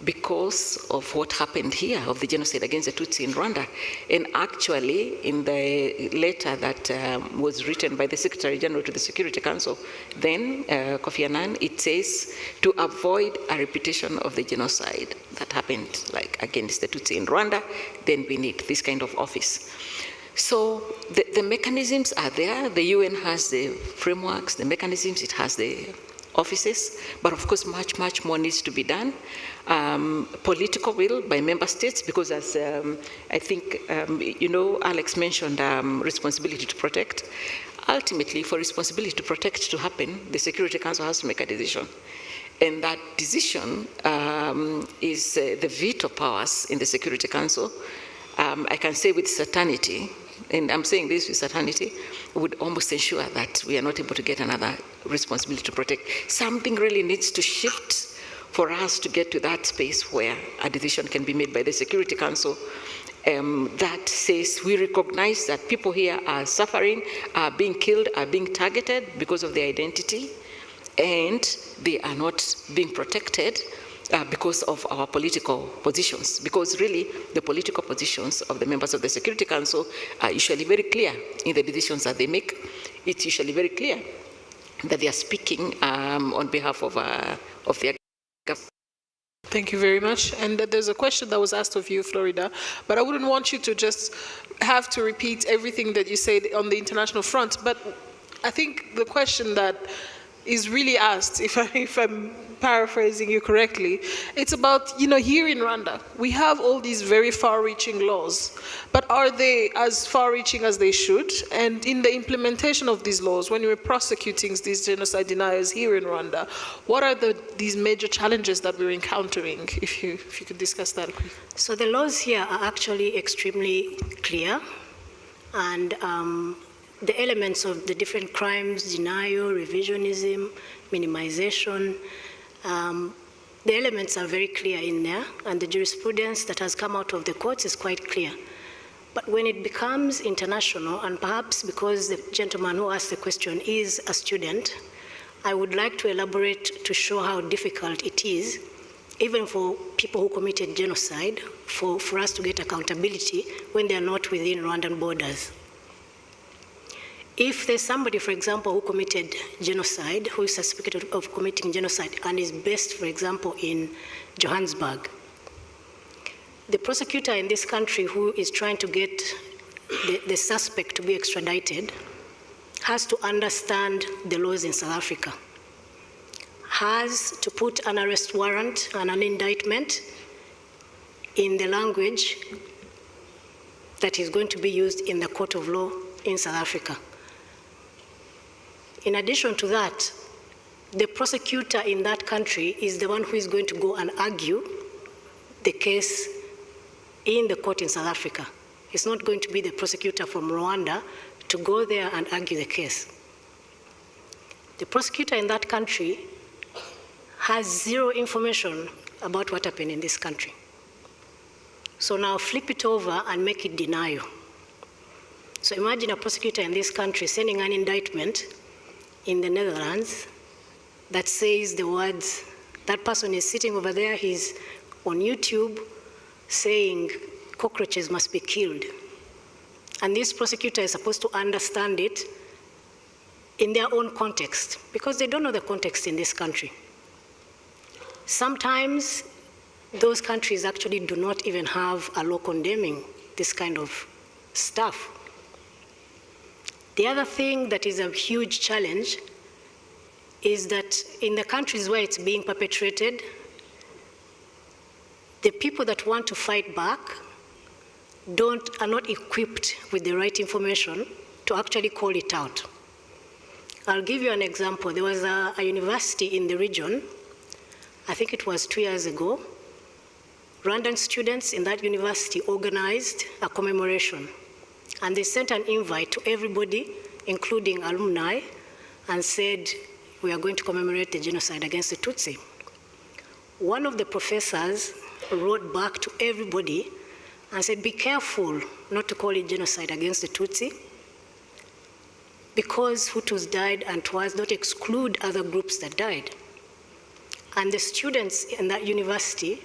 because of what happened here, of the genocide against the Tutsi in Rwanda. And actually, in the letter that was written by the Secretary General to the Security Council, then, Kofi Annan, it says, to avoid a repetition of the genocide that happened like against the Tutsi in Rwanda, then we need this kind of office. So the mechanisms are there. The UN has the frameworks, the mechanisms, it has the offices, but of course much more needs to be done. Political will by member states, because as I think you know, Alex mentioned responsibility to protect. Ultimately, for responsibility to protect to happen, the Security Council has to make a decision. And that decision is the veto powers in the Security Council. I can say with certainty, and I'm saying this with certainty, would almost ensure that we are not able to get another responsibility to protect. Something really needs to shift for us to get to that space where a decision can be made by the Security Council that says we recognize that people here are suffering, are being killed, are being targeted because of their identity, and they are not being protected because of our political positions. Because really, the political positions of the members of the Security Council are usually very clear in the decisions that they make. It's usually very clear that they are speaking on behalf of their government. Thank you very much. And there's a question that was asked of you, Florida, but I wouldn't want you to just have to repeat everything that you said on the international front. But I think the question that is really asked, if I'm paraphrasing you correctly, it's about, you know, here in Rwanda, we have all these very far-reaching laws, but are they as far-reaching as they should? And in the implementation of these laws, when you're prosecuting these genocide deniers here in Rwanda, what are these major challenges that we're encountering? If you could discuss that, please. So the laws here are actually extremely clear, and the elements of the different crimes, denial, revisionism, minimization, the elements are very clear in there, and the jurisprudence that has come out of the courts is quite clear. But when it becomes international, and perhaps because the gentleman who asked the question is a student, I would like to elaborate to show how difficult it is, even for people who committed genocide, for us to get accountability when they are not within Rwandan borders. If there's somebody, for example, who committed genocide, who is suspected of committing genocide and is based, for example, in Johannesburg, the prosecutor in this country who is trying to get the suspect to be extradited has to understand the laws in South Africa, has to put an arrest warrant and an indictment in the language that is going to be used in the court of law in South Africa. In addition to that, the prosecutor in that country is the one who is going to go and argue the case in the court in South Africa. It's not going to be the prosecutor from Rwanda to go there and argue the case. The prosecutor in that country has zero information about what happened in this country. So now flip it over and make it denial. So imagine a prosecutor in this country sending an indictment in the Netherlands that says the words, that person is sitting over there, he's on YouTube saying cockroaches must be killed. And this prosecutor is supposed to understand it in their own context, because they don't know the context in this country. Sometimes those countries actually do not even have a law condemning this kind of stuff. The other thing that is a huge challenge is that in the countries where it's being perpetrated, the people that want to fight back are not equipped with the right information to actually call it out. I'll give you an example. There was a university in the region, I think it was 2 years ago. Rwandan students in that university organized a commemoration, and they sent an invite to everybody, including alumni, and said, we are going to commemorate the genocide against the Tutsi. One of the professors wrote back to everybody and said, be careful not to call it genocide against the Tutsi, because Hutus died and twice not exclude other groups that died. And the students in that university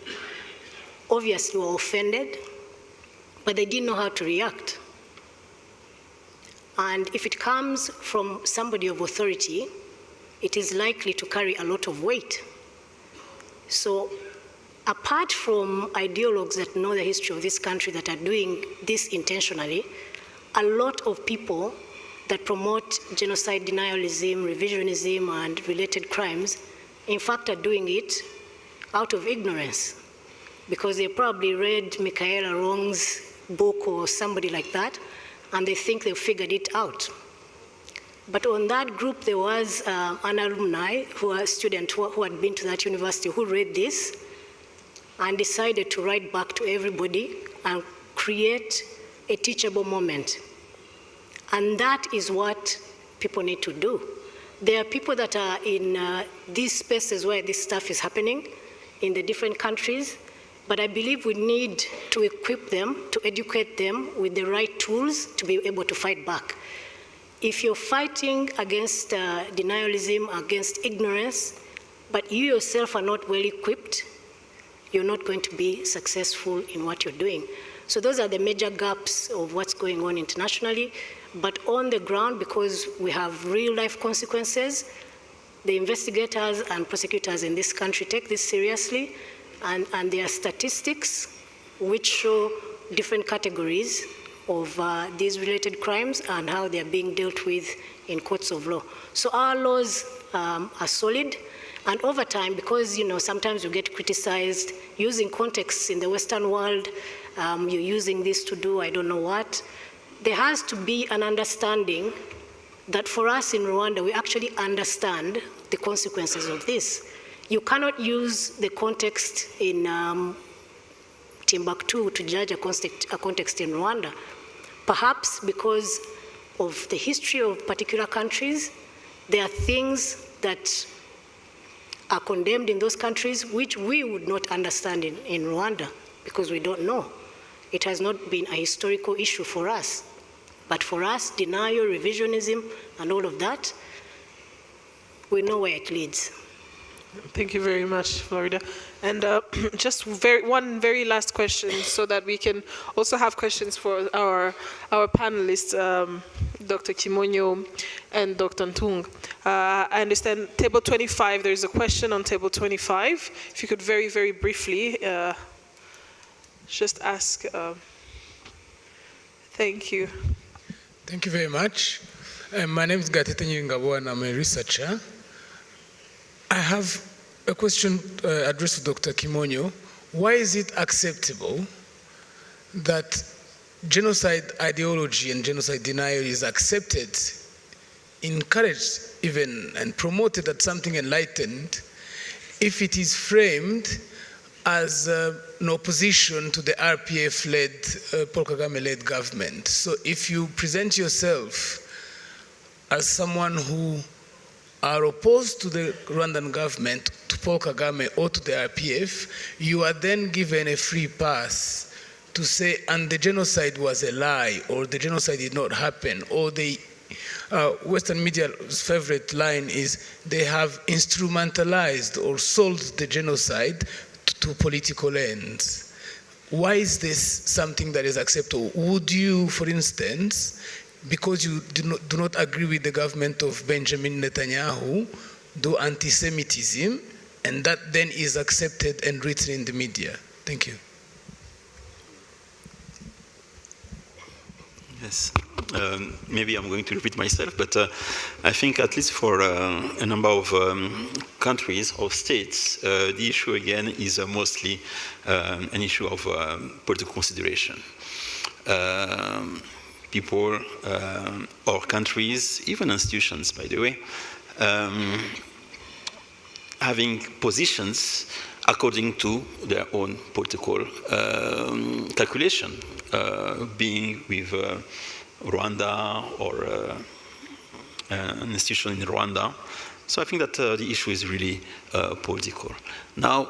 obviously were offended, but they didn't know how to react. And if it comes from somebody of authority, it is likely to carry a lot of weight. So apart from ideologues that know the history of this country that are doing this intentionally, a lot of people that promote genocide, denialism, revisionism, and related crimes, in fact, are doing it out of ignorance, because they probably read Michaela Wrong's book or somebody like that, and they think they've figured it out. But on that group, there was an alumni, a student who had been to that university, who read this and decided to write back to everybody and create a teachable moment. And that is what people need to do. There are people that are in these spaces where this stuff is happening in the different countries, but I believe we need to equip them, to educate them with the right tools to be able to fight back. If you're fighting against denialism, against ignorance, but you yourself are not well equipped, you're not going to be successful in what you're doing. So those are the major gaps of what's going on internationally. But on the ground, because we have real life consequences, the investigators and prosecutors in this country take this seriously, and there are statistics which show different categories of these related crimes and how they are being dealt with in courts of law. So our laws are solid, and over time, because sometimes you get criticized using contexts in the Western world, you're using this to do I don't know what. There has to be an understanding that for us in Rwanda, we actually understand the consequences of this. You cannot use the context in Timbuktu to judge a context in Rwanda. Perhaps because of the history of particular countries, there are things that are condemned in those countries which we would not understand in Rwanda, because we don't know. It has not been a historical issue for us. But for us, denial, revisionism, and all of that, we know where it leads. Thank you very much, Florida. And just one very last question, so that we can also have questions for our panelists, Dr. Kimonyo and Dr. Ntung. I understand table 25, there's a question on table 25. If you could very, very briefly just ask. Thank you. Thank you very much. My name is Gatete Nyingabo, and I'm a researcher. I have a question addressed to Dr. Kimonyo. Why is it acceptable that genocide ideology and genocide denial is accepted, encouraged even, and promoted as something enlightened, if it is framed as an opposition to the RPF-led, Paul Kagame-led government. So if you present yourself as someone who are opposed to the Rwandan government, to Paul Kagame or to the RPF, you are then given a free pass to say, and the genocide was a lie, or the genocide did not happen, or the Western media's favorite line is they have instrumentalized or sold the genocide to political ends. Why is this something that is acceptable? Would you, for instance, because you do not agree with the government of Benjamin Netanyahu, do anti-Semitism, and that then is accepted and written in the media? Thank you. Yes, maybe I'm going to repeat myself, but I think at least for a number of countries or states, the issue again is mostly an issue of political consideration. People or countries, even institutions, by the way, having positions according to their own political calculation, being with Rwanda or an institution in Rwanda. So I think that the issue is really political. Now,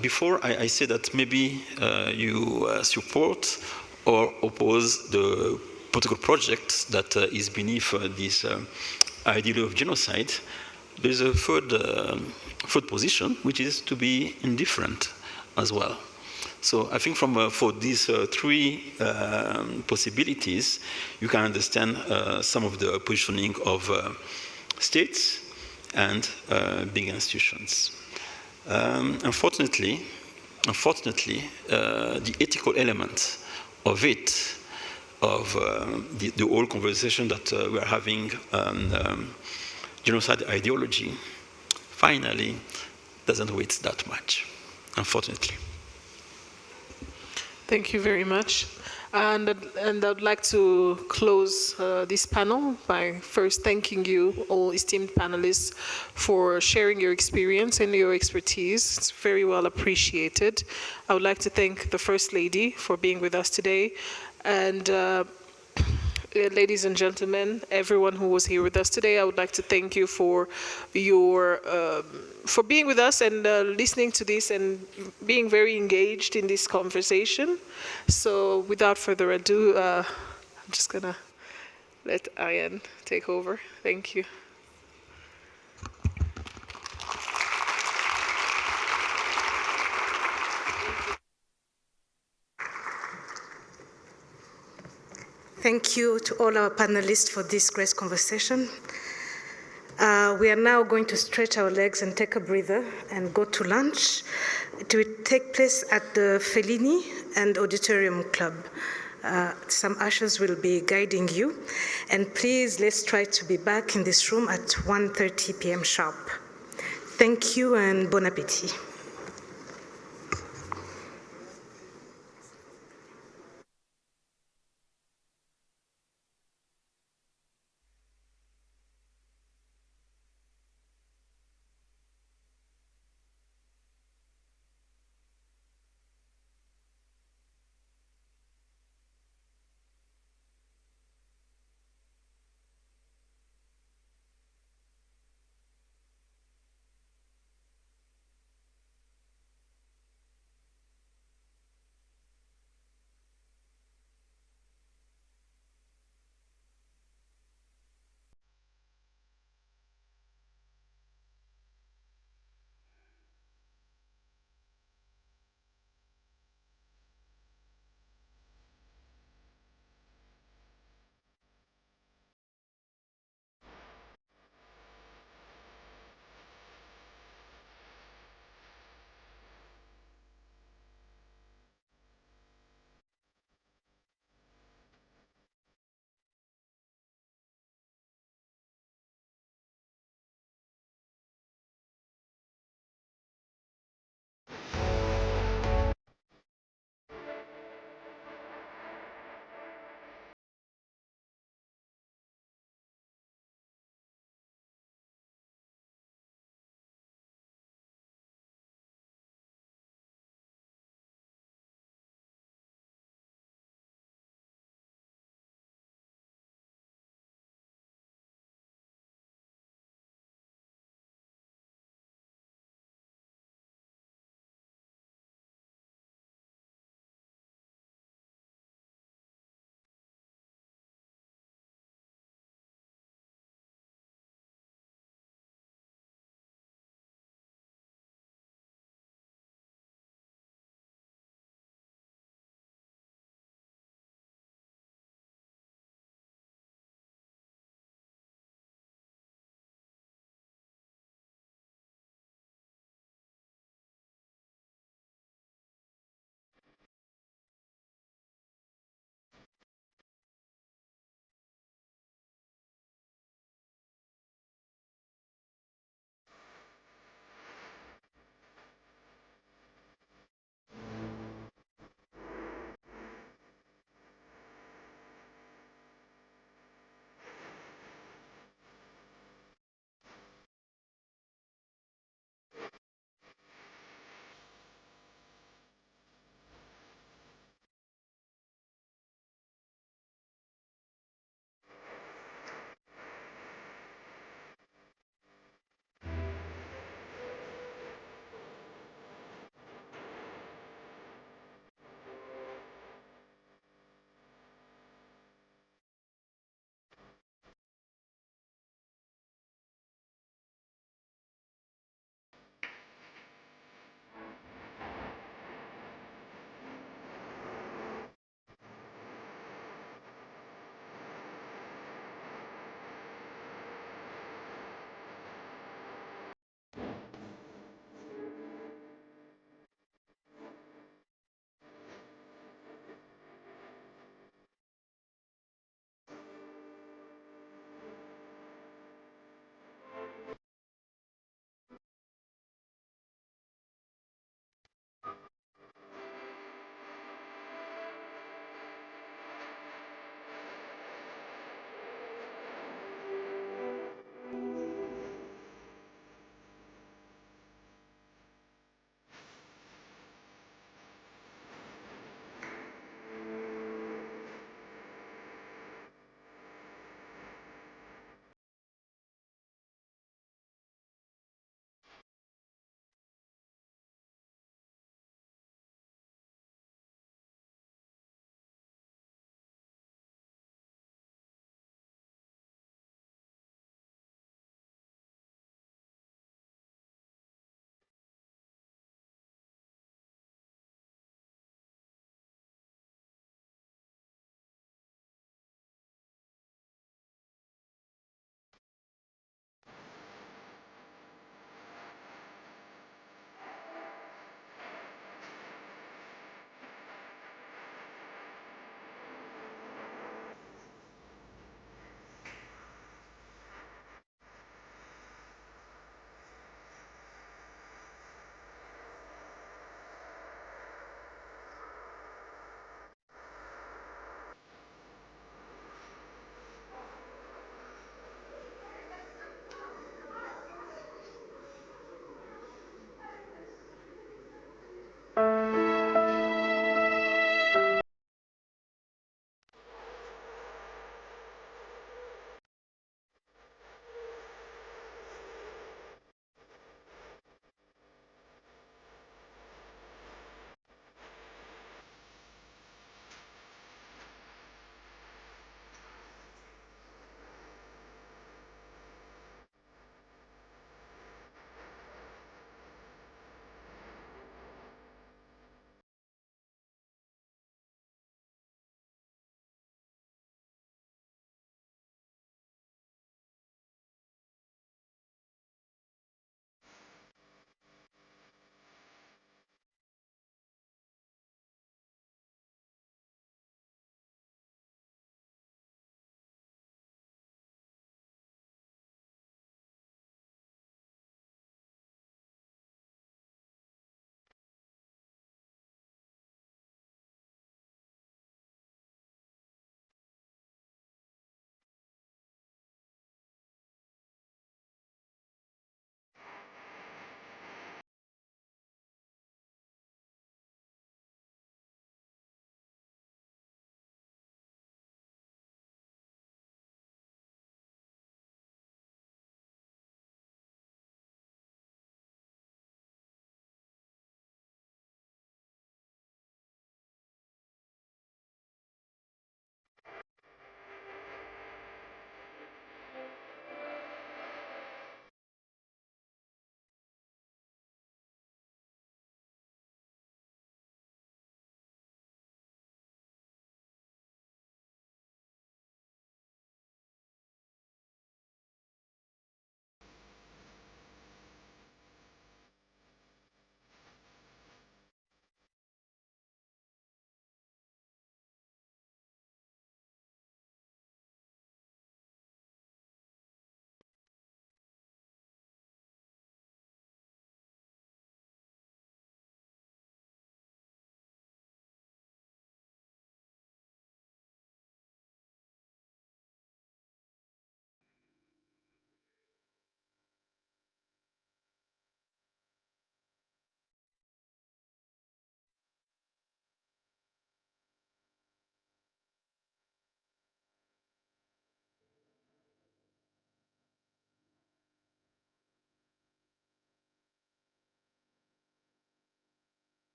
before I say that maybe you support or oppose the political project that is beneath this ideology of genocide, there's a third position, which is to be indifferent as well. So I think for these three possibilities, you can understand some of the positioning of states and big institutions. Unfortunately, the ethical element of it, of the whole conversation that we are having on genocide ideology, finally doesn't weight that much, unfortunately. Thank you very much. And I'd like to close this panel by first thanking you, all esteemed panelists, for sharing your experience and your expertise. It's very well appreciated. I would like to thank the First Lady for being with us today. And ladies and gentlemen, everyone who was here with us today, I would like to thank you for your for being with us and listening to this and being very engaged in this conversation. So without further ado, I'm just gonna let Ayan take over. Thank you. Thank you to all our panelists for this great conversation. We are now going to stretch our legs and take a breather and go to lunch. It will take place at the Fellini and Auditorium Club. Some ushers will be guiding you. And please, let's try to be back in this room at 1:30 p.m. sharp. Thank you and bon appétit.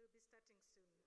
We'll be starting soon.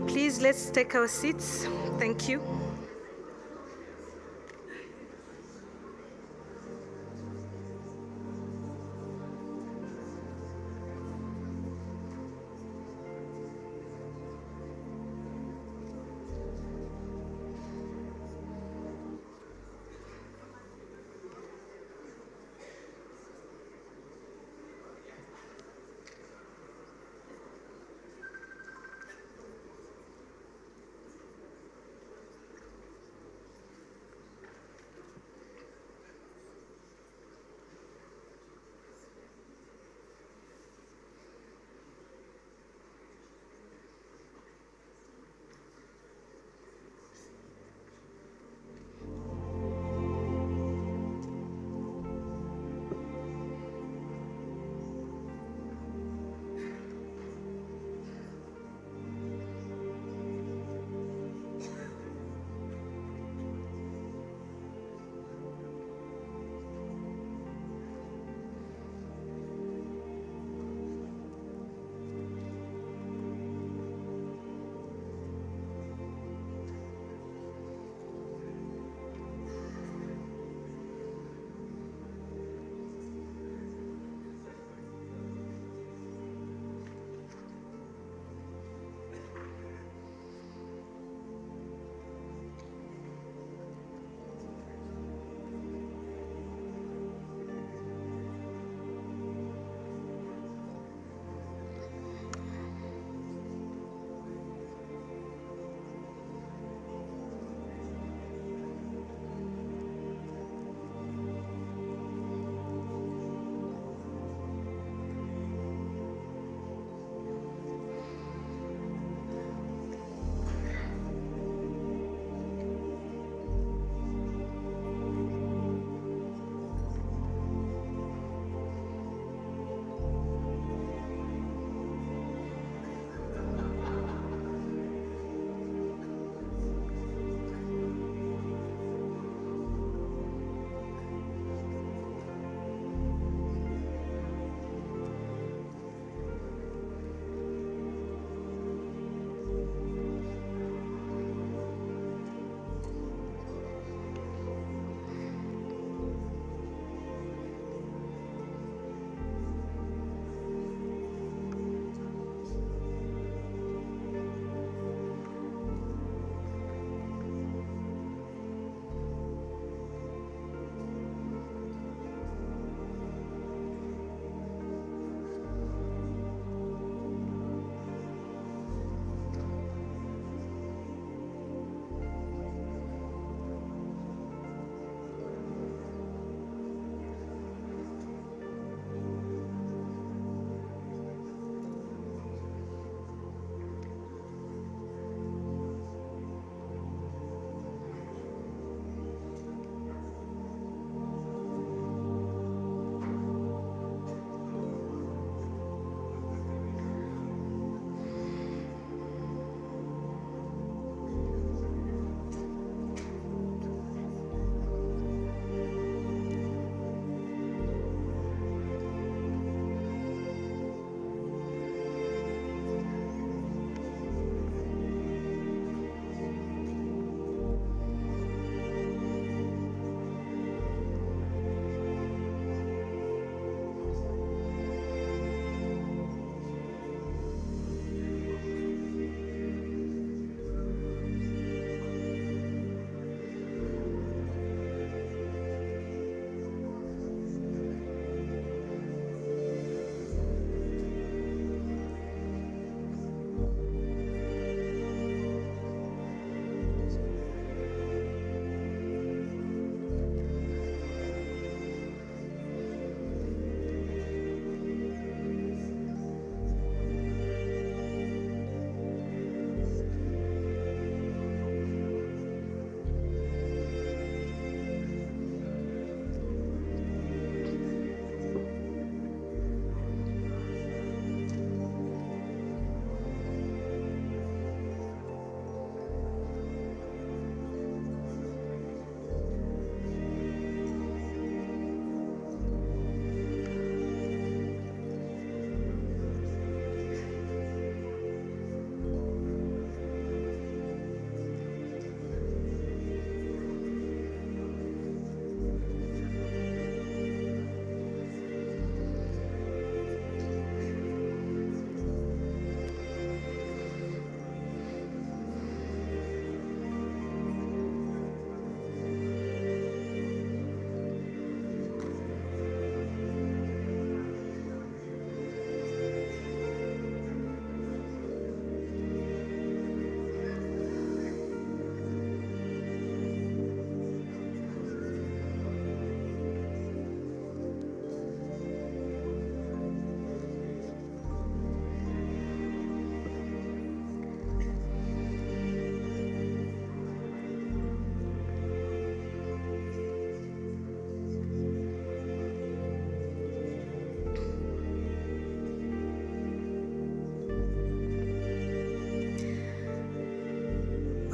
Please, let's take our seats. Thank you.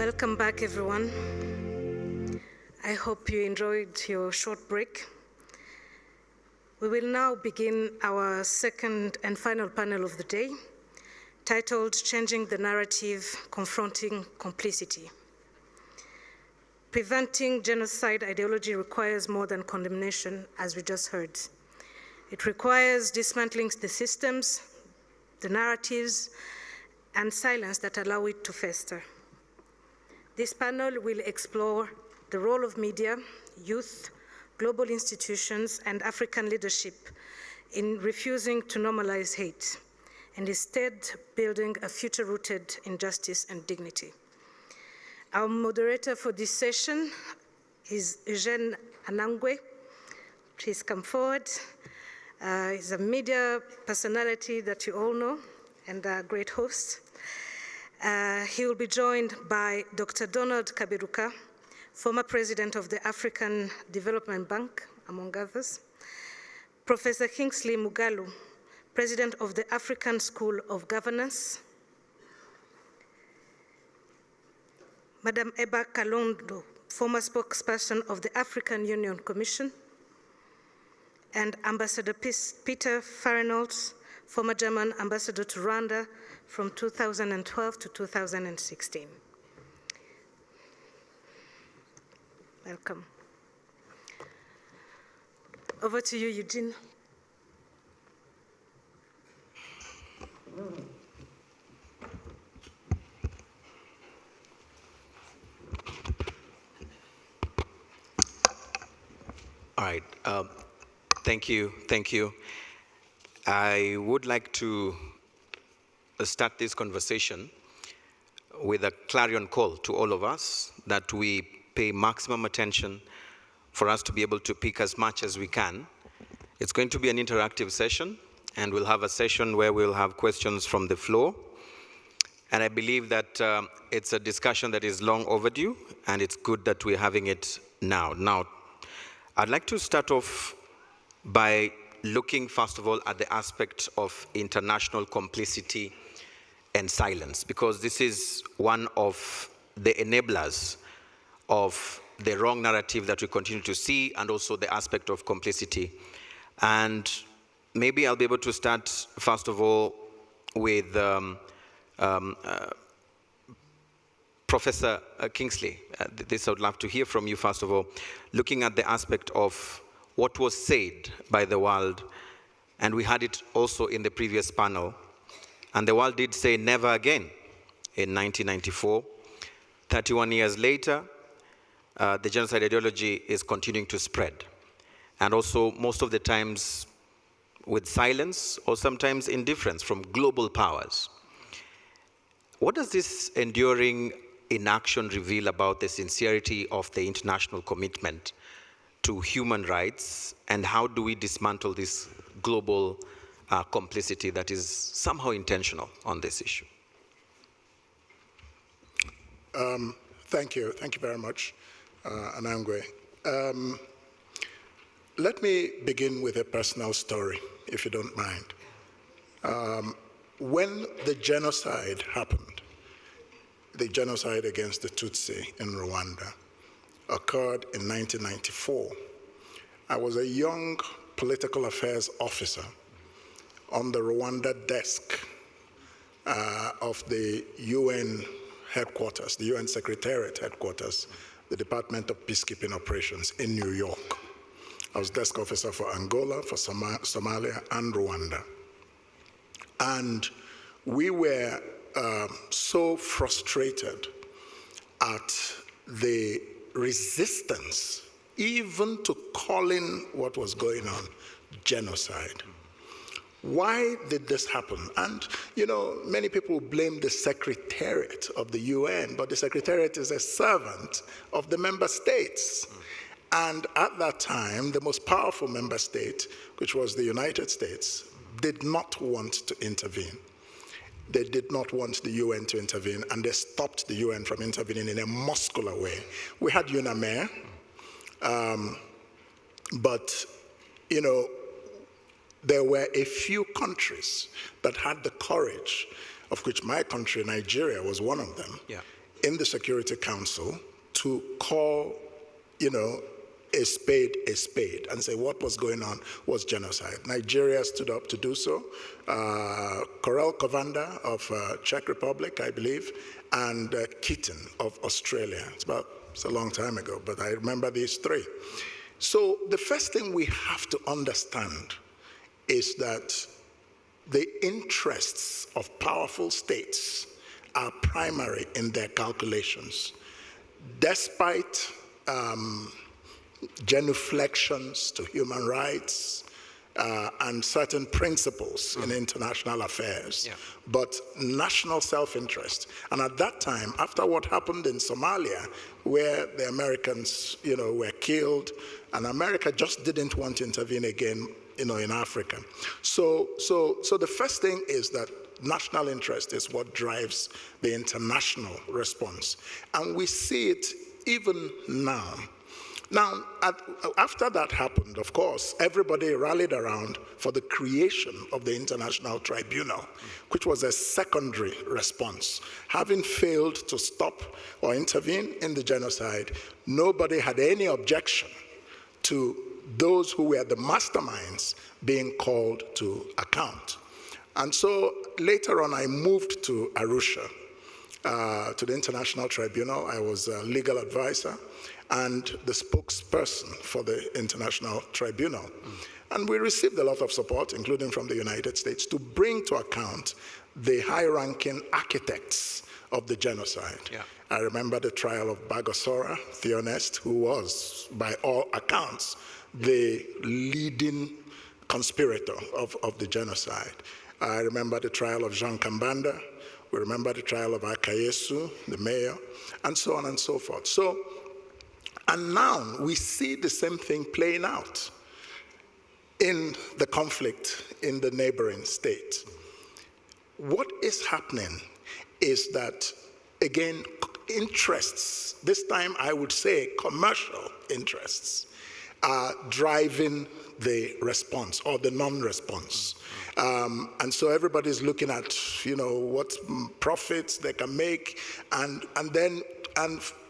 Welcome back, everyone. I hope you enjoyed your short break. We will now begin our second and final panel of the day, titled Changing the Narrative, Confronting Complicity. Preventing genocide ideology requires more than condemnation, as we just heard. It requires dismantling the systems, the narratives, and silence that allow it to fester. This panel will explore the role of media, youth, global institutions, and African leadership in refusing to normalize hate, and instead building a future rooted in justice and dignity. Our moderator for this session is Eugene Anangwe. Please come forward. He's a media personality that you all know and a great host. He will be joined by Dr. Donald Kaberuka, former president of the African Development Bank, among others. Professor Kingsley Mugalu, president of the African School of Governance. Madam Eba Kalondo, former spokesperson of the African Union Commission. And Ambassador Peter Farenholtz, former German ambassador to Rwanda from 2012 to 2016. Welcome. Over to you, Eugene. All right. Thank you. I would like to start this conversation with a clarion call to all of us that we pay maximum attention for us to be able to pick as much as we can. It's going to be an interactive session, and we'll have a session where we'll have questions from the floor. And I believe that it's a discussion that is long overdue, and it's good that we're having it now. Now, I'd like to start off by looking, first of all, at the aspect of international complicity and silence, because this is one of the enablers of the wrong narrative that we continue to see, and also the aspect of complicity. And maybe I'll be able to start, first of all, with Professor Kingsley. This I would love to hear from you, first of all, looking at the aspect of what was said by the world, and we had it also in the previous panel, and the world did say never again in 1994. 31 years later, the genocide ideology is continuing to spread, and also most of the times with silence or sometimes indifference from global powers. What does this enduring inaction reveal about the sincerity of the international commitment to human rights, and how do we dismantle this global complicity that is somehow intentional on this issue? Thank you very much, Anangwe. Let me begin with a personal story, if you don't mind. When the genocide happened, the genocide against the Tutsi in Rwanda occurred in 1994. I was a young political affairs officer on the Rwanda desk of the UN headquarters, the UN Secretariat headquarters, the Department of Peacekeeping Operations in New York. I was desk officer for Angola, for Somalia, and Rwanda. And we were so frustrated at the resistance, even to calling what was going on genocide. Why did this happen? And, you know, many people blame the Secretariat of the UN, but the Secretariat is a servant of the member states. And at that time, the most powerful member state, which was the United States, did not want to intervene. They did not want the UN to intervene, and they stopped the UN from intervening in a muscular way. We had UNAMER, but, you know, there were a few countries that had the courage, of which my country, Nigeria, was one of them, in the Security Council to call, a spade and say what was going on was genocide. Nigeria stood up to do so. Karel Kovanda of Czech Republic, I believe, and Keaton of Australia. It's a long time ago, but I remember these three. So the first thing we have to understand is that the interests of powerful states are primary in their calculations. Despite genuflections to human rights and certain principles in international affairs, but national self-interest. And at that time, after what happened in Somalia, where the Americans, were killed, and America just didn't want to intervene again, in Africa. So the first thing is that national interest is what drives the international response. And we see it even now. Now, after that happened, of course, everybody rallied around for the creation of the International Tribunal, which was a secondary response. Having failed to stop or intervene in the genocide, nobody had any objection to those who were the masterminds being called to account. And so later on, I moved to Arusha, to the International Tribunal. I was a legal advisor and the spokesperson for the International Tribunal. And we received a lot of support, including from the United States, to bring to account the high-ranking architects of the genocide. I remember the trial of Bagosora Theonest, who was, by all accounts, the leading conspirator of the genocide. I remember the trial of Jean Kambanda. We remember the trial of Akayesu, the mayor, and so on and so forth. And now we see the same thing playing out in the conflict in the neighboring state. What is happening is that, again, interests, this time I would say commercial interests, are driving the response or the non-response. And so everybody's looking at, what profits they can make, and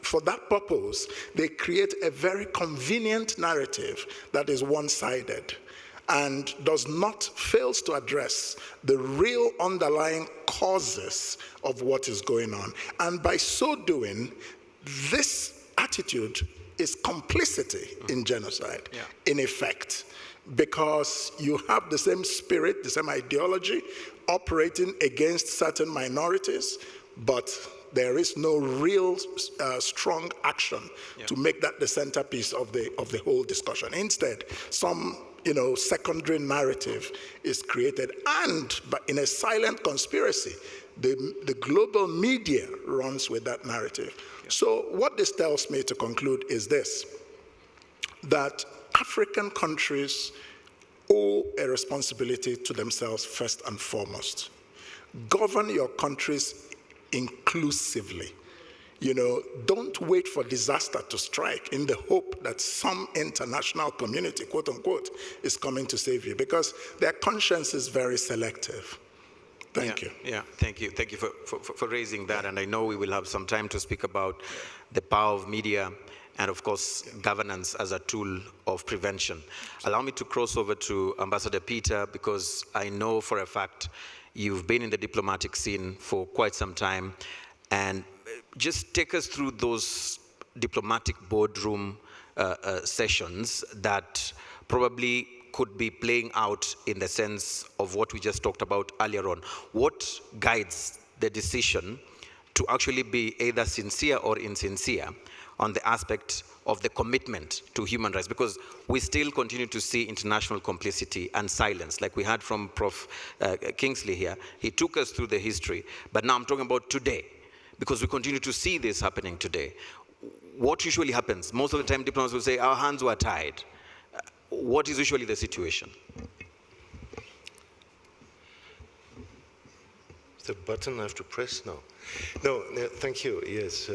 for that purpose, they create a very convenient narrative that is one-sided and fails to address the real underlying causes of what is going on. And by so doing, this attitude is complicity in genocide, in effect, because you have the same spirit, the same ideology operating against certain minorities, but there is no real strong action to make that the centerpiece of the whole discussion. Instead, some secondary narrative is created, and but in a silent conspiracy, the global media runs with that narrative. So what this tells me to conclude is this, that African countries owe a responsibility to themselves first and foremost. Govern your countries inclusively. Don't wait for disaster to strike in the hope that some international community, quote unquote, is coming to save you, because their conscience is very selective. Thank you. Thank you. Thank you for raising that. And I know we will have some time to speak about the power of media and, of course, governance as a tool of prevention. Allow me to cross over to Ambassador Peter, because I know for a fact you've been in the diplomatic scene for quite some time. And just take us through those diplomatic boardroom sessions that probably could be playing out in the sense of what we just talked about earlier on. What guides the decision to actually be either sincere or insincere on the aspect of the commitment to human rights? Because we still continue to see international complicity and silence, like we heard from Prof. Kingsley here. He took us through the history, but now I'm talking about today, because we continue to see this happening today. What usually happens? Most of the time, diplomats will say, our hands were tied. What is usually the situation? The button I have to press now. No, thank you. Yes,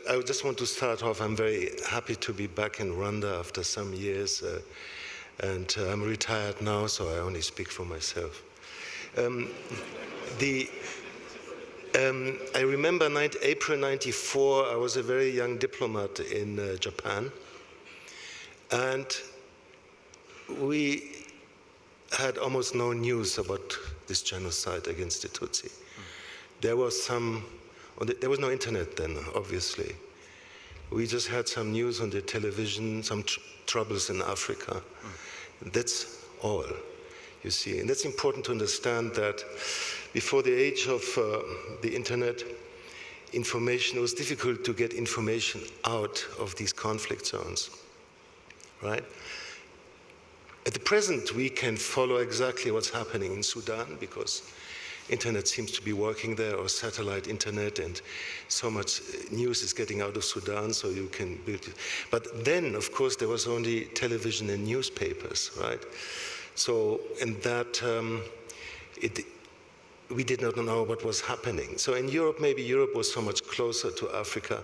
I just want to start off. I'm very happy to be back in Rwanda after some years, and I'm retired now, so I only speak for myself. I remember April 94, I was a very young diplomat in Japan, and we had almost no news about this genocide against the Tutsi. There was there was no internet then, obviously. We just had some news on the television, some troubles in Africa. That's all, you see. And that's important to understand that before the age of the internet, it was difficult to get information out of these conflict zones, right? At the present, we can follow exactly what's happening in Sudan because internet seems to be working there, or satellite internet, and so much news is getting out of Sudan, so you can build it. But then, of course, there was only television and newspapers, right? So in that, we did not know what was happening. So in Europe, maybe Europe was so much closer to Africa.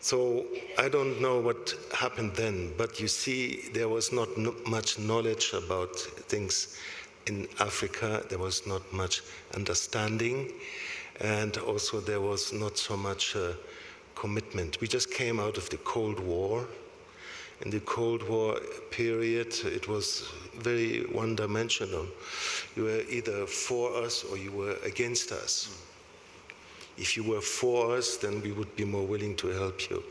So I don't know what happened then, but you see, there was not much knowledge about things in Africa. There was not much understanding, and also there was not so much commitment. We just came out of the Cold War. In the Cold War period, it was very one-dimensional. You were either for us or you were against us. If you were for us, then we would be more willing to help you.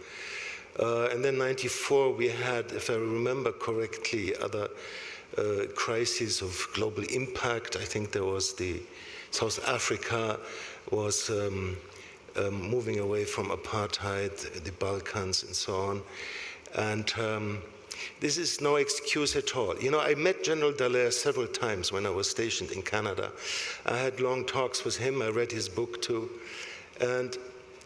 And then 94, we had, if I remember correctly, other crises of global impact. I think there was South Africa was moving away from apartheid, the Balkans and so on. And this is no excuse at all. You know, I met General Dallaire several times when I was stationed in Canada. I had long talks with him. I read his book too. And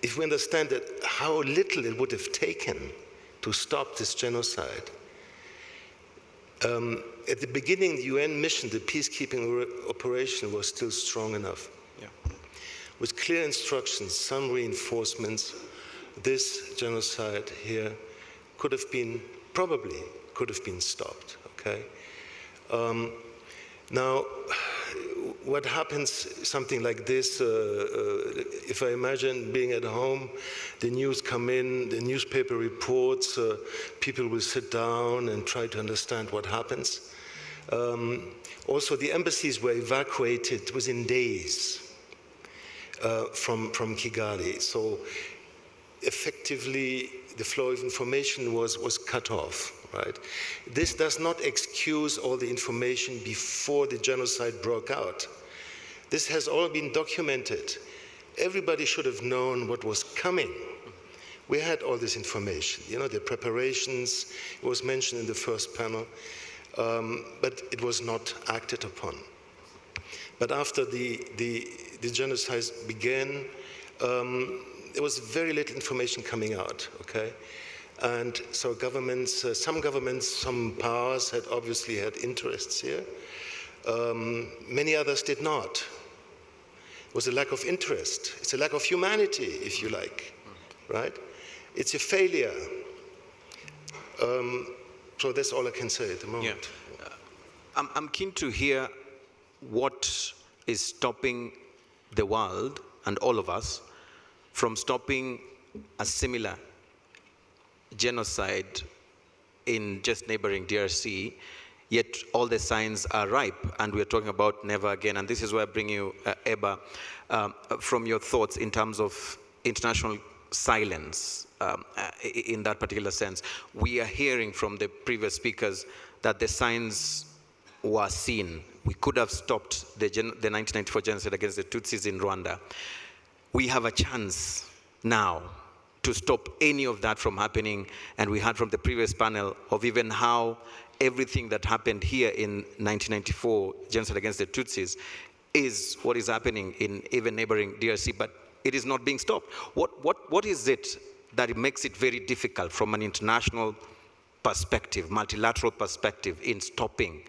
if we understand that how little it would have taken to stop this genocide, at the beginning, the UN mission, the peacekeeping operation, was still strong enough. Yeah. With clear instructions, some reinforcements, this genocide here probably could have been stopped, okay? Now, what happens, something like this, if I imagine being at home, the news come in, the newspaper reports, people will sit down and try to understand what happens. Also, the embassies were evacuated within days from Kigali. So effectively, the flow of information was cut off, right? This does not excuse all the information before the genocide broke out. This has all been documented. Everybody should have known what was coming. We had all this information, you know, the preparations, it was mentioned in the first panel, but it was not acted upon. But after the genocide began, there was very little information coming out, okay? And so governments, some powers had obviously had interests here. Many others did not. It was a lack of interest. It's a lack of humanity, if you like, right? It's a failure. So that's all I can say at the moment. Yeah. I'm keen to hear what is stopping the world and all of us from stopping a similar genocide in just neighboring DRC, yet all the signs are ripe, and we're talking about never again. And this is where I bring you, Eba, from your thoughts in terms of international silence in that particular sense. We are hearing from the previous speakers that the signs were seen. We could have stopped the 1994 genocide against the Tutsis in Rwanda. We have a chance now to stop any of that from happening, and we heard from the previous panel of even how everything that happened here in 1994, genocide against the Tutsis, is what is happening in even neighboring DRC, but it is not being stopped. What is it that makes it very difficult from an international perspective, multilateral perspective, in stopping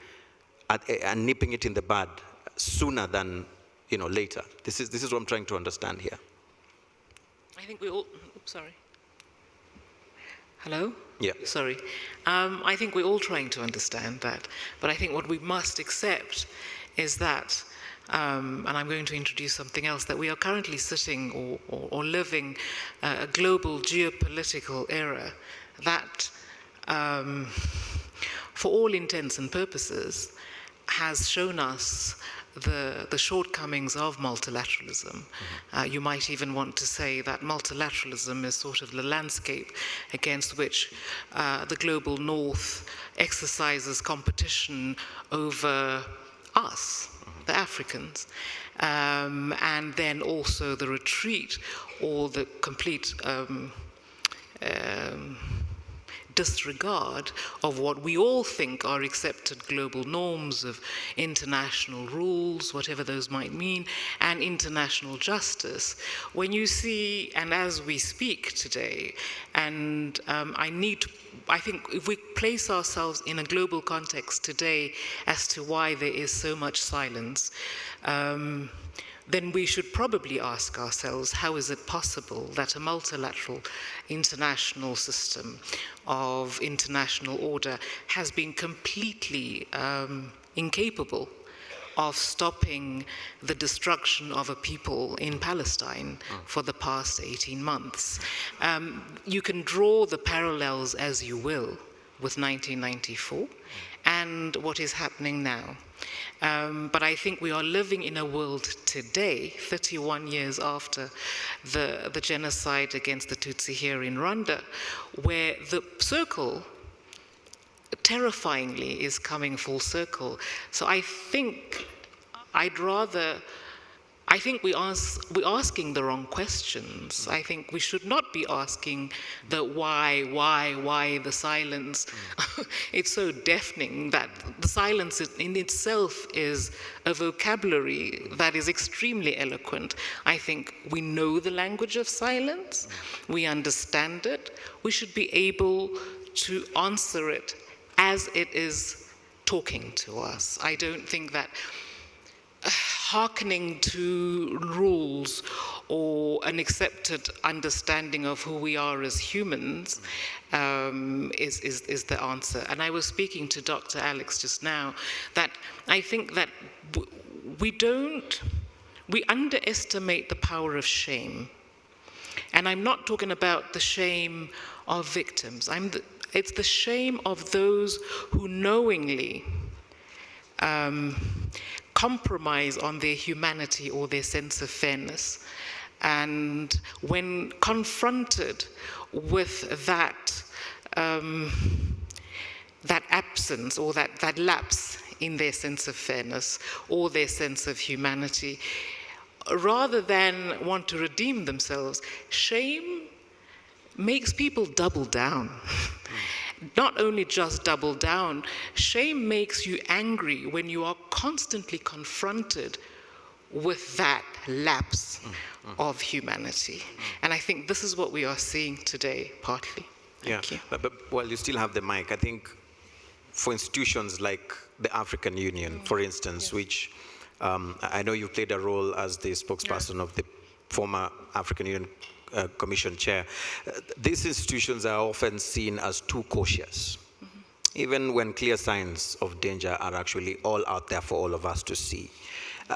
and nipping it in the bud sooner than later? This is what I'm trying to understand here. I think we all, sorry. Hello? Yeah. Sorry. I think we're all trying to understand that, but I think what we must accept is that and I'm going to introduce something else, that we are currently sitting or living a global geopolitical era that, for all intents and purposes, has shown us the shortcomings of multilateralism. You might even want to say that multilateralism is sort of the landscape against which the global north exercises competition over us, the Africans, and then also the retreat or the complete disregard of what we all think are accepted global norms of international rules, whatever those might mean, and international justice. When you see, and as we speak today, and I think if we place ourselves in a global context today as to why there is so much silence, then we should probably ask ourselves, how is it possible that a multilateral international system of international order has been completely incapable of stopping the destruction of a people in Palestine for the past 18 months? You can draw the parallels as you will with 1994 and what is happening now. But I think we are living in a world today, 31 years after the genocide against the Tutsi here in Rwanda, where the circle, terrifyingly, is coming full circle. So I think we're asking the wrong questions. I think we should not be asking the why the silence. It's so deafening that the silence in itself is a vocabulary that is extremely eloquent. I think we know the language of silence. We understand it. We should be able to answer it as it is talking to us. I don't think that hearkening to rules or an accepted understanding of who we are as humans is the answer. And I was speaking to Dr. Alex just now that I think that we underestimate the power of shame. And I'm not talking about the shame of victims. It's the shame of those who knowingly compromise on their humanity or their sense of fairness. And when confronted with that absence or that lapse in their sense of fairness or their sense of humanity, rather than want to redeem themselves, shame makes people double down. Not only just double down, shame makes you angry when you are constantly confronted with that lapse of humanity. And I think this is what we are seeing today, partly. Thank you. But while you still have the mic, I think for institutions like the African Union, for instance, which I know you played a role as the spokesperson of the former African Union Commission chair, these institutions are often seen as too cautious, even when clear signs of danger are actually all out there for all of us to see.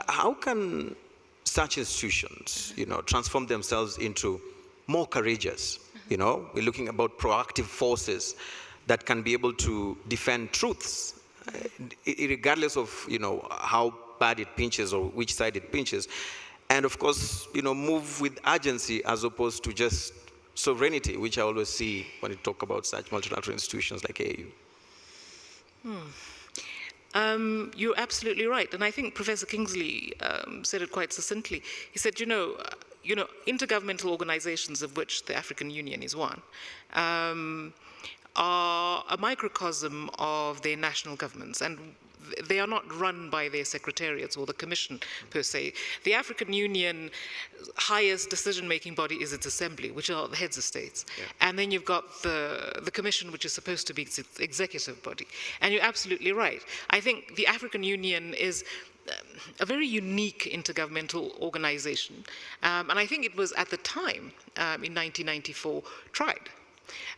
How can such institutions, transform themselves into more courageous? We're looking about proactive forces that can be able to defend truths, regardless of how bad it pinches or which side it pinches. And of course, move with urgency as opposed to just sovereignty, which I always see when you talk about such multilateral institutions like AU. You're absolutely right. And I think Professor Kingsley said it quite succinctly. He said, intergovernmental organizations, of which the African Union is one, are a microcosm of their national governments. And they are not run by their secretariats or the commission per se. The African Union highest decision-making body is its assembly, which are the heads of states. Yeah. And then you've got the commission, which is supposed to be its executive body. And you're absolutely right. I think the African Union is a very unique intergovernmental organization. And I think it was at the time, in 1994, tried.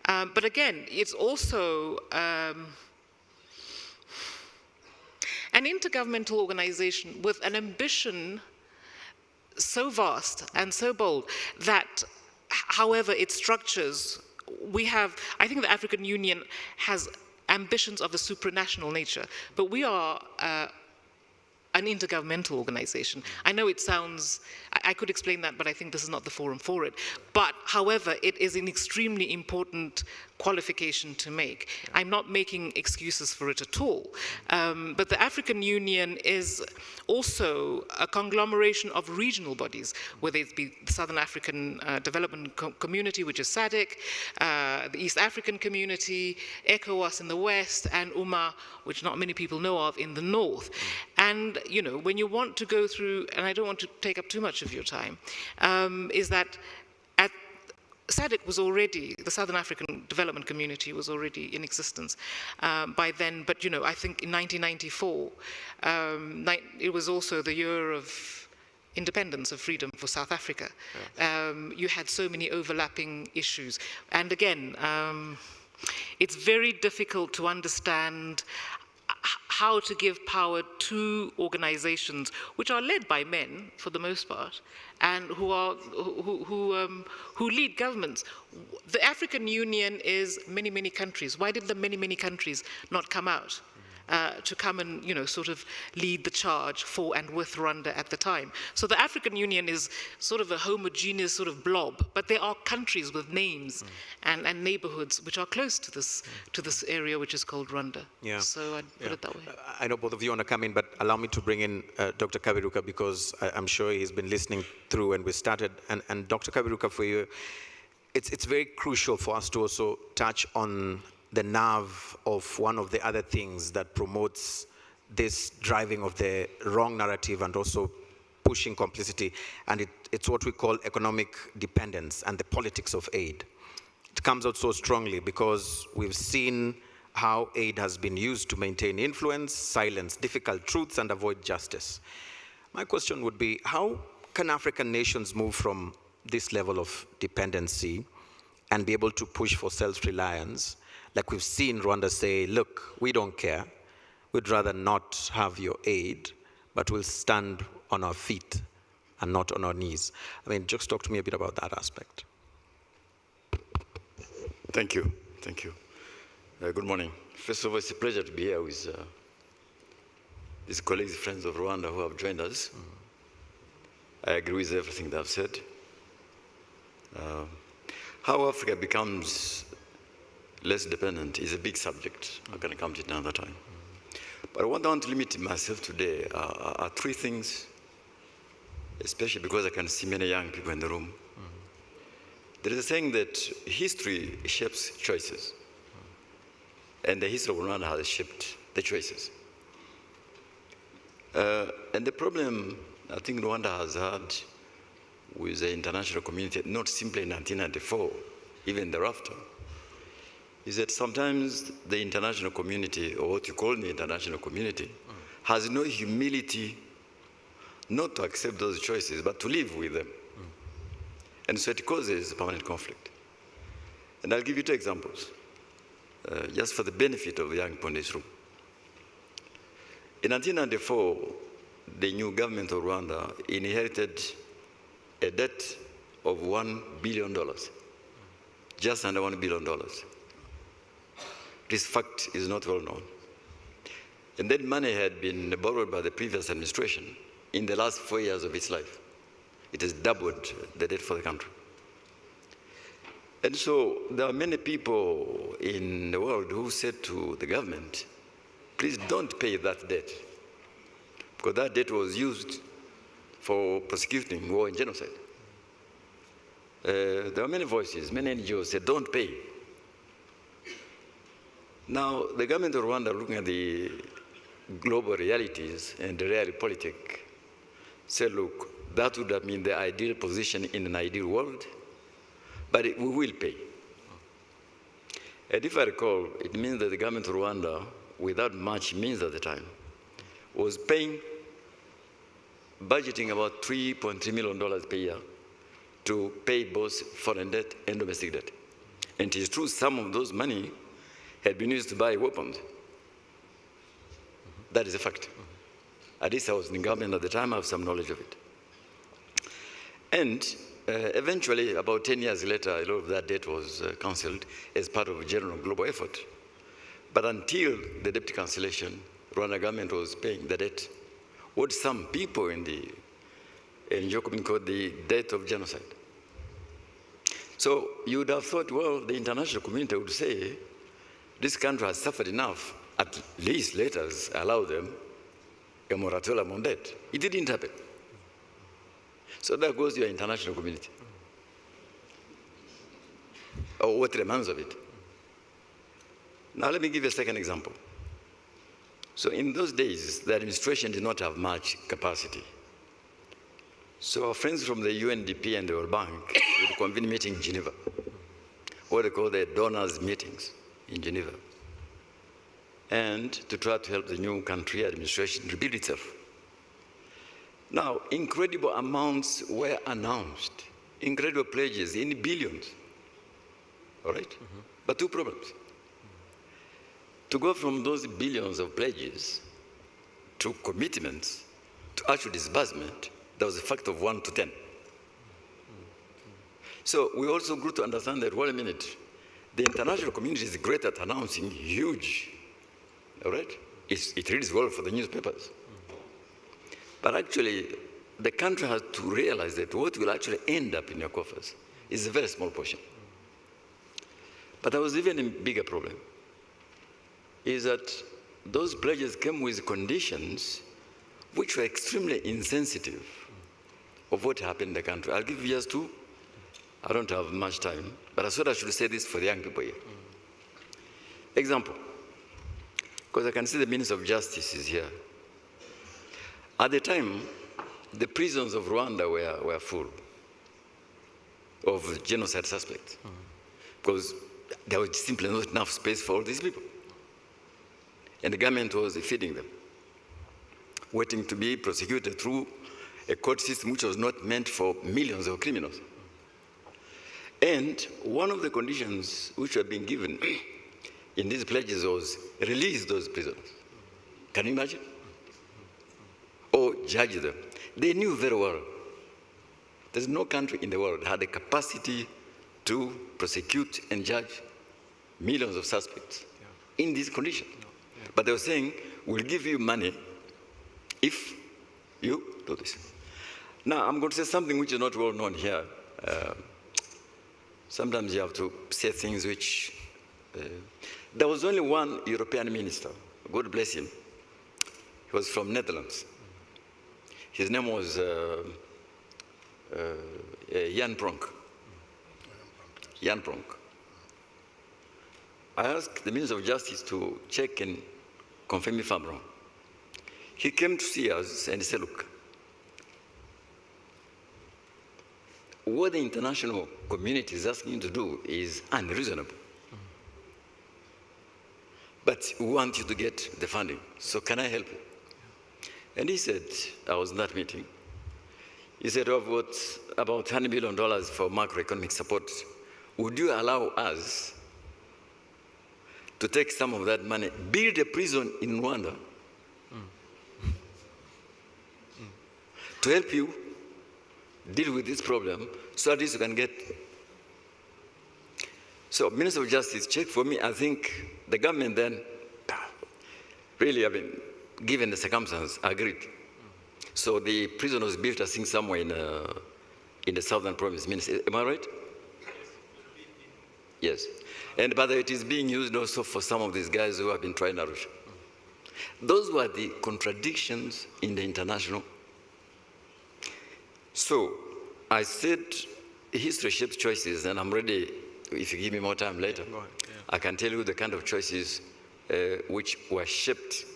But again, it's also, an intergovernmental organization with an ambition so vast and so bold that, however it structures, I think the African Union has ambitions of a supranational nature, but we are an intergovernmental organization. I know it sounds, I could explain that, but I think this is not the forum for it. But however, it is an extremely important qualification to make. I'm not making excuses for it at all. But the African Union is also a conglomeration of regional bodies, whether it be the Southern African Development Community, which is SADC, the East African Community, ECOWAS in the West, and UMA, which not many people know of, in the North. And, you know, when you want to go through, and I don't want to take up too much of your time, is that SADC was already, the Southern African Development Community was already in existence by then, but you know, I think in 1994, it was also the year of independence, of freedom for South Africa. You had so many overlapping issues. And again, it's very difficult to understand how to give power to organizations which are led by men, for the most part, and who lead governments. The African Union is many, many countries. Why did the many, many countries not come out to come and, you know, sort of lead the charge for and with Rwanda at the time? So the African Union is sort of a homogeneous sort of blob, but there are countries with names and neighborhoods which are close to this area which is called Rwanda. Yeah. So I'd put it that way. I know both of you want to come in, but allow me to bring in Dr. Kaberuka, because I'm sure he's been listening through when we started. And Dr. Kaberuka, for you, it's very crucial for us to also touch on the nerve of one of the other things that promotes this driving of the wrong narrative and also pushing complicity, and it's what we call economic dependence and the politics of aid. It comes out so strongly because we've seen how aid has been used to maintain influence, silence difficult truths, and avoid justice. My question would be, how can African nations move from this level of dependency and be able to push for self-reliance? Like we've seen Rwanda say, look, we don't care. We'd rather not have your aid, but we'll stand on our feet and not on our knees. I mean, just talk to me a bit about that aspect. Thank you. Thank you. Good morning. First of all, it's a pleasure to be here with these colleagues, friends of Rwanda who have joined us. I agree with everything they've said. How Africa becomes less dependent is a big subject. I'm going to come to it another time. But what I want to limit myself today are three things, especially because I can see many young people in the room. There is a saying that history shapes choices. And the history of Rwanda has shaped the choices. And the problem I think Rwanda has had with the international community, not simply in 1994, even thereafter, is that sometimes the international community, or what you call the international community, has no humility not to accept those choices, but to live with them. And so it causes permanent conflict. And I'll give you two examples, just for the benefit of the young people in this room. In 1994, the new government of Rwanda inherited a debt of $1 billion, just under $1 billion. This fact is not well known. And that money had been borrowed by the previous administration in the last 4 years of its life. It has doubled the debt for the country. And so there are many people in the world who said to the government, please don't pay that debt, because that debt was used for prosecuting war and genocide. There are many voices, many NGOs said, don't pay. Now, the government of Rwanda, looking at the global realities and the realpolitik, said, look, that would have been the ideal position in an ideal world, but we will pay. And if I recall, it means that the government of Rwanda, without much means at the time, was paying, budgeting about $3.3 million per year to pay both foreign debt and domestic debt. And it is true, some of those money had been used to buy weapons. That is a fact. At least I was in government at the time, I have some knowledge of it. And eventually, about 10 years later, a lot of that debt was cancelled as part of a general global effort. But until the debt cancellation, Rwanda government was paying the debt. What some people in the NGO community called the debt of genocide. So you would have thought, well, the international community would say, this country has suffered enough, at least let us allow them a moratorium on debt. It didn't happen. So there goes your international community. Or what remains of it. Now let me give you a second example. So in those days, the administration did not have much capacity. So our friends from the UNDP and the World Bank would convene meetings in Geneva, what they call the donors meetings in Geneva, and to try to help the new country administration rebuild itself. Now, incredible amounts were announced, incredible pledges in billions, all right? But two problems. To go from those billions of pledges to commitments to actual disbursement, there was a factor of 1 to 10. So we also grew to understand that, wait a minute, the international community is great at announcing huge, all right? It reads well for the newspapers. But actually, the country has to realize that what will actually end up in your coffers is a very small portion. But there was even a bigger problem, is that those pledges came with conditions which were extremely insensitive of what happened in the country. I'll give you just two. I don't have much time, but I thought I should say this for the young people here. Example, because I can see the Minister of Justice is here. At the time, the prisons of Rwanda were full of genocide suspects, because there was simply not enough space for all these people. And the government was feeding them, waiting to be prosecuted through a court system which was not meant for millions of criminals. And one of the conditions which were being given in these pledges was release those prisoners. Can you imagine? Or judge them. They knew very well there's no country in the world that had the capacity to prosecute and judge millions of suspects in these conditions. But they were saying, we'll give you money if you do this. Now, I'm going to say something which is not well known here. Sometimes you have to say things which... there was only one European minister, God bless him. He was from Netherlands. His name was Jan Pronk. Jan Pronk. I asked the Minister of Justice to check and confirm if I'm wrong. He came to see us and he said, look, what the international community is asking you to do is unreasonable. But we want you to get the funding, so can I help you? And he said, I was in that meeting, he said, I've got about $100 million for macroeconomic support. Would you allow us to take some of that money, build a prison in Rwanda to help you deal with this problem so at least you can get... So Minister of Justice, check for me. I think the government then really, I mean, given the circumstances, agreed. So the prison was built, I think, somewhere in the southern province. Minister, am I right? Yes. And by the way, it is being used also for some of these guys who have been trying Arusha. Those were the contradictions in the international. So I said history shapes choices, and I'm ready, if you give me more time later, I can tell you the kind of choices which were shaped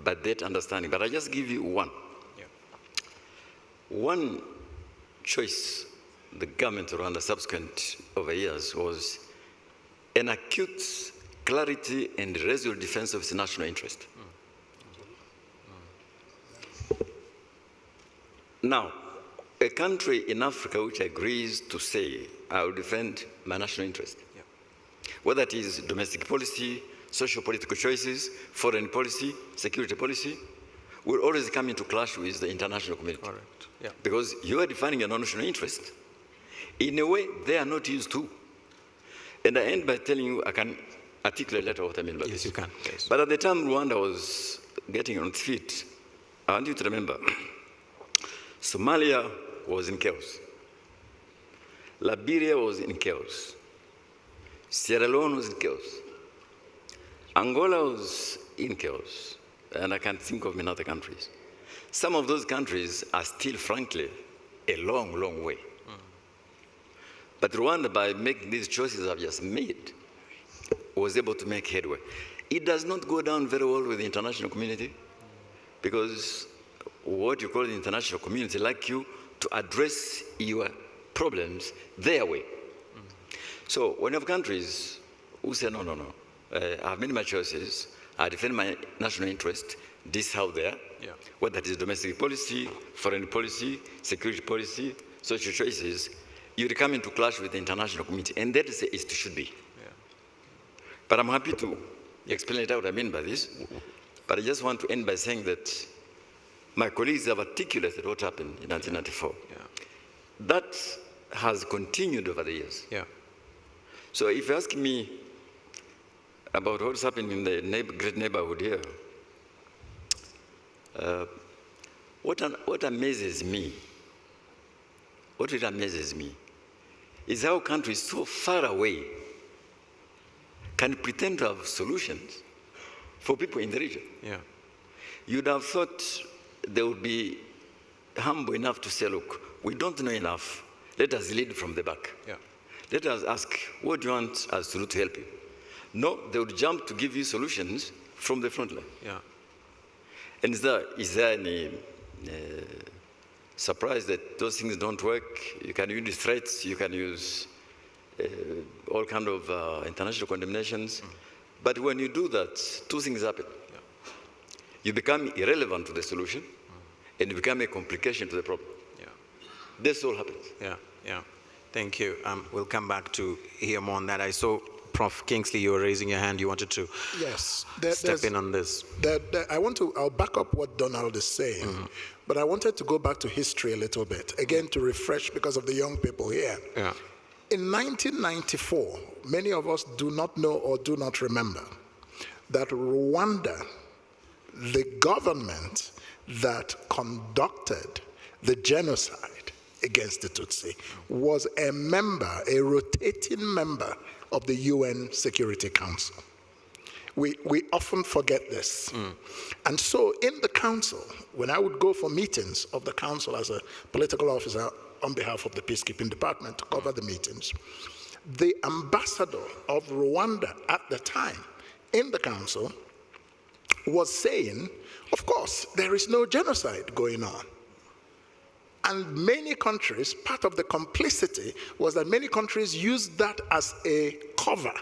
by that understanding. But I just give you one. One choice the government of Rwanda subsequent over years was an acute clarity and resolute defense of its national interest. Now, a country in Africa which agrees to say, I will defend my national interest, whether it is domestic policy, social political choices, foreign policy, security policy, will always come into clash with the international community. Correct. Yeah. Because you are defining a national interest. In a way, they are not used to. And I end by telling you, I can articulate later what I mean by this. Yes, you can. Yes. But at the time Rwanda was getting on its feet, I want you to remember, Somalia was in chaos. Liberia was in chaos. Sierra Leone was in chaos. Angola was in chaos. And I can't think of many other countries. Some of those countries are still, frankly, a long, long way. But Rwanda, by making these choices I've just made, was able to make headway. It does not go down very well with the international community because what you call the international community like you to address your problems their way. So when you have countries who say, no, I've made my choices, I defend my national interest, this how they are, whether it is domestic policy, foreign policy, security policy, social choices, you come into clash with the international community, and that is the it should be. But I'm happy to explain later what I mean by this. But I just want to end by saying that my colleagues have articulated what happened in 1994. That has continued over the years. So if you ask me about what's happened in the great neighborhood here, what amazes me, what it amazes me, is how countries so far away can pretend to have solutions for people in the region. You'd have thought they would be humble enough to say, look, we don't know enough. Let us lead from the back. Let us ask, what do you want us to do to help you? No, they would jump to give you solutions from the front line. And is there any surprise that those things don't work? You can use threats, you can use all kind of international condemnations. But when you do that, two things happen. You become irrelevant to the solution, and you become a complication to the problem. This all happens. Thank you. We'll come back to hear more on that. I saw, Prof. Kingsley, you were raising your hand. You wanted to step in on this. I'll back up what Donald is saying, but I wanted to go back to history a little bit, again, to refresh because of the young people here. In 1994, many of us do not know or do not remember that Rwanda, the government that conducted the genocide against the Tutsi, was a rotating member of the UN Security Council. We often forget this. And so in the council, when I would go for meetings of the council as a political officer on behalf of the peacekeeping department to cover the meetings, the ambassador of Rwanda at the time in the council was saying, of course, there is no genocide going on. And many countries, part of the complicity was that many countries used that as a cover.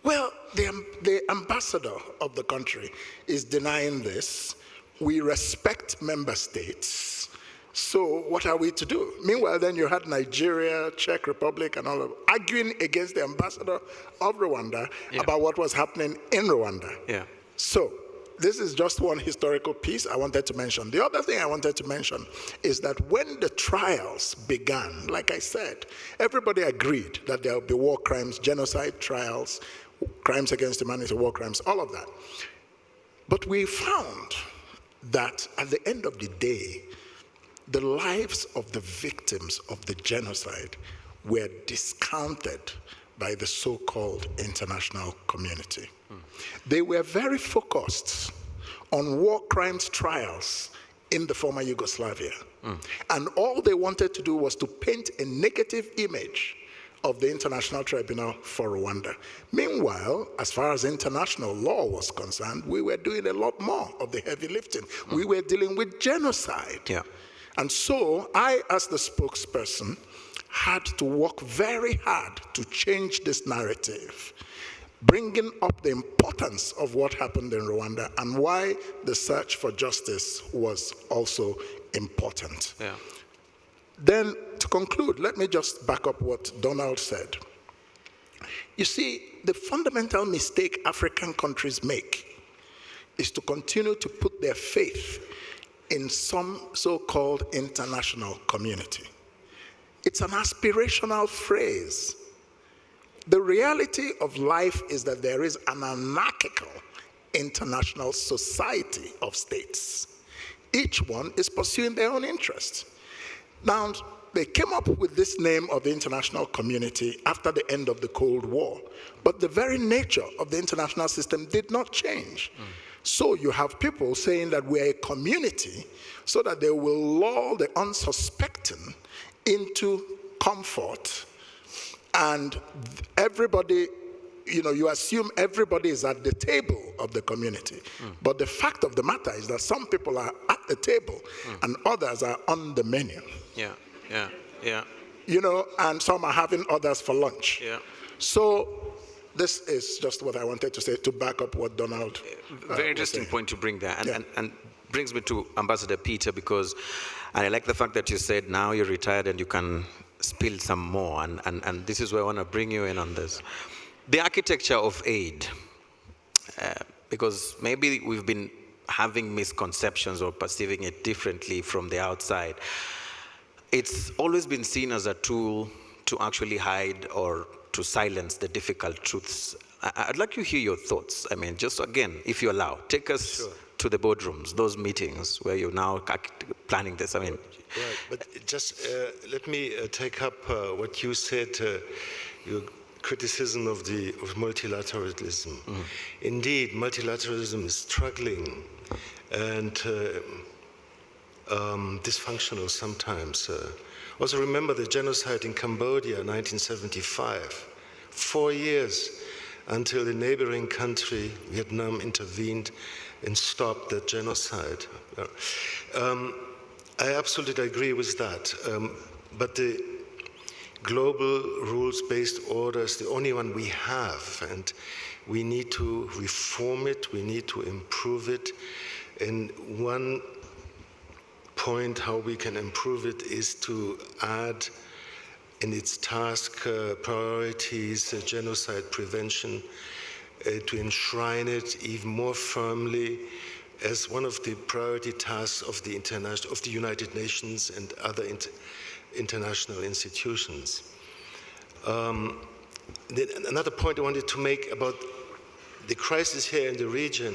Well, the ambassador of the country is denying this. We respect member states. So what are we to do? Meanwhile, then you had Nigeria, Czech Republic, and all of arguing against the ambassador of Rwanda about what was happening in Rwanda. So this is just one historical piece I wanted to mention. The other thing I wanted to mention is that when the trials began, like I said, everybody agreed that there would be war crimes, genocide trials, crimes against humanity, war crimes, all of that. But we found that at the end of the day, the lives of the victims of the genocide were discounted by the so-called international community. They were very focused on war crimes trials in the former Yugoslavia. And all they wanted to do was to paint a negative image of the International Tribunal for Rwanda. Meanwhile, as far as international law was concerned, we were doing a lot more of the heavy lifting. We were dealing with genocide. And so I, as the spokesperson, had to work very hard to change this narrative, bringing up the importance of what happened in Rwanda and why the search for justice was also important. Then, to conclude, let me just back up what Donald said. You see, the fundamental mistake African countries make is to continue to put their faith in some so-called international community. It's an aspirational phrase. The reality of life is that there is an anarchical international society of states. Each one is pursuing their own interests. Now, they came up with this name of the international community after the end of the Cold War, but the very nature of the international system did not change. So you have people saying that we're a community so that they will lull the unsuspecting into comfort, and everybody, you assume everybody is at the table of the community. But the fact of the matter is that some people are at the table and others are on the menu. And some are having others for lunch. So this is just what I wanted to say to back up what Donald Very interesting point to bring there, and brings me to Ambassador Peter, because I like the fact that you said now you're retired and you can spill some more, and this is where I want to bring you in on this. The architecture of aid, because maybe we've been having misconceptions or perceiving it differently from the outside. It's always been seen as a tool to actually hide or to silence the difficult truths. I'd like to hear your thoughts. I mean, just again, if you allow, take us to the boardrooms, those meetings where you're now planning this. I mean, right, but just let me take up what you said, your criticism of multilateralism. Indeed, multilateralism is struggling and dysfunctional sometimes. Also remember the genocide in Cambodia, 1975. 4 years until the neighboring country, Vietnam, intervened and stopped the genocide. I absolutely agree with that. But the global rules-based order is the only one we have, and we need to reform it, we need to improve it. And one point how we can improve it is to add in its task priorities, genocide prevention, to enshrine it even more firmly as one of the priority tasks of the United Nations and other international institutions. Another point I wanted to make about the crisis here in the region.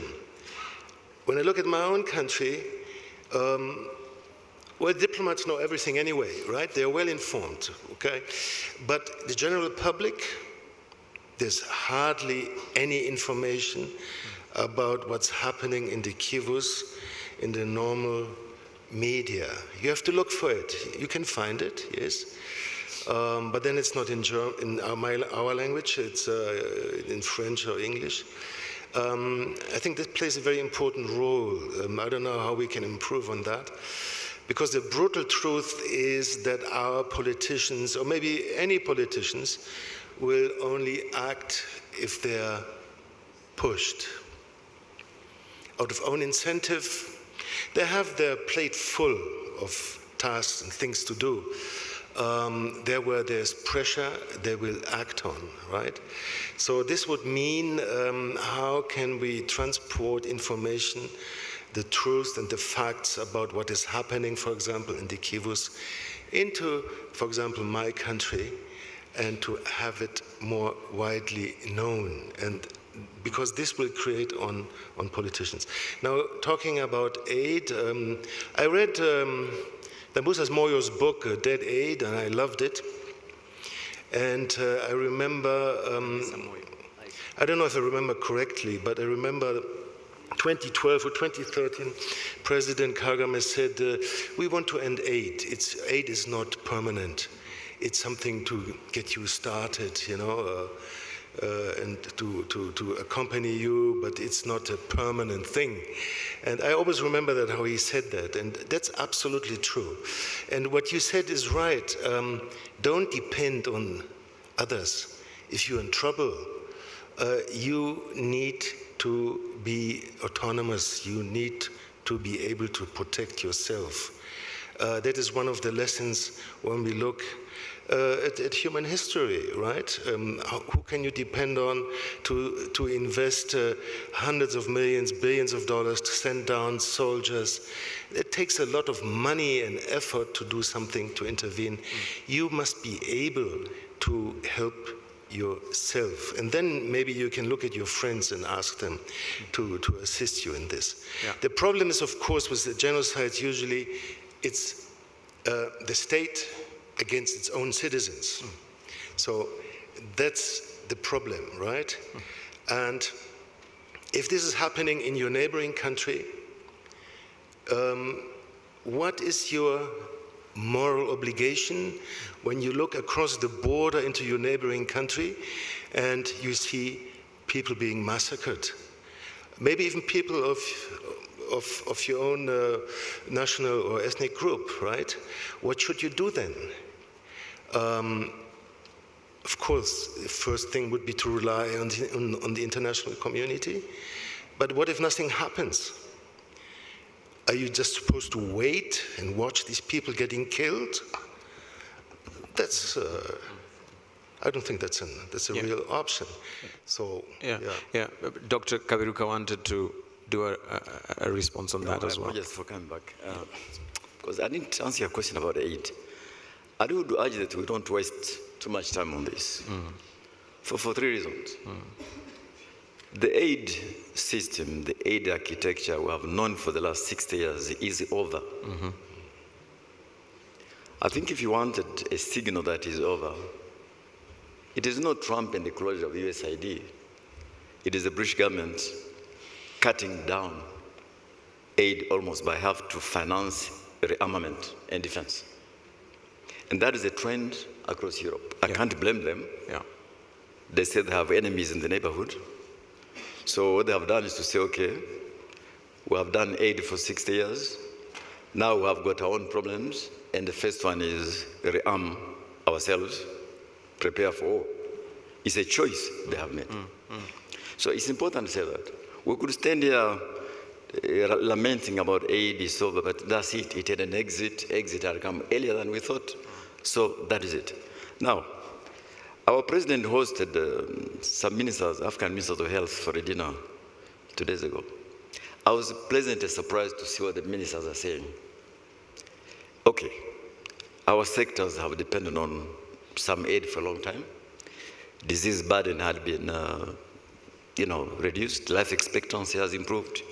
When I look at my own country, well, diplomats know everything anyway, right? They're well informed, okay? But the general public, there's hardly any information about what's happening in the Kivus, in the normal media. You have to look for it. You can find it, yes. But then it's not in our language, it's in French or English. I think that plays a very important role. I don't know how we can improve on that. Because the brutal truth is that our politicians, or maybe any politicians, will only act if they're pushed. Out of own incentive, they have their plate full of tasks and things to do. There where there's pressure, they will act on, right? So this would mean how can we transport information, the truth and the facts about what is happening, for example, in the Kivus, into, for example, my country, and to have it more widely known, and because this will create on politicians. Now, talking about aid, I read Dambusas Moyo's book, Dead Aid, and I loved it. And I remember, I don't know if I remember correctly, but I remember 2012 or 2013, President Kagame said, we want to end aid. Aid is not permanent. It's something to get you started, you know, and to accompany you, but it's not a permanent thing. And I always remember that, how he said that, and that's absolutely true. And what you said is right. Don't depend on others. If you're in trouble, you need to be autonomous. You need to be able to protect yourself. That is one of the lessons when we look at human history, right? Who can you depend on to invest hundreds of millions, billions of dollars to send down soldiers? It takes a lot of money and effort to do something, to intervene. You must be able to help yourself. And then maybe you can look at your friends and ask them to assist you in this. Yeah. The problem is, of course, with the genocides, usually it's the state against its own citizens. So that's the problem, right? And if this is happening in your neighboring country, what is your moral obligation when you look across the border into your neighboring country and you see people being massacred? Maybe even people of your own national or ethnic group, right? What should you do then? Of course, the first thing would be to rely on the international community. But what if nothing happens? Are you just supposed to wait and watch these people getting killed? That's, I don't think that's a real option. So, yeah. Dr. Kaberuka wanted to do a response on that as well. Just for coming back, because I didn't answer your question about aid. I would urge that we don't waste too much time on this for 3 reasons. The aid system, the aid architecture we have known for the last 60 years is over. I think if you wanted a signal that is over, it is not Trump and the closure of USAID. It is the British government cutting down aid almost by half to finance rearmament and defense. And that is a trend across Europe. I can't blame them. They say they have enemies in the neighborhood. So what they have done is to say, okay, we have done aid for 60 years. Now we have got our own problems. And the first one is rearm ourselves, prepare for war. It's a choice they have made. So it's important to say that. We could stand here lamenting about aid is over, but that's it. It had an exit. Exit had come earlier than we thought. So that is it. Now, our president hosted some ministers, African ministers of health, for a dinner 2 days ago. I was pleasantly surprised to see what the ministers are saying. Okay, our sectors have depended on some aid for a long time. Disease burden had been, reduced. Life expectancy has improved.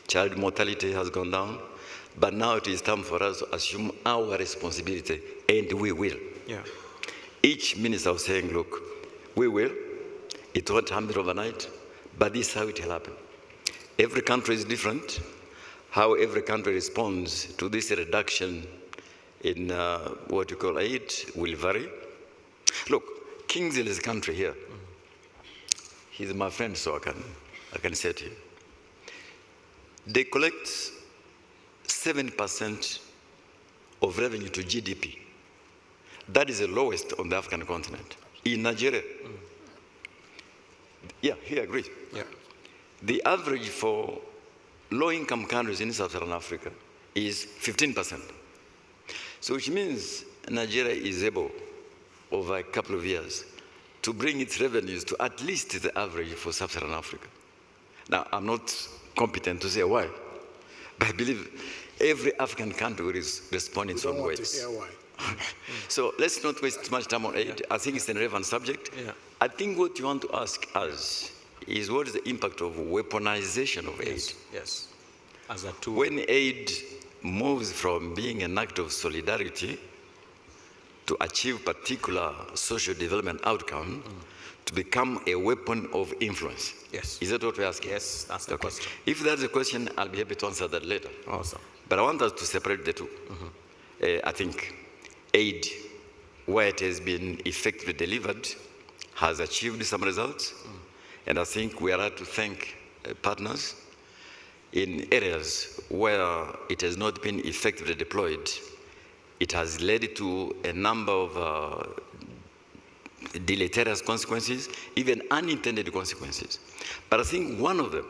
Child mortality has gone down. But now it is time for us to assume our responsibility, and we will. Each minister was saying, look, we will. It won't happen overnight, but this is how it will happen. Every country is different. How every country responds to this reduction in what you call aid will vary. Look, Kingsley's country here, he's my friend, so I can say to him. They collect 7% of revenue to GDP. That is the lowest on the African continent. In Nigeria, he agrees. The average for low-income countries in Sub-Saharan Africa is 15%. So which means Nigeria is able, over a couple of years, to bring its revenues to at least the average for Sub-Saharan Africa. Now, I'm not competent to say why, but I believe every African country will respond in its own ways. So let's not waste too much time on aid. I think it's a relevant subject. I think what you want to ask us is what is the impact of weaponization of aid? Yes, as a tool. When aid moves from being an act of solidarity to achieve particular social development outcome to become a weapon of influence. Yes. Is that what we're asking? Yes, that's the question. If that's the question, I'll be happy to answer that later. Awesome. But I want us to separate the two. I think aid, where it has been effectively delivered, has achieved some results. And I think we are to thank partners. In areas where it has not been effectively deployed, it has led to a number of deleterious consequences, even unintended consequences. But I think one of them,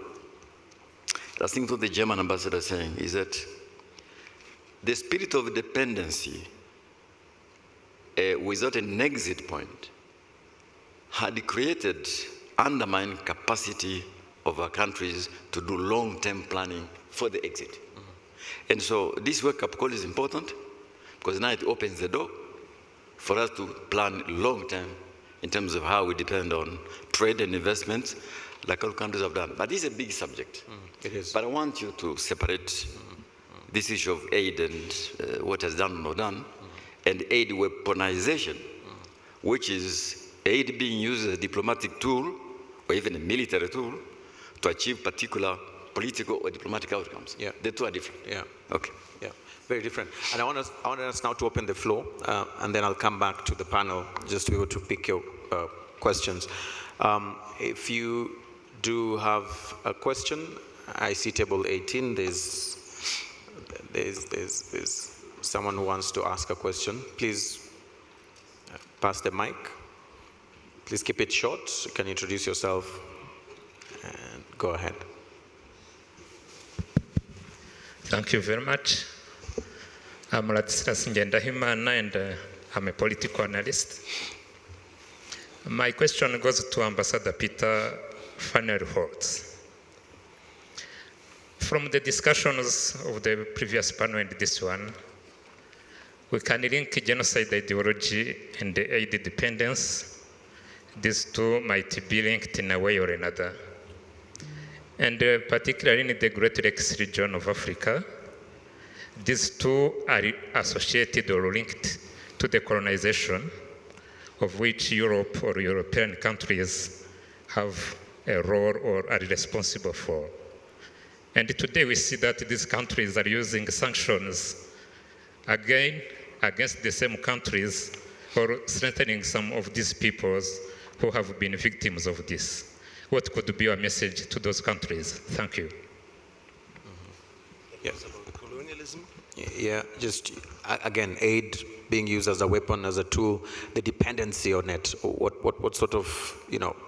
I think what the German ambassador is saying is that the spirit of dependency without an exit point had created undermined capacity of our countries to do long-term planning for the exit. And so this wake-up call is important because now it opens the door for us to plan long-term in terms of how we depend on trade and investment like all countries have done. But this is a big subject. It is. But I want you to separate this issue of aid and what has done or not done, and aid weaponization, which is aid being used as a diplomatic tool or even a military tool to achieve particular political or diplomatic outcomes. Yeah. The two are different. Yeah. Okay. Yeah, very different. And I want us now to open the floor, and then I'll come back to the panel just to be able to pick your questions. If you do have a question, I see table 18. There's someone who wants to ask a question. Please pass the mic. Please keep it short. You can introduce yourself and go ahead. Thank you very much. I'm Ladislas Ngendahimana, and I'm a political analyst. My question goes to Ambassador Peter Fannerholt. From the discussions of the previous panel and this one, we can link genocide ideology and the aid dependence. These two might be linked in a way or another. And particularly in the Great Lakes region of Africa, these two are associated or linked to the colonization of which Europe or European countries have a role or are responsible for. And today we see that these countries are using sanctions again against the same countries or strengthening some of these peoples who have been victims of this. What could be your message to those countries? Thank you. Yes. Colonialism? Yeah, just again, aid being used as a weapon, as a tool, the dependency on it. What sort of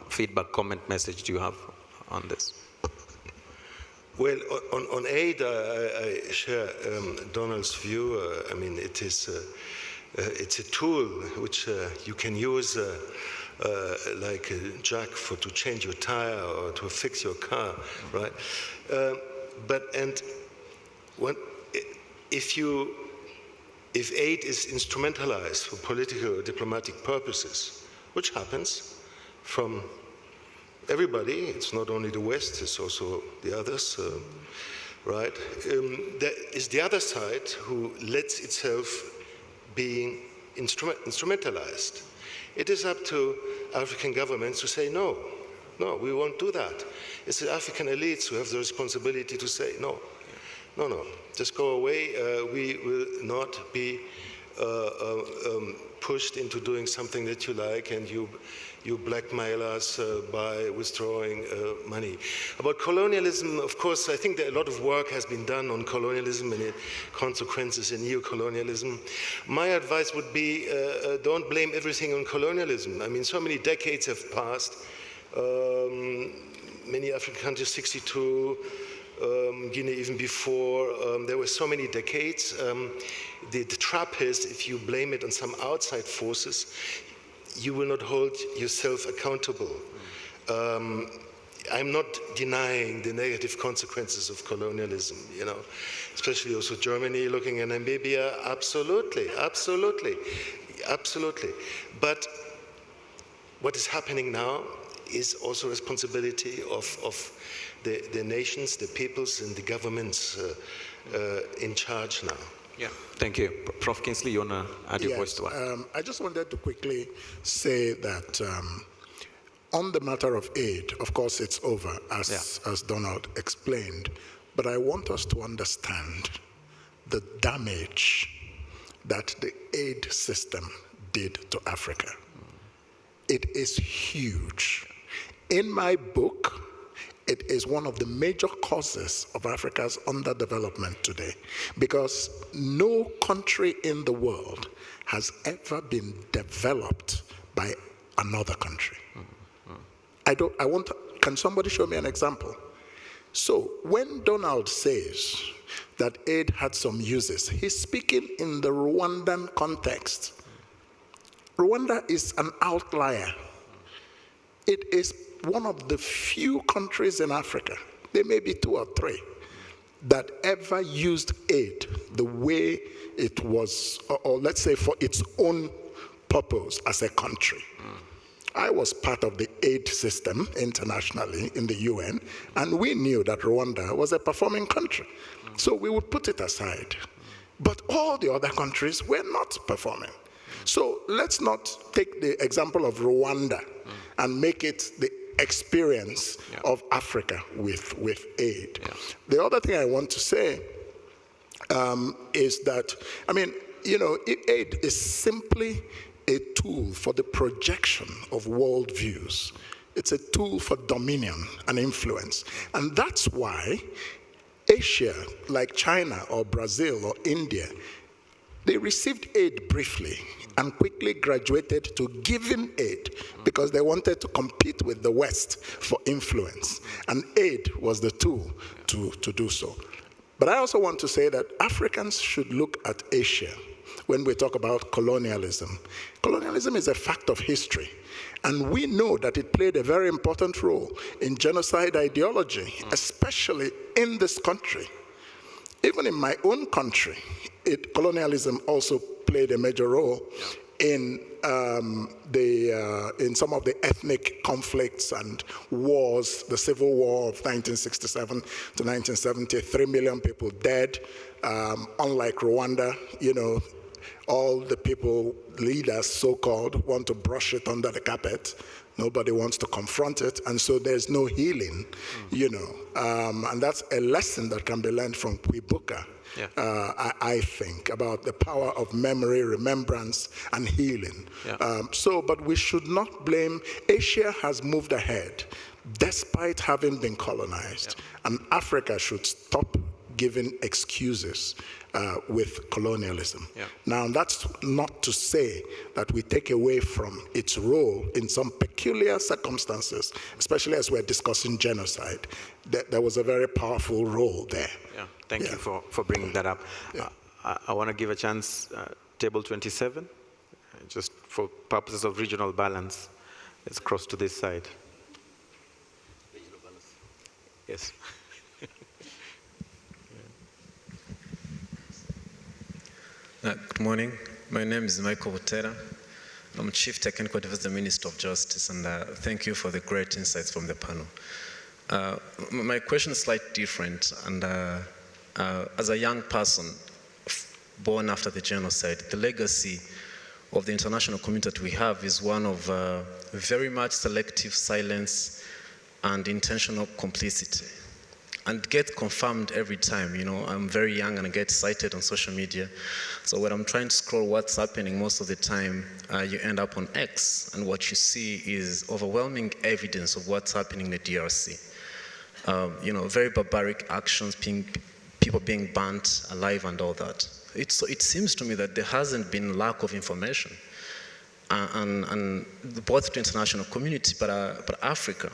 feedback, comment, message do you have on this? Well, on aid, I share Donald's view. I mean, it's a tool which you can use like a jack to change your tire or to fix your car, right? If aid is instrumentalized for political or diplomatic purposes, which happens from everybody, it's not only the West, it's also the others, right? There is the other side who lets itself being instrumentalized. It is up to African governments to say, no, we won't do that. It's the African elites who have the responsibility to say, no, just go away. We will not be pushed into doing something that you like, and you blackmail us by withdrawing money. About colonialism, of course, I think that a lot of work has been done on colonialism and its consequences in neo-colonialism. My advice would be don't blame everything on colonialism. I mean, so many decades have passed. Many African countries, 62, Guinea even before. There were so many decades. The trap is if you blame it on some outside forces, you will not hold yourself accountable. I'm not denying the negative consequences of colonialism, especially also Germany looking at Namibia, absolutely. But what is happening now is also responsibility of the nations, the peoples, and the governments in charge now. Yeah, thank you. Prof. Kingsley, you want to add your voice to that? I just wanted to quickly say that on the matter of aid, of course it's over, as Donald explained, but I want us to understand the damage that the aid system did to Africa. It is huge. In my book, it is one of the major causes of Africa's underdevelopment today, because no country in the world has ever been developed by another country. Can somebody show me an example? So when Donald says that aid had some uses. He's speaking in the Rwandan context. Rwanda is an outlier. It is one of the few countries in Africa, there may be 2 or 3, that ever used aid the way it was, or let's say for its own purpose as a country. I was part of the aid system internationally in the UN, and we knew that Rwanda was a performing country. So we would put it aside. But all the other countries were not performing. So let's not take the example of Rwanda and make it the experience of Africa with aid. The other thing I want to say is that, I mean, you know, aid is simply a tool for the projection of worldviews. It's a tool for dominion and influence. And that's why Asia, like China or Brazil or India, they received aid briefly and quickly graduated to giving aid because they wanted to compete with the West for influence. And aid was the tool to do so. But I also want to say that Africans should look at Asia when we talk about colonialism. Colonialism is a fact of history. And we know that it played a very important role in genocide ideology, especially in this country. Even in my own country, colonialism also played a major role in some of the ethnic conflicts and wars. The Civil War of 1967 to 1970, 3 million people dead. Unlike Rwanda, you know, all the people, leaders so-called, want to brush it under the carpet. Nobody wants to confront it, and so there's no healing, you know. And that's a lesson that can be learned from Kwibuka, I think, about the power of memory, remembrance, and healing. But we should not blame. Asia has moved ahead, despite having been colonized, and Africa should stop giving excuses with colonialism. Now, that's not to say that we take away from its role in some peculiar circumstances, especially as we're discussing genocide. There was a very powerful role there. Thank you for bringing that up. I want to give a chance, table 27, just for purposes of regional balance. Let's cross to this side. Yes. Good morning. My name is Michael Butera. I'm Chief Technical Advisor, Minister of Justice, and thank you for the great insights from the panel. My question is slightly different, and as a young person born after the genocide, the legacy of the international community that we have is one of very much selective silence and intentional complicity. And it gets confirmed every time. You know, I'm very young and I get cited on social media. So when I'm trying to scroll what's happening, most of the time you end up on X, and what you see is overwhelming evidence of what's happening in the DRC. You know, very barbaric actions, people being burnt alive and all that. It seems to me that there hasn't been lack of information, and both to international community, but Africa.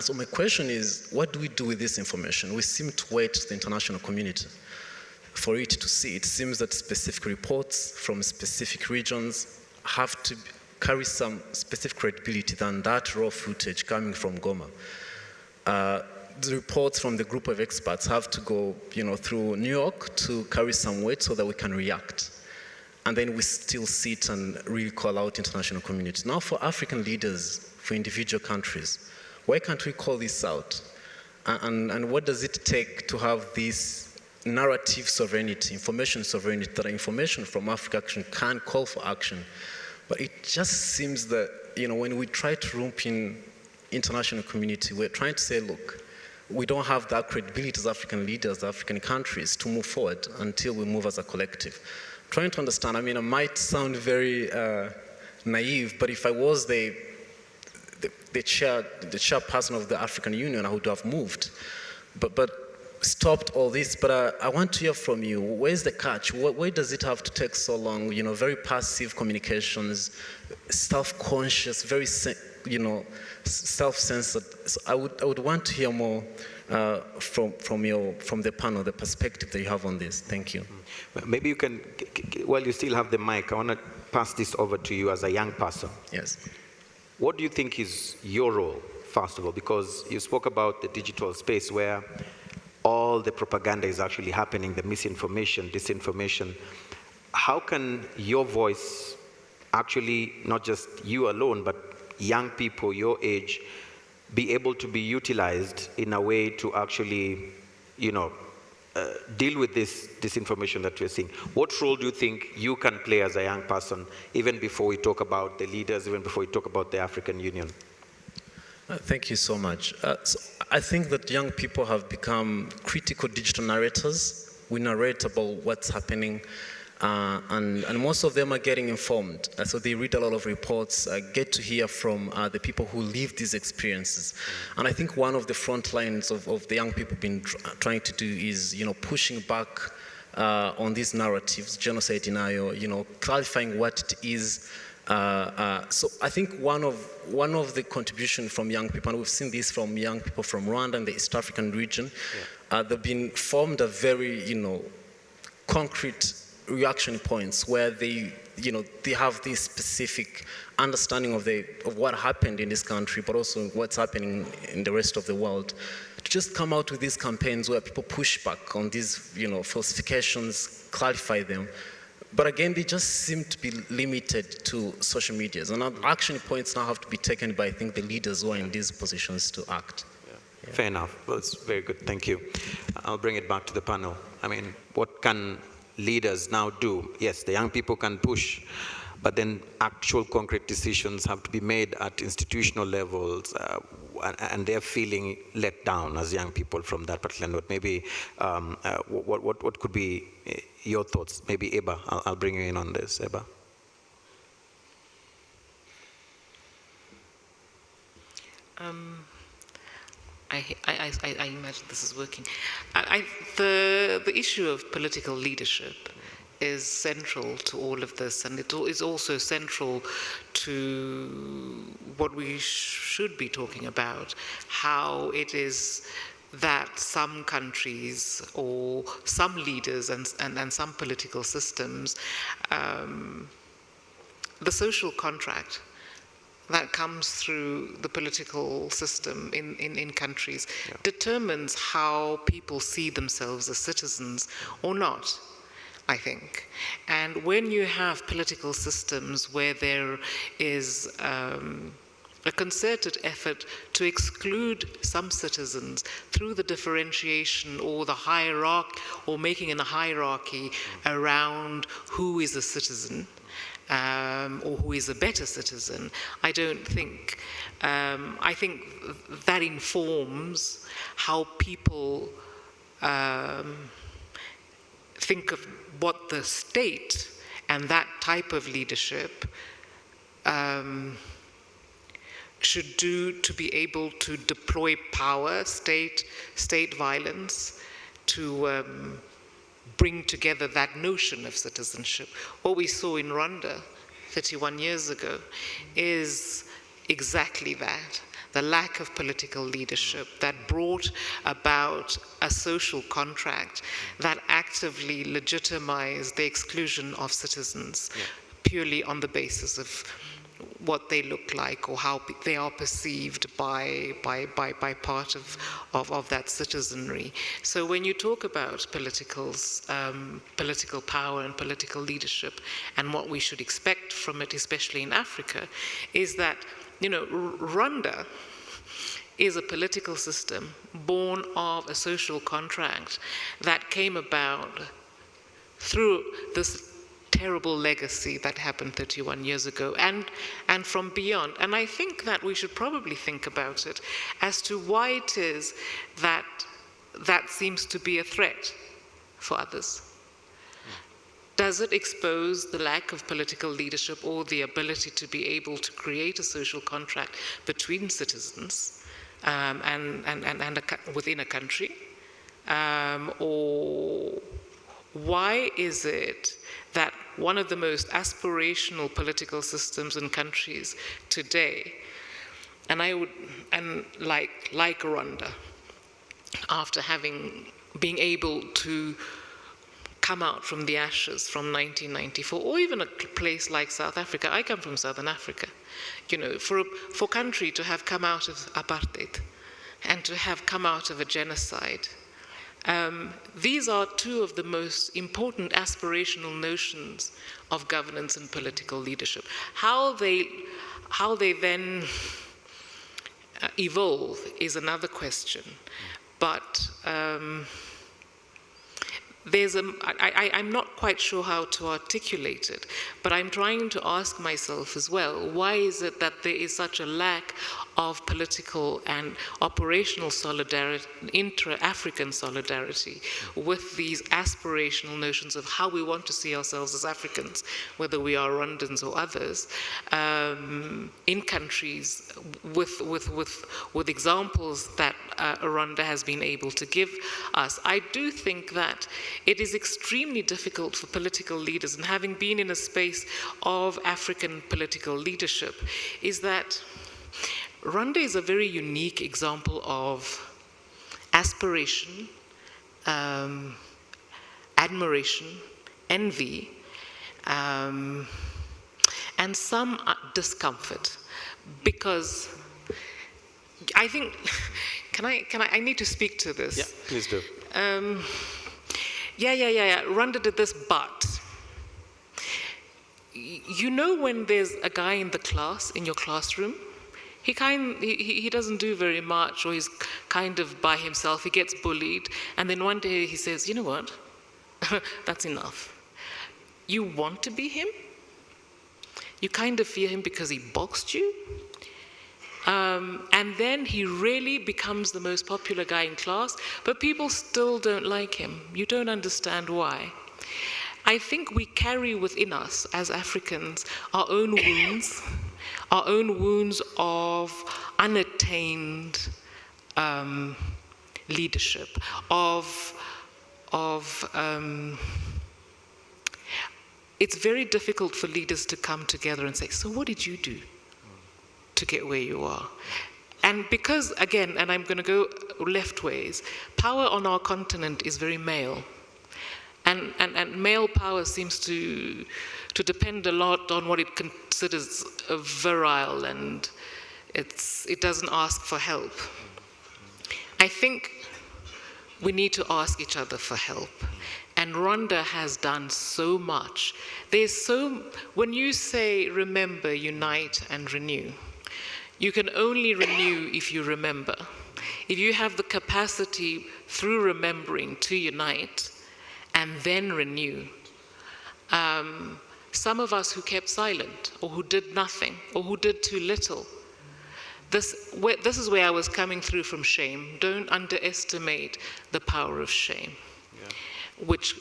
So my question is, what do we do with this information? We seem to wait to the international community for it to see. It seems that specific reports from specific regions have to carry some specific credibility than that raw footage coming from Goma. The reports from the group of experts have to go, you know, through New York to carry some weight so that we can react. And then we still sit and really call out international community. Now for African leaders, for individual countries, why can't we call this out? And what does it take to have this narrative sovereignty, information sovereignty, that information from Africa can call for action? But it just seems that, you know, when we try to rope in international community, we're trying to say, look, we don't have that credibility as African leaders, African countries, to move forward until we move as a collective. Trying to understand, I mean, I might sound very naive, but if I was the chairperson of the African Union, I would have moved, but stopped all this. But I want to hear from you. Where's the catch? Why does it have to take so long? You know, very passive communications, self-conscious, very self-censored. So I would want to hear more from the panel, the perspective that you have on this. Thank you. Maybe you can, while you still have the mic, I want to pass this over to you as a young person. Yes. What do you think is your role, first of all? Because you spoke about the digital space where all the propaganda is actually happening, the misinformation, disinformation. How can your voice actually, not just you alone, but young people your age, be able to be utilized in a way to actually, deal with this disinformation that we're seeing? What role do you think you can play as a young person, even before we talk about the leaders, even before we talk about the African Union? Thank you so much. So I think that young people have become critical digital narrators. We narrate about what's happening, and most of them are getting informed. So they read a lot of reports, get to hear from the people who live these experiences. And I think one of the front lines of the young people been trying to do is, pushing back on these narratives, genocide denial, clarifying what it is. So I think one of the contributions from young people, and we've seen this from young people from Rwanda and the East African region, they've been formed a very, concrete reaction points where they have this specific understanding of what happened in this country, but also what's happening in the rest of the world. To just come out with these campaigns where people push back on these, falsifications, clarify them. But again, they just seem to be limited to social medias. And action points now have to be taken by, I think, the leaders who are in these positions to act. Yeah. Fair enough. Well, it's very good. Thank you. I'll bring it back to the panel. I mean, what can leaders now do? Yes, the young people can push, but then actual concrete decisions have to be made at institutional levels, and they're feeling let down as young people from that particular note. Maybe what could be your thoughts? Maybe Eba, I'll bring you in on this, Eba. I imagine this is working. The issue of political leadership is central to all of this, and it is also central to what we should be talking about, how it is that some countries or some leaders and some political systems, the social contract that comes through the political system in countries determines how people see themselves as citizens or not, I think. And when you have political systems where there is a concerted effort to exclude some citizens through the differentiation or the hierarchy, or making a hierarchy around who is a citizen, or who is a better citizen, I don't think, I think that informs how people think of what the state and that type of leadership should do to be able to deploy power, state violence, to bring together that notion of citizenship. What we saw in Rwanda 31 years ago is exactly that, the lack of political leadership that brought about a social contract that actively legitimized the exclusion of citizens purely on the basis of what they look like or how they are perceived by part of that citizenry. So when you talk about political power and political leadership and what we should expect from it, especially in Africa, is that, Rwanda is a political system born of a social contract that came about through this terrible legacy that happened 31 years ago and from beyond. And I think that we should probably think about it as to why it is that that seems to be a threat for others. Does it expose the lack of political leadership or the ability to be able to create a social contract between citizens and within a country? Or why is it that one of the most aspirational political systems in countries today and like Rwanda, after being able to come out from the ashes from 1994, or even a place like South Africa. I come from Southern Africa. You know, for a country to have come out of apartheid and to have come out of a genocide, these are two of the most important aspirational notions of governance and political leadership. How they then evolve is another question, but I'm not quite sure how to articulate it, but I'm trying to ask myself as well, why is it that there is such a lack of political and operational solidarity, intra-African solidarity, with these aspirational notions of how we want to see ourselves as Africans, whether we are Rwandans or others, in countries with examples that Rwanda has been able to give us. I do think that it is extremely difficult for political leaders, and having been in a space of African political leadership, is that Rwanda is a very unique example of aspiration, admiration, envy, and some discomfort, because I think, I need to speak to this. Yeah, please do. Rwanda did this, but you know when there's a guy in the class, in your classroom, he doesn't do very much, or he's kind of by himself, he gets bullied, and then one day he says, you know what, that's enough. You want to be him? You kind of fear him because he boxed you? And then he really becomes the most popular guy in class, but people still don't like him. You don't understand why. I think we carry within us as Africans our own wounds of unattained leadership, it's very difficult for leaders to come together and say, so what did you do to get where you are? And because, again, and I'm going to go left ways, power on our continent is very male. And male power seems to depend a lot on what it considers virile, and it doesn't ask for help. I think we need to ask each other for help. And Rwanda has done so much. When you say remember, unite, and renew, you can only renew if you remember. If you have the capacity through remembering to unite and then renew. Some of us who kept silent, or who did nothing, or who did too little. This is where I was coming through from shame. Don't underestimate the power of shame, which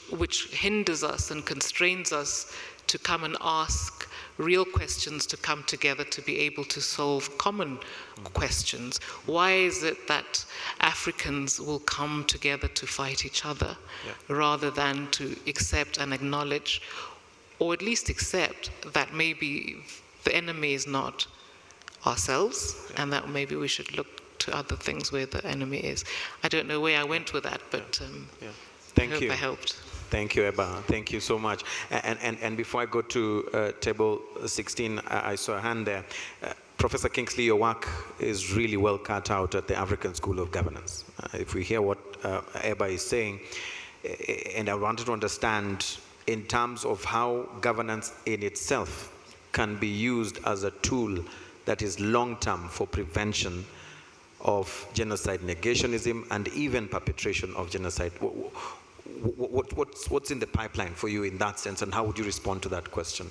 hinders us and constrains us to come and ask real questions, to come together to be able to solve common questions. Why is it that Africans will come together to fight each other rather than to accept and acknowledge, or at least accept that maybe the enemy is not ourselves, and that maybe we should look to other things where the enemy is. I don't know where I went with that, but Thank I hope you. I helped. Thank you, Eba. Thank you so much. And before I go to table 16, I saw a hand there. Professor Kingsley, your work is really well cut out at the African School of Governance. If we hear what Eba is saying, and I wanted to understand in terms of how governance in itself can be used as a tool that is long-term for prevention of genocide negationism and even perpetration of genocide. What's in the pipeline for you in that sense, and how would you respond to that question?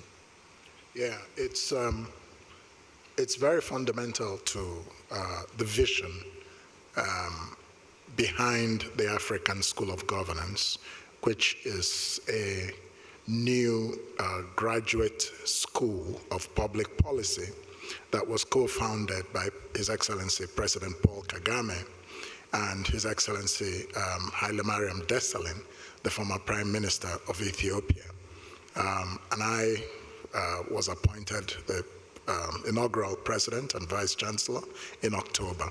Yeah, it's very fundamental to the vision behind the African School of Governance, which is a new graduate school of public policy that was co-founded by His Excellency President Paul Kagame and His Excellency Haile Mariam Desalegn, the former Prime Minister of Ethiopia. And I was appointed the inaugural president and vice chancellor in October.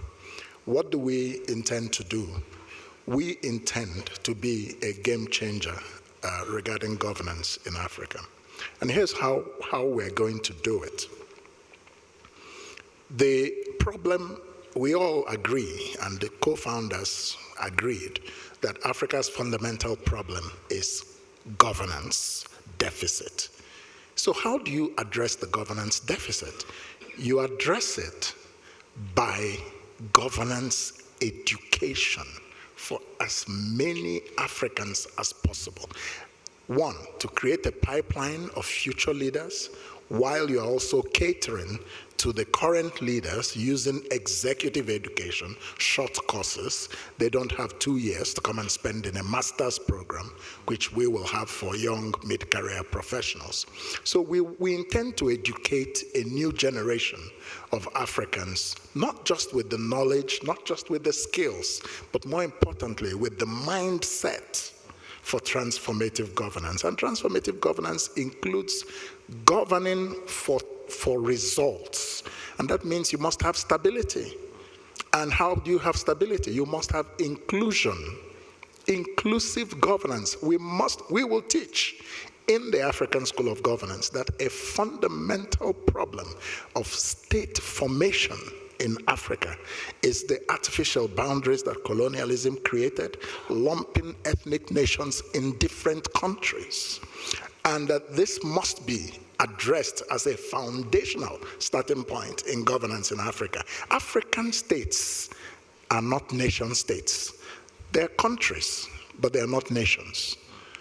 What do we intend to do? We intend to be a game changer regarding governance in Africa. And here's how we're going to do it. The problem, we all agree, and the co-founders agreed, that Africa's fundamental problem is governance deficit. So how do you address the governance deficit? You address it by governance education for as many Africans as possible. One, to create a pipeline of future leaders, while you're also catering to the current leaders using executive education, short courses. They don't have 2 years to come and spend in a master's program, which we will have for young mid-career professionals. So we intend to educate a new generation of Africans, not just with the knowledge, not just with the skills, but more importantly, with the mindset for transformative governance. And transformative governance includes governing for results. And that means you must have stability. And how do you have stability? You must have inclusion, inclusive governance. We will teach in the African School of Governance that a fundamental problem of state formation in Africa is the artificial boundaries that colonialism created, lumping ethnic nations in different countries. And that this must be addressed as a foundational starting point in governance in Africa. African states are not nation states. They're countries, but they're not nations.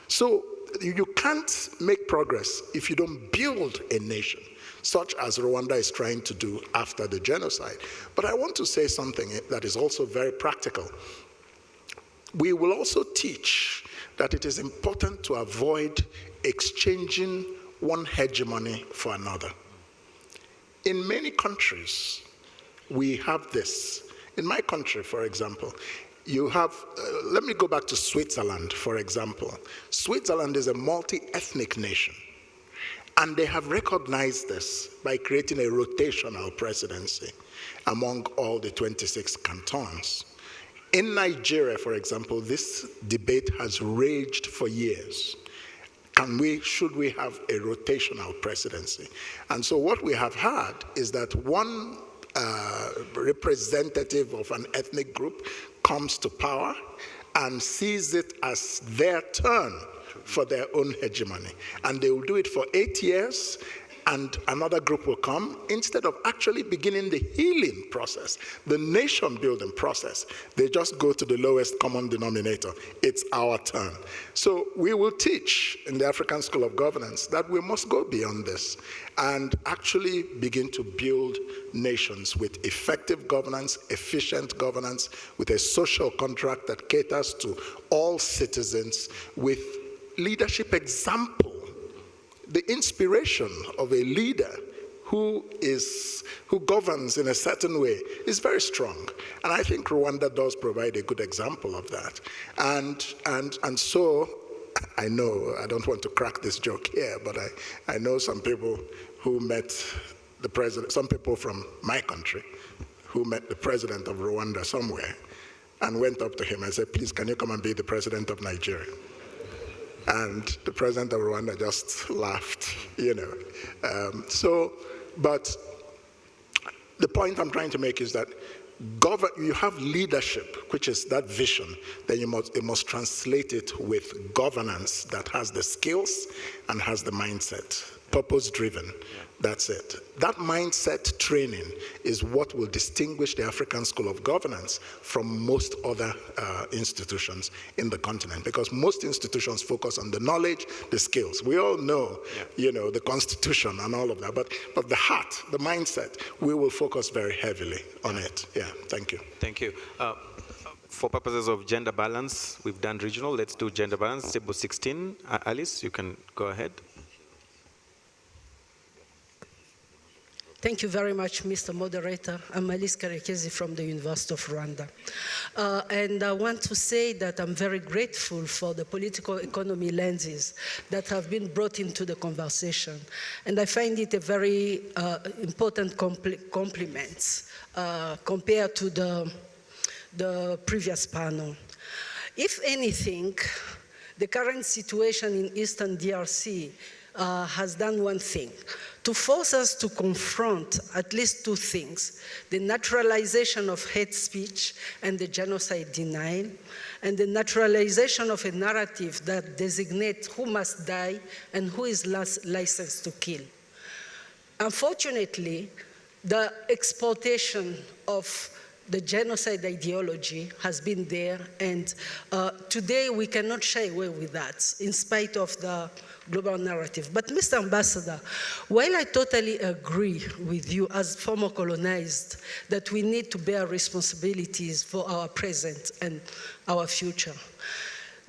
So you can't make progress if you don't build a nation, such as Rwanda is trying to do after the genocide. But I want to say something that is also very practical. We will also teach that it is important to avoid exchanging one hegemony for another. In many countries, we have this. In my country, for example, you have, let me go back to Switzerland, for example. Switzerland is a multi-ethnic nation. And they have recognized this by creating a rotational presidency among all the 26 cantons. In Nigeria, for example, this debate has raged for years. Should we have a rotational presidency? And so what we have had is that one representative of an ethnic group comes to power and sees it as their turn for their own hegemony. And they will do it for 8 years, and another group will come. Instead of actually beginning the healing process, the nation building process, they just go to the lowest common denominator. It's our turn. So we will teach in the African School of Governance that we must go beyond this and actually begin to build nations with effective governance, efficient governance, with a social contract that caters to all citizens, with leadership example. The inspiration of a leader who governs in a certain way is very strong. And I think Rwanda does provide a good example of that. And so, I know, I don't want to crack this joke here, but I know some people who met the president, some people from my country, who met the president of Rwanda somewhere and went up to him and said, please, can you come and be the president of Nigeria? And the president of Rwanda just laughed, you know. But the point I'm trying to make is that you have leadership, which is that vision, then it must translate it with governance that has the skills and has the mindset, purpose-driven. That's it. That mindset training is what will distinguish the African School of Governance from most other institutions in the continent, because most institutions focus on the knowledge, the skills. We all know, you know, the Constitution and all of that, but the heart, the mindset, we will focus very heavily on it. Yeah, thank you. Thank you. For purposes of gender balance, we've done regional. Let's do gender balance. Table 16. Alice, you can go ahead. Thank you very much, Mr. Moderator. I'm Alice Karekezi from the University of Rwanda. And I want to say that I'm very grateful for the political economy lenses that have been brought into the conversation. And I find it a very important compliment compared to the previous panel. If anything, the current situation in Eastern DRC has done one thing, to force us to confront at least two things: the naturalization of hate speech and the genocide denial, and the naturalization of a narrative that designates who must die and who is licensed to kill. Unfortunately, the exploitation of the genocide ideology has been there, and today we cannot shy away with that, in spite of the global narrative. But Mr. Ambassador, while I totally agree with you as former colonized that we need to bear responsibilities for our present and our future,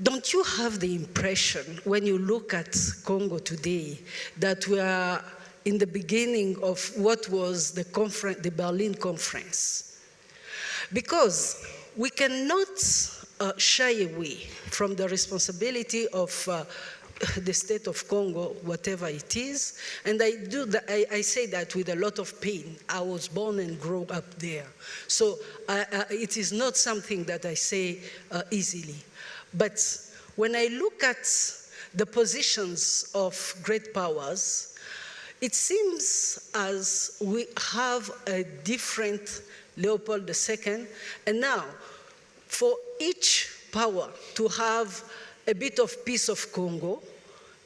don't you have the impression when you look at Congo today that we are in the beginning of what was the Berlin Conference? Because we cannot shy away from the responsibility of the state of Congo, whatever it is, and I say that with a lot of pain. I was born and grew up there, so it is not something that I say easily. But when I look at the positions of great powers, it seems as we have a different Leopold II, and now for each power to have a bit of piece of Congo,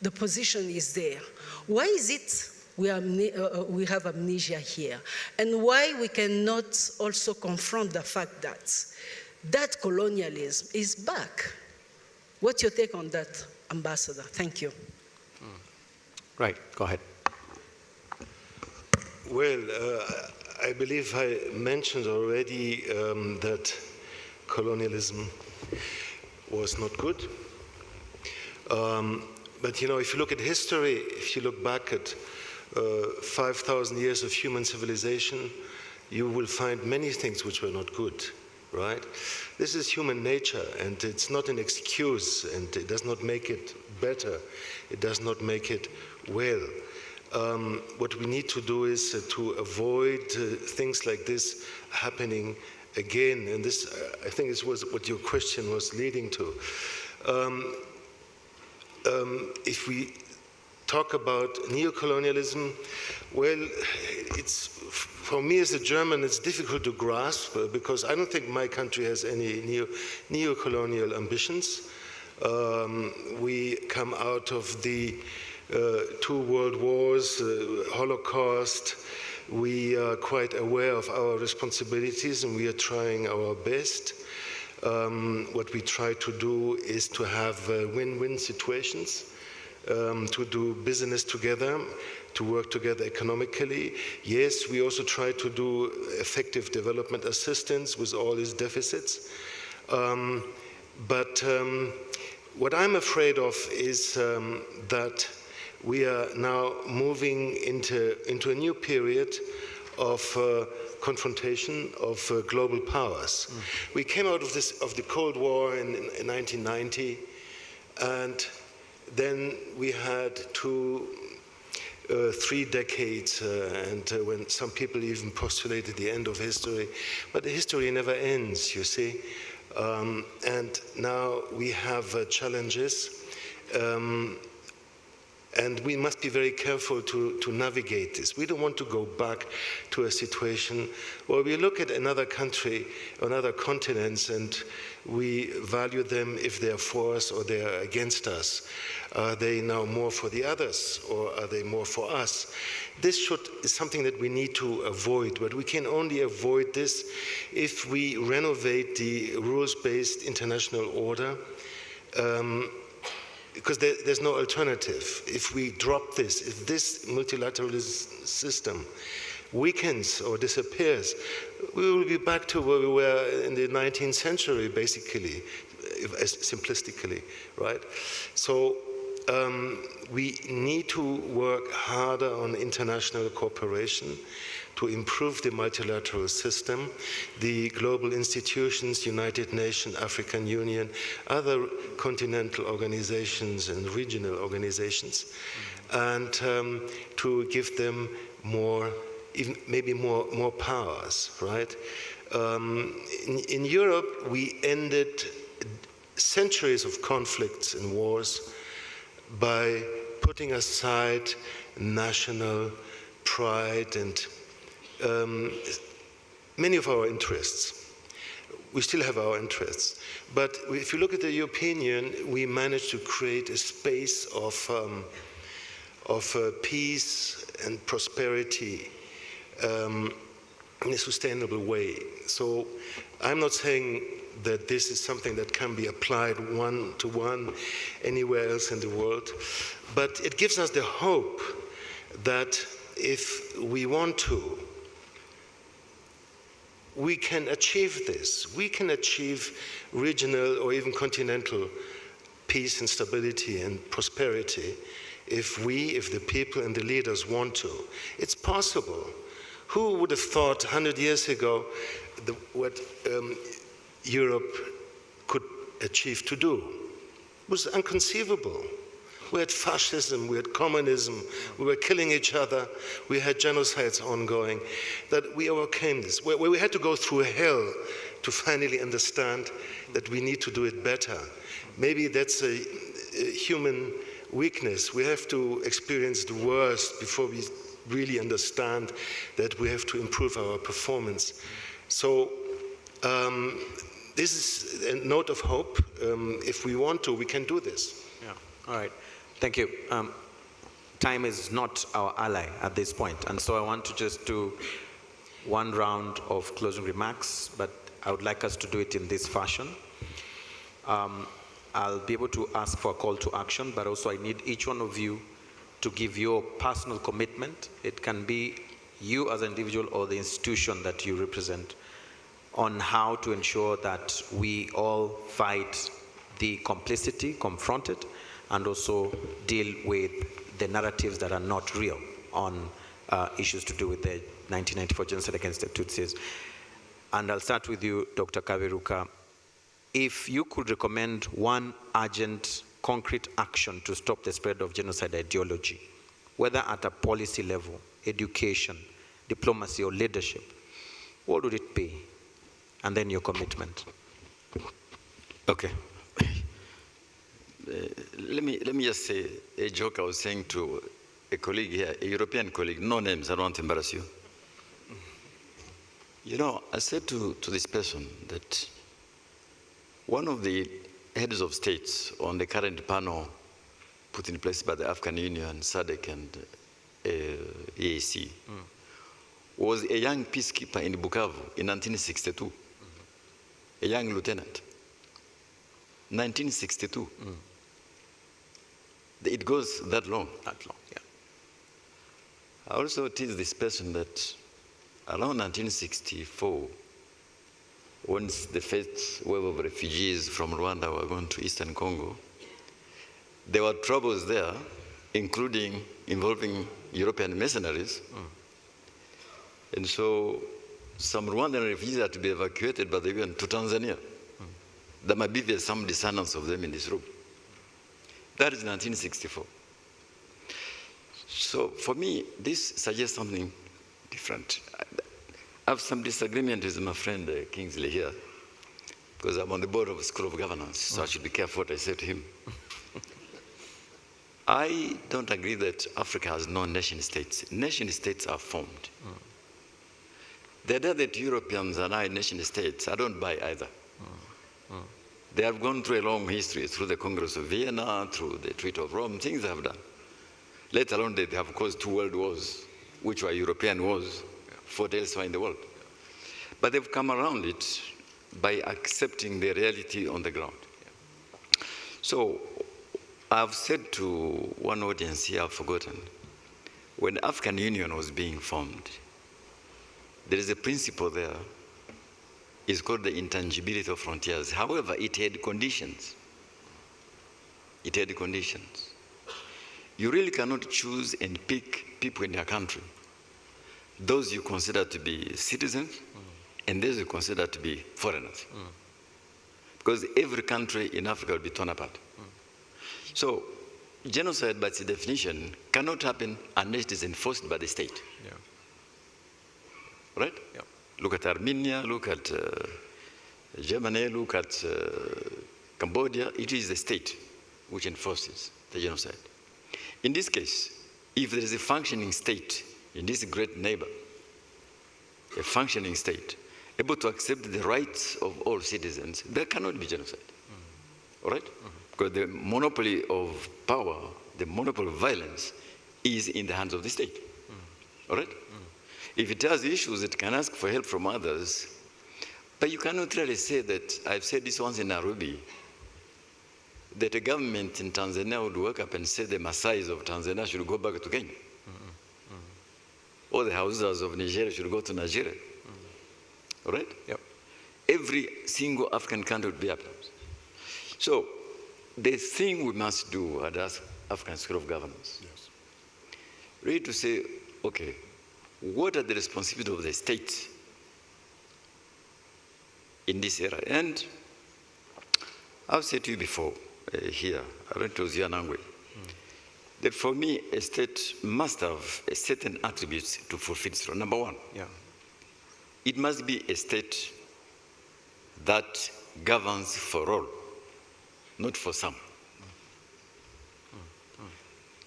the position is there. Why is it we have amnesia here? And why we cannot also confront the fact that colonialism is back? What's your take on that, Ambassador? Thank you. Right, go ahead. Well, I believe I mentioned already that colonialism was not good. But you know, if you look at history, if you look back at 5,000 years of human civilization, you will find many things which were not good, right? This is human nature, and it's not an excuse, and it does not make it better. It does not make it well. What we need to do is to avoid things like this happening again, and this, I think, this was what your question was leading to. If we talk about neocolonialism, well, it's, for me as a German, it's difficult to grasp because I don't think my country has any neocolonial ambitions. We come out of the 2 world wars, Holocaust. We are quite aware of our responsibilities and we are trying our best. What we try to do is to have win-win situations, to do business together, to work together economically. Yes, we also try to do effective development assistance with all its deficits. But what I'm afraid of is that we are now moving into a new period of confrontation of global powers. We came out of the Cold War in 1990, and then we had 3 decades, and when some people even postulated the end of history, but the history never ends, you see. And now we have challenges. And we must be very careful to navigate this. We don't want to go back to a situation where we look at another country, another continents, and we value them if they're for us or they're against us. Are they now more for the others or are they more for us? This is something that we need to avoid, but we can only avoid this if we renovate the rules-based international order. Because there's no alternative. If we drop this, if this multilateralist system weakens or disappears, we will be back to where we were in the 19th century, basically, simplistically, right? So we need to work harder on international cooperation to improve the multilateral system, the global institutions, United Nations, African Union, other continental organizations and regional organizations, and to give them more, even maybe more powers, right? In Europe, we ended centuries of conflicts and wars by putting aside national pride and many of our interests. We still have our interests. But if you look at the European Union, we managed to create a space of peace and prosperity in a sustainable way. So I'm not saying that this is something that can be applied one-to-one anywhere else in the world, but it gives us the hope that if we want to, we can achieve this. We can achieve regional or even continental peace and stability and prosperity if the people and the leaders want to. It's possible. Who would have thought 100 years ago what Europe could achieve to do? It was inconceivable. We had fascism, we had communism, we were killing each other, we had genocides ongoing, that we overcame this, where we had to go through hell to finally understand that we need to do it better. Maybe that's a human weakness. We have to experience the worst before we really understand that we have to improve our performance. So this is a note of hope. If we want to, we can do this. Yeah. All right. Thank you. Time is not our ally at this point, and so I want to just do one round of closing remarks, but I would like us to do it in this fashion. I'll be able to ask for a call to action, but also I need each one of you to give your personal commitment. It can be you as an individual or the institution that you represent, on how to ensure that we all fight the complicity, confront it, and also deal with the narratives that are not real on issues to do with the 1994 genocide against the Tutsis. And I'll start with you, Dr. Kaberuka. If you could recommend one urgent, concrete action to stop the spread of genocide ideology, whether at a policy level, education, diplomacy, or leadership, what would it be? And then your commitment. Okay. Let me just say a joke I was saying to a colleague here, a European colleague, no names, I don't want to embarrass you. You know, I said to this person that one of the heads of states on the current panel put in place by the African Union, SADC, and EAC was a young peacekeeper in Bukavu in 1962, a young lieutenant. 1962. It goes that long. That long, yeah. I also tease this person that around 1964, once the first wave of refugees from Rwanda were going to Eastern Congo, there were troubles there, involving European mercenaries. And so some Rwandan refugees had to be evacuated by the UN to Tanzania. There might be some descendants of them in this room. That is 1964. So for me, this suggests something different. I have some disagreement with my friend Kingsley here, because I'm on the board of the School of Governance, so I should be careful what I say to him. I don't agree that Africa has no nation states. Nation states are formed. The idea that Europeans are now nation states, I don't buy either. They have gone through a long history, through the Congress of Vienna, through the Treaty of Rome, things they have done. Let alone they have caused 2 world wars, which were European wars, fought elsewhere in the world. But they've come around it by accepting the reality on the ground. So I've said to one audience here, I've forgotten, when the African Union was being formed, there is a principle there. It's called the intangibility of frontiers. However, it had conditions. It had conditions. you really cannot choose and pick people in your country. Those you consider to be citizens, and those you consider to be foreigners. Because every country in Africa will be torn apart. So, genocide by its definition cannot happen unless it is enforced by the state. Right? Look at Armenia, look at Germany, look at Cambodia. It is the state which enforces the genocide. In this case, if there is a functioning state in this great neighbor, a functioning state, able to accept the rights of all citizens, there cannot be genocide. All right? Because the monopoly of power, the monopoly of violence is in the hands of the state. All right? If it has issues, it can ask for help from others. But you cannot really say that, I've said this once in Nairobi, that a government in Tanzania would wake up and say the Maasais of Tanzania should go back to Kenya. Or the Hausas of Nigeria should go to Nigeria. All right? Every single African country would be up. So, the thing we must do at the African School of Governance, really to say, okay, what are the responsibilities of the state in this era? And I've said to you before, here, I don't know if it was Yanangwe, that for me, a state must have a certain attributes to fulfill its role. Number one, it must be a state that governs for all, not for some.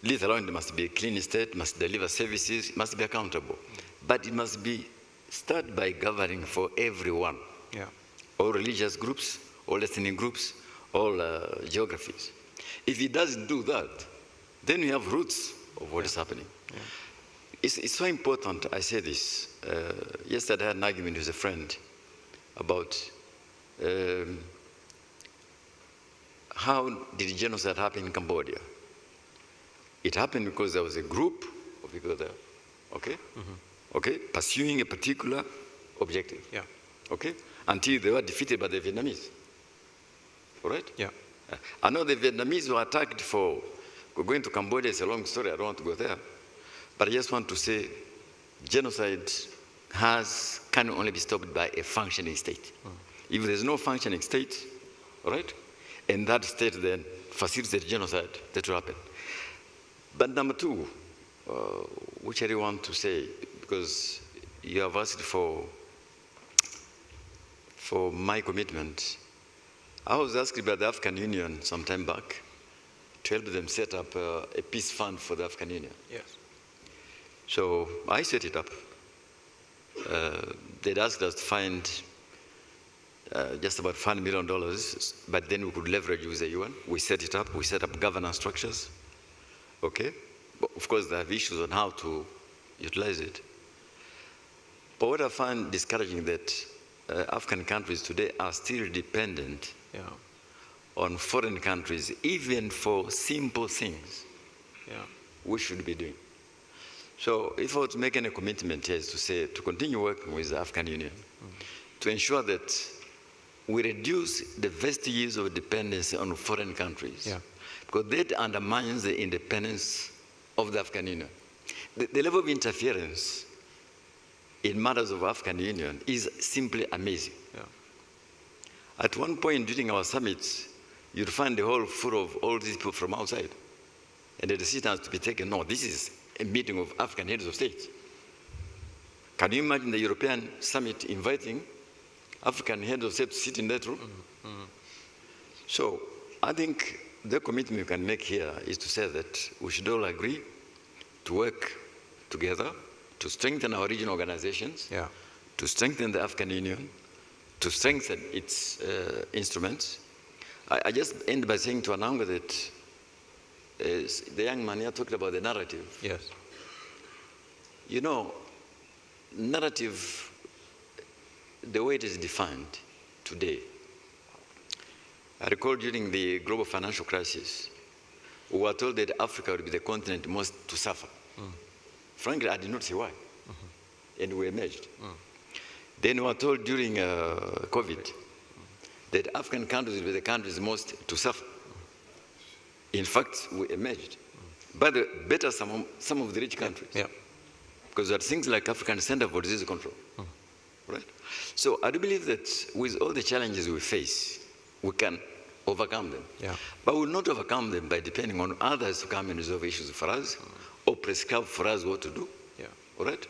Let alone it must be a clean state, must deliver services, must be accountable. But it must be start by governing for everyone. All religious groups, all ethnic groups, all geographies. If it doesn't do that, then we have roots of what is happening. It's so important, I say this. Yesterday I had an argument with a friend about how did genocide happen in Cambodia? It happened because there was a group of people there, okay, pursuing a particular objective, okay, until they were defeated by the Vietnamese, all right? I know the Vietnamese were attacked for going to Cambodia. It's a long story, I don't want to go there, but I just want to say genocide can only be stopped by a functioning state. If there's no functioning state, all right, and that state then facilitates genocide, that will happen. But number two, which I really want to say, because you have asked for my commitment, I was asked by the African Union some time back to help them set up a peace fund for the African Union. So I set it up. They'd asked us to find just about $5 million, but then we could leverage with the UN. We set it up. We set up governance structures. Okay? But of course, they have issues on how to utilize it. But what I find discouraging that African countries today are still dependent on foreign countries, even for simple things we should be doing. So if I were to make any commitment here is to say, to continue working with the African Union, to ensure that we reduce the vestiges of dependency on foreign countries, because that undermines the independence of the African Union. The level of interference in matters of African Union is simply amazing. At one point during our summits, you'd find the hall full of all these people from outside. And the decision has to be taken, no, this is a meeting of African heads of state. Can you imagine the European summit inviting African heads of state to sit in that room? So I think the commitment we can make here is to say that we should all agree to work together to strengthen our regional organizations, to strengthen the African Union, to strengthen its instruments. I just end by saying to Ananga that the young man here talked about the narrative. You know, narrative, the way it is defined today, I recall during the global financial crisis, we were told that Africa would be the continent most to suffer. Frankly, I did not see why. And we emerged. Then we were told during COVID that African countries would be the countries most to suffer. In fact, we emerged. but better some of the rich countries. Yeah. Because there are things like African Center for Disease Control. Right? So I do believe that with all the challenges we face, we can overcome them. Yeah. But we will not overcome them by depending on others to come and resolve issues for us or prescribe for us what to do. Yeah. All right?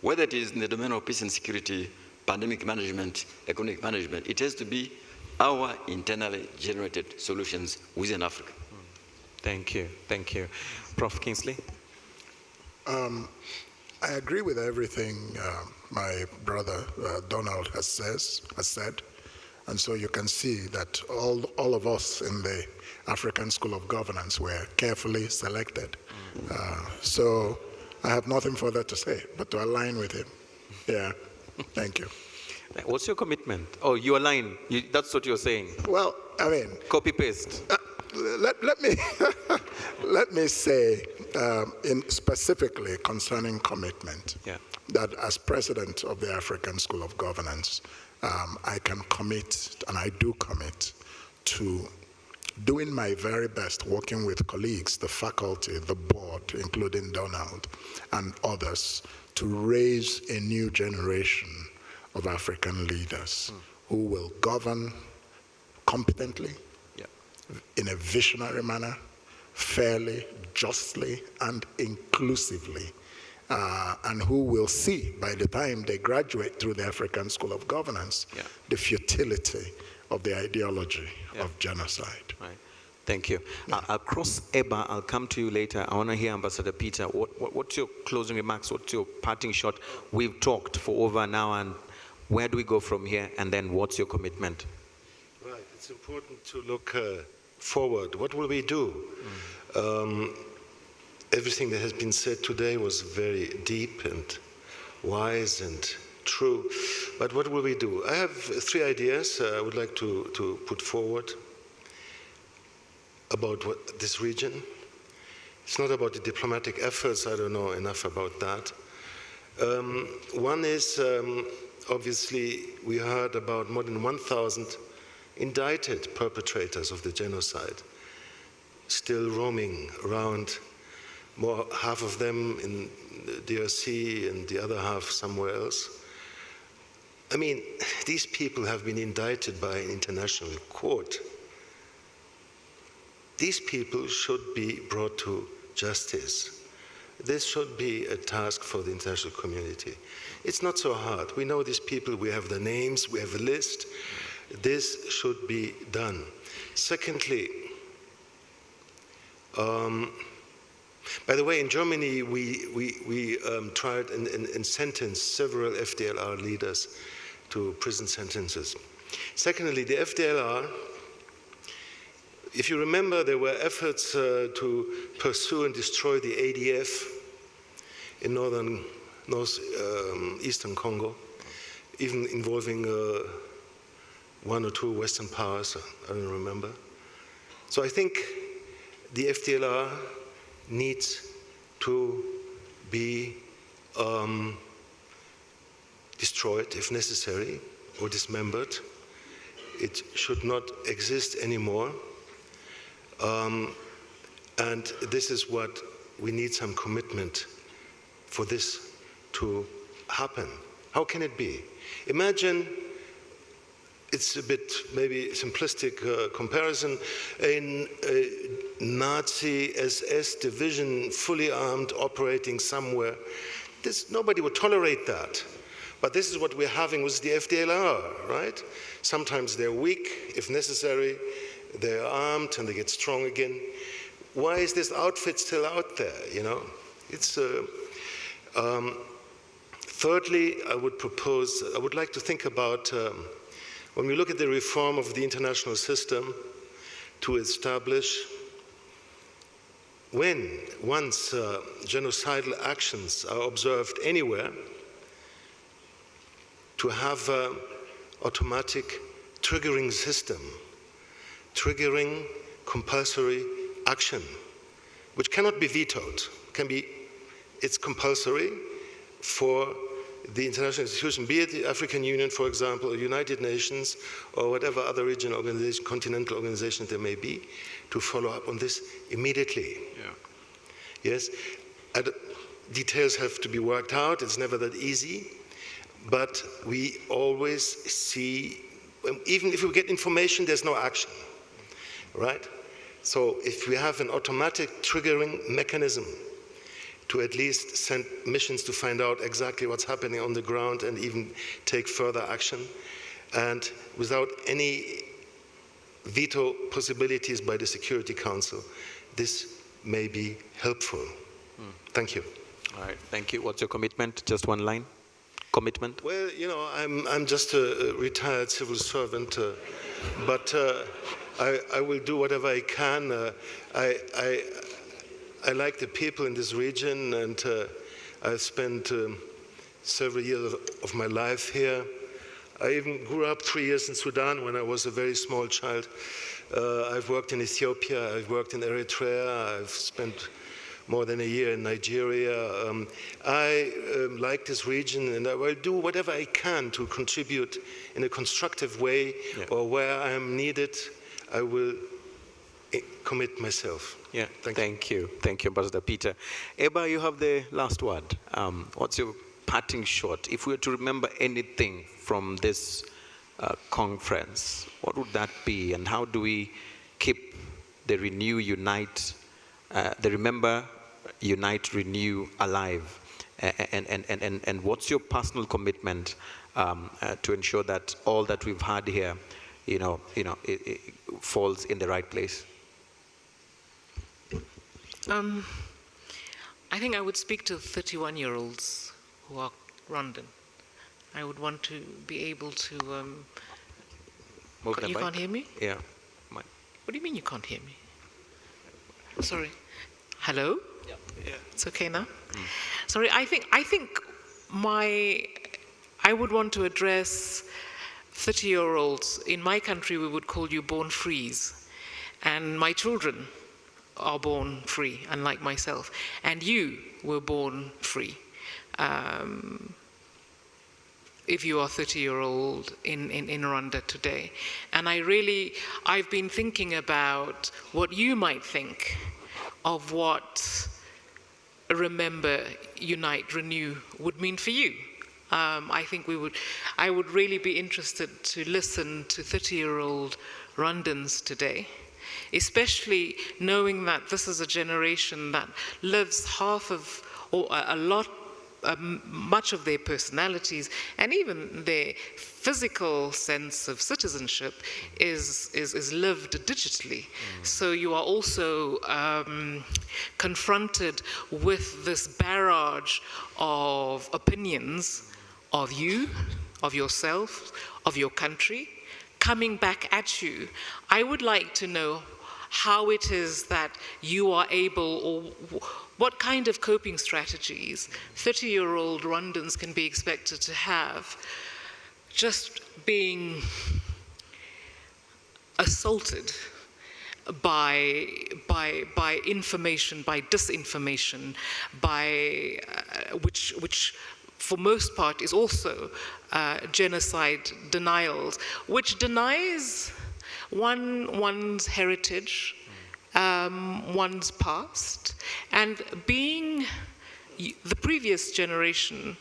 Whether it is in the domain of peace and security, pandemic management, economic management, it has to be our internally generated solutions within Africa. Thank you. Thank you. Prof. Kingsley? I agree with everything my brother Donald has said. And so you can see that all of us in the African School of Governance were carefully selected. So I have nothing further to say, but to align with him. Yeah, thank you. What's your commitment? Oh, you align. That's what you're saying. Well, I mean, copy paste. Let me let me say specifically concerning commitment, that as president of the African School of Governance, I can commit, and I do commit, to doing my very best, working with colleagues, the faculty, the board, including Donald and others, to raise a new generation of African leaders who will govern competently, in a visionary manner, fairly, justly, and inclusively, and who will see, by the time they graduate through the African School of Governance, the futility of the ideology of genocide. Right. Thank you. Across EBA, I'll come to you later. I want to hear Ambassador Peter. What's your closing remarks? What's your parting shot? We've talked for over an hour, and where do we go from here? And then what's your commitment? Right. It's important to look forward. What will we do? Everything that has been said today was very deep and wise and true. But what will we do? I have 3 ideas I would like to put forward about this region. It's not about the diplomatic efforts. I don't know enough about that. One is, obviously, we heard about more than 1,000 indicted perpetrators of the genocide still roaming around, half of them in the DRC and the other half somewhere else. I mean, these people have been indicted by an international court. These people should be brought to justice. This should be a task for the international community. It's not so hard. We know these people, we have the names, we have a list. This should be done. Secondly, by the way, in Germany, we tried and sentenced several FDLR leaders to prison sentences. Secondly, the FDLR, if you remember, there were efforts to pursue and destroy the ADF in northeastern Congo, even involving 1 or 2 Western powers, I don't remember. So I think the FDLR needs to be destroyed if necessary, or dismembered. It should not exist anymore. And this is what we need, some commitment for this to happen. How can it be? Imagine, it's a bit maybe simplistic comparison, a Nazi SS division, fully armed, operating somewhere. Nobody would tolerate that. But this is what we're having with the FDLR, right? Sometimes they're weak, if necessary, they're armed and they get strong again. Why is this outfit still out there, you know? It's, thirdly, I would like to think about, when we look at the reform of the international system to establish, once genocidal actions are observed anywhere, to have an automatic triggering system, triggering compulsory action, which cannot be vetoed. It's compulsory for the international institution, be it the African Union, for example, or United Nations, or whatever other regional organization, continental organization there may be, to follow up on this immediately. Yes, details have to be worked out. It's never that easy, but we always see, even if we get information, there's no action, right? So if we have an automatic triggering mechanism to at least send missions to find out exactly what's happening on the ground and even take further action, and without any veto possibilities by the Security Council, this may be helpful. Thank you. All right, thank you. What's your commitment? Just one line. Commitment? Well, you know, I'm just a retired civil servant, but I will do whatever I can. I like the people in this region, and I spent several years of my life here. I even grew up 3 years in Sudan when I was a very small child. I've worked in Ethiopia, I've worked in Eritrea, I've spent more than a year in Nigeria. I like this region, and I will do whatever I can to contribute in a constructive way, or where I am needed, I will commit myself. Yeah, thank you. Thank you, Ambassador Peter. Eba, you have the last word. What's your parting shot? If we were to remember anything from this conference, what would that be? And how do we keep the Renew, Unite, the Remember, Unite, Renew alive? And what's your personal commitment to ensure that all that we've had here, it falls in the right place? I think I would speak to 31-year-olds who are Rwandan. I would want to be able to... you can't hear me? Yeah. What do you mean you can't hear me? Sorry. Hello? Yeah. It's okay now? Sorry, I think I would want to address 30-year-olds. In my country, we would call you born frees. And my children are born free, unlike myself. And you were born free. If you are 30-year-old in Rwanda today. And I've been thinking about what you might think of what Remember, Unite, Renew would mean for you. I think I would really be interested to listen to 30-year-old Rwandans today, especially knowing that this is a generation that lives much of their personalities and even their physical sense of citizenship is lived digitally. So you are also confronted with this barrage of opinions of you, of yourself, of your country, coming back at you. I would like to know how it is that you are able, or what kind of coping strategies 30-year-old Rwandans can be expected to have, just being assaulted by information, by disinformation, which for most part is also genocide denials, which denies one's heritage, one's past, and being the previous generation,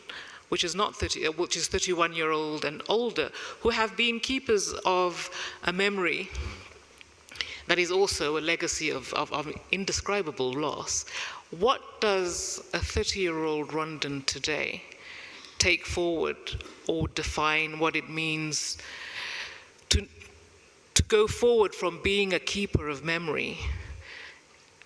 which is 31-year-old and older, who have been keepers of a memory that is also a legacy of indescribable loss. What does a 30-year-old Rwandan today take forward or define what it means to go forward from being a keeper of memory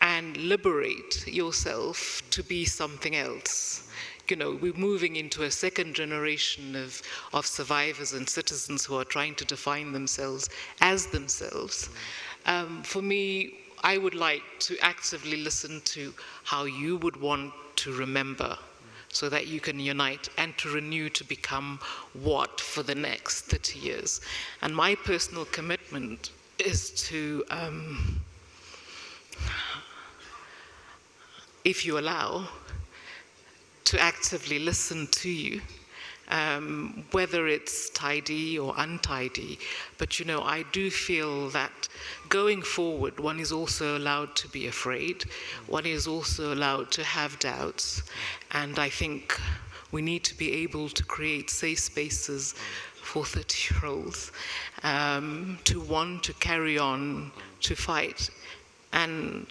and liberate yourself to be something else? You know, we're moving into a second generation of survivors and citizens who are trying to define themselves as themselves. For me, I would like to actively listen to how you would want to remember, so that you can unite and to renew to become what for the next 30 years. And my personal commitment is to, if you allow, to actively listen to you whether it's tidy or untidy. But, you know, I do feel that going forward, one is also allowed to be afraid. One is also allowed to have doubts. And I think we need to be able to create safe spaces for 30-year-olds to want to carry on, to fight. And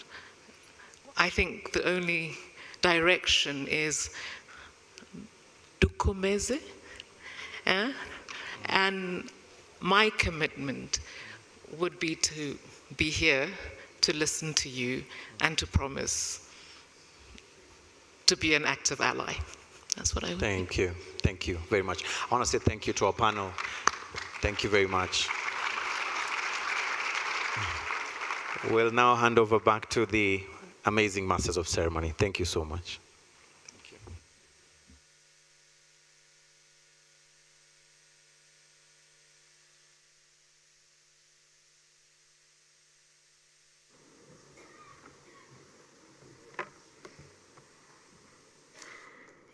I think the only direction is dukomeze, and my commitment would be to be here to listen to you and to promise to be an active ally. That's what I would Thank you. Thank you very much. I want to say thank you to our panel. Thank you very much. We'll now hand over back to the amazing Masters of Ceremony. Thank you so much.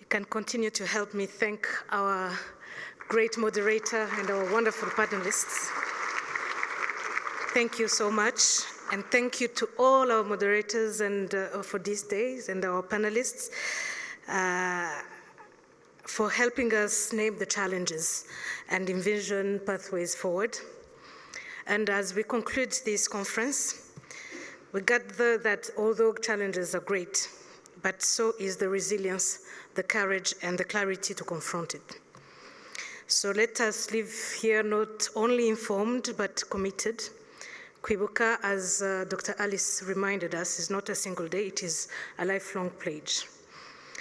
Can continue to help me thank our great moderator and our wonderful panelists. Thank you so much, and thank you to all our moderators and for these days, and our panelists for helping us name the challenges and envision pathways forward. And as we conclude this conference, we gather that although challenges are great, but so is the resilience, the courage, and the clarity to confront it. So let us leave here not only informed, but committed. Kwibuka, as Dr. Alice reminded us, is not a single day, it is a lifelong pledge.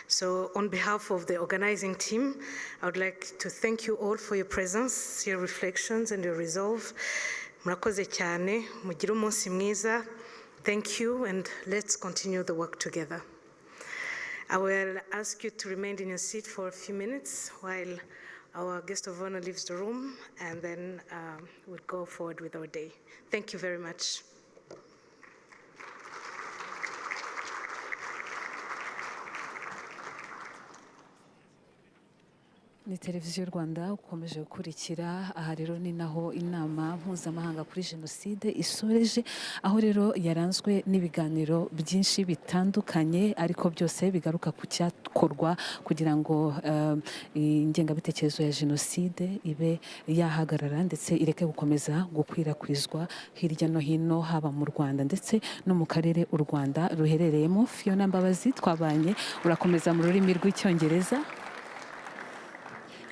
So on behalf of the organizing team, I would like to thank you all for your presence, your reflections, and your resolve. Murakoze cyane, mugire umunsi mwiza. Thank you, and let's continue the work together. I will ask you to remain in your seat for a few minutes while our guest of honor leaves the room, and then we'll go forward with our day. Thank you very much. Ni televiziyo Rwanda ukomeje gukurikira. Aha rero ni naho inama mpuzamahanga kuri jenoside isoreje, aho rero yaranzwe n'ibiganiro byinshi bitandukanye, ariko byose bigaruka ku cyakorwa kugira ngo ingengabitekerezo ya jenoside ibe yahagarara ndetse ireke gukomeza gukwirakwizwa hirya no hino, haba mu Rwanda ndetse no mu karere u Rwanda ruherereyemo. Fiona Mbabazi, twabanye, urakomeza mu rurimi rw'Icyongereza.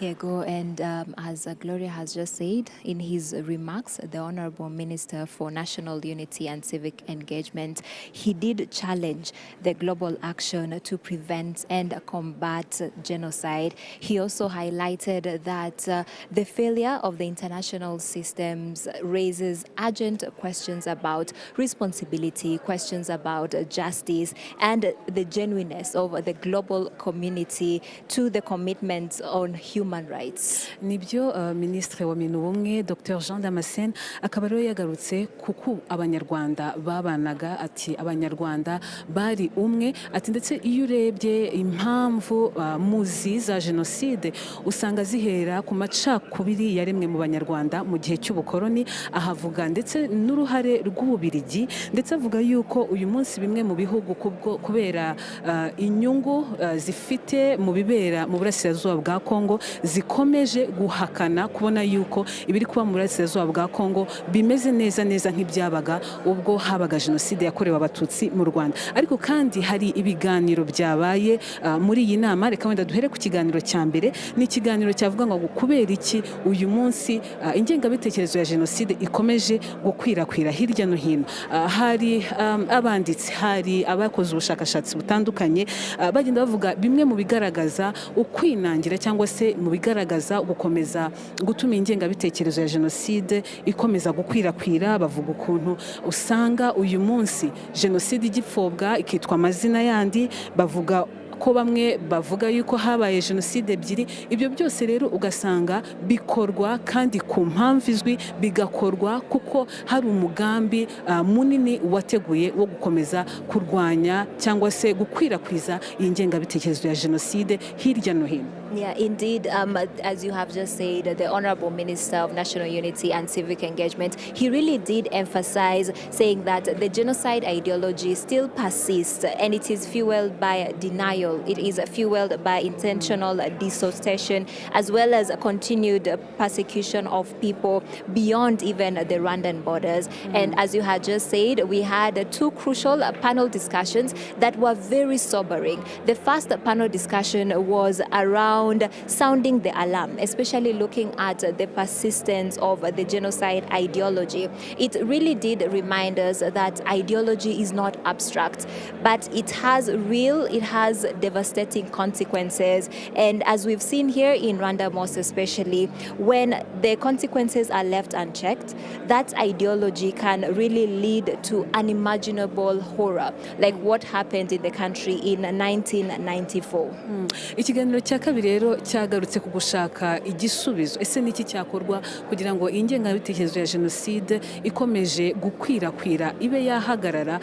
Yego, and as Gloria has just said in his remarks, the Honorable Minister for National Unity and Civic Engagement, he did challenge the global action to prevent and combat genocide. He also highlighted that the failure of the international systems raises urgent questions about responsibility, questions about justice, and the genuineness of the global community to the commitments on human rights. Nibyo Ministre wa Minubumwe Dr. Jean Damascene akaba rero yagarutse kuko abanyarwanda babanaga, ati abanyarwanda bari umwe, ati ndetse iyo urebye impamvu muzi za jenoside usanga zihera ku macakubiri yaremwe mu banyarwanda mu gihe cy'ubukoloni. Ahavuga ndetse n'uruhare rw'Ububirigi, ndetse avuga yuko uyu munsi bimwe mu bihugu kubera inyungu zifite mu bibera mu burasirazuba bwa Kongo zikomeje guhakana kubona yuko ibiri kuba mu burasirazuba bwa Kongo bimeze neza nk'ibyabaga ubwo habaga jenoside yakorewe abatutsi mu Rwanda. Ariko kandi hari ibiganiro byabaye muri iyi nama. Reka wenda duhere ku kiganiro cya mbere. Ni ikiganiro cyavuga ngo kubera iki uyu munsi ingengabitekerezo ya jenoside ikomeje gukwirakwira hirya no hino. Hari abanditsi, hari abakoze ubushakashatsi butandukanye bagenda bavuga bimwe mu bigaragaza ukwinangira cyangwa se mu bigaragaza gukomeza gutuma ingengabitekerezo ya jenoside ikomeza gukwirakwira. Bavuga ukuntu usanga uyu munsi jenoside igipfobwa ikitwa amazina yandi, bavuga ko bamwe bavuga yuko habaye jenoside ebyiri. Ibyo byose rero ugasanga bikorwa kandi ku mpamvu izwi, bigakorwa kuko hari umugambi munini wateguye wo gukomeza kurwanya cyangwa se gukwirakwiza iyi ngengabitekerezo ya jenoside hirya no hino. Yeah, indeed. As you have just said, the Honorable Minister of National Unity and Civic Engagement, he really did emphasize saying that the genocide ideology still persists and it is fueled by denial. It is fueled by intentional dissociation as well as continued persecution of people beyond even the Rwandan borders. And as you had just said, we had two crucial panel discussions that were very sobering. The first panel discussion was around sounding the alarm, especially looking at the persistence of the genocide ideology. It really did remind us that ideology is not abstract, but it has devastating consequences. And as we've seen here in Rwanda most especially, when the consequences are left unchecked, that ideology can really lead to unimaginable horror, like what happened in the country in 1994. Ikiganiro cya kabiri rero cyagarutse ku gushaka igisubizo. Ese niki cyakorwa kugira ngo ingengabitekerezo ya jenoside ikomeje gukwirakwira ibe yahagarara?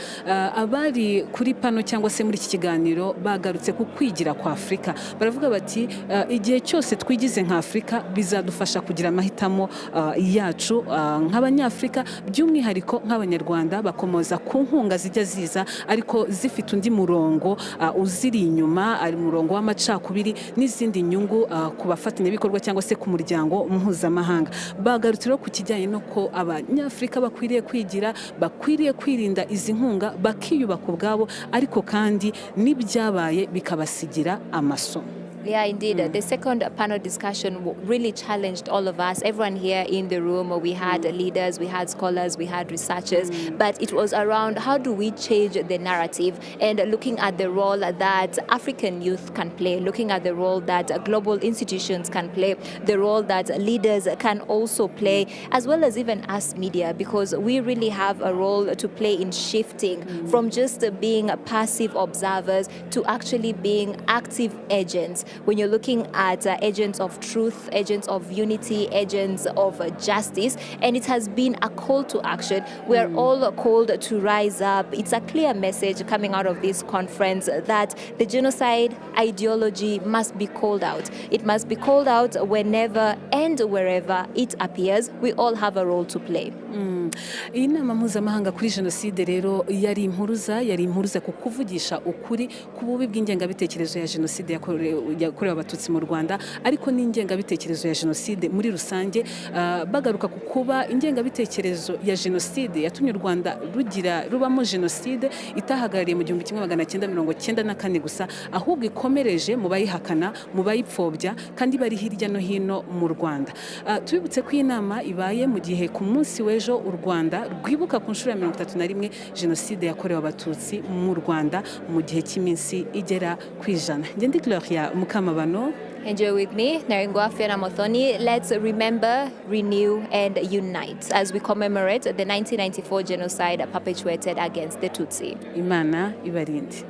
Abari kuri pano cyangwa se muri iki kiganiro bagarutse ku kwigira kwa Afurika. Baravuga bati igihe cyose twigize nka Afurika bizadufasha kugira amahitamo yacu nk'abanyafurika, by'umwihariko nk'abanyarwanda bakomoza ku nkunga zijya ziza ariko zifite undi murongo uziri inyuma, ari murongo w'amacakubiri n'izindi nyungu ku bafatanyabikorwa cyangwa se ku muryango mpuzamahanga. Bagarutse rero ku kijyanye no ko abanyafurika bakwiriye kwigira, bakwiriye kwirinda izi nkunga, bakiyubaka ubwabo, ariko kandi n'ibyabaye bikabasigira amasomo. Yeah, indeed. The second panel discussion really challenged all of us, everyone here in the room. We had leaders, we had scholars, we had researchers, but it was around how do we change the narrative and looking at the role that African youth can play, looking at the role that global institutions can play, the role that leaders can also play, as well as even us media, because we really have a role to play in shifting from just being passive observers to actually being active agents. When you're looking at agents of truth, agents of unity, agents of justice, and it has been a call to action. We are all called to rise up. It's a clear message coming out of this conference that the genocide ideology must be called out. It must be called out whenever and wherever it appears. We all have a role to play. Iyi nama mpuzamahanga kuri jenoside rero yari impuruza ku kuvugisha ukuri ku bubi bw'ingengabitekerezo ya jenoside yakorewe abatutsi mu Rwanda, ariko n'ingengabitekerezo ya jenoside muri rusange, bagaruka ku kuba ingengabitekerezo ya jenoside yatumye u Rwanda rubamo jenoside itahagarariye mu 1994 gusa, ahubwo ikomereje mu bayihakana, mu bayipfobya kandi bari hirya no hino mu Rwanda. Tubibutse ko iyi nama ibaye mu gihe ku munsi w'ejo u Rwanda rwibuka ku nshuro ya 31 jenoside yakorewe abatutsi mu Rwanda mu gihe cy'iminsi igera ku 100. Nge ndi Gloria Mukamabano. Enjoy with me, Narengwa Fiona Mothoni. Let's remember, renew, and unite as we commemorate the 1994 genocide perpetuated against the Tutsi. Imana ibarinde.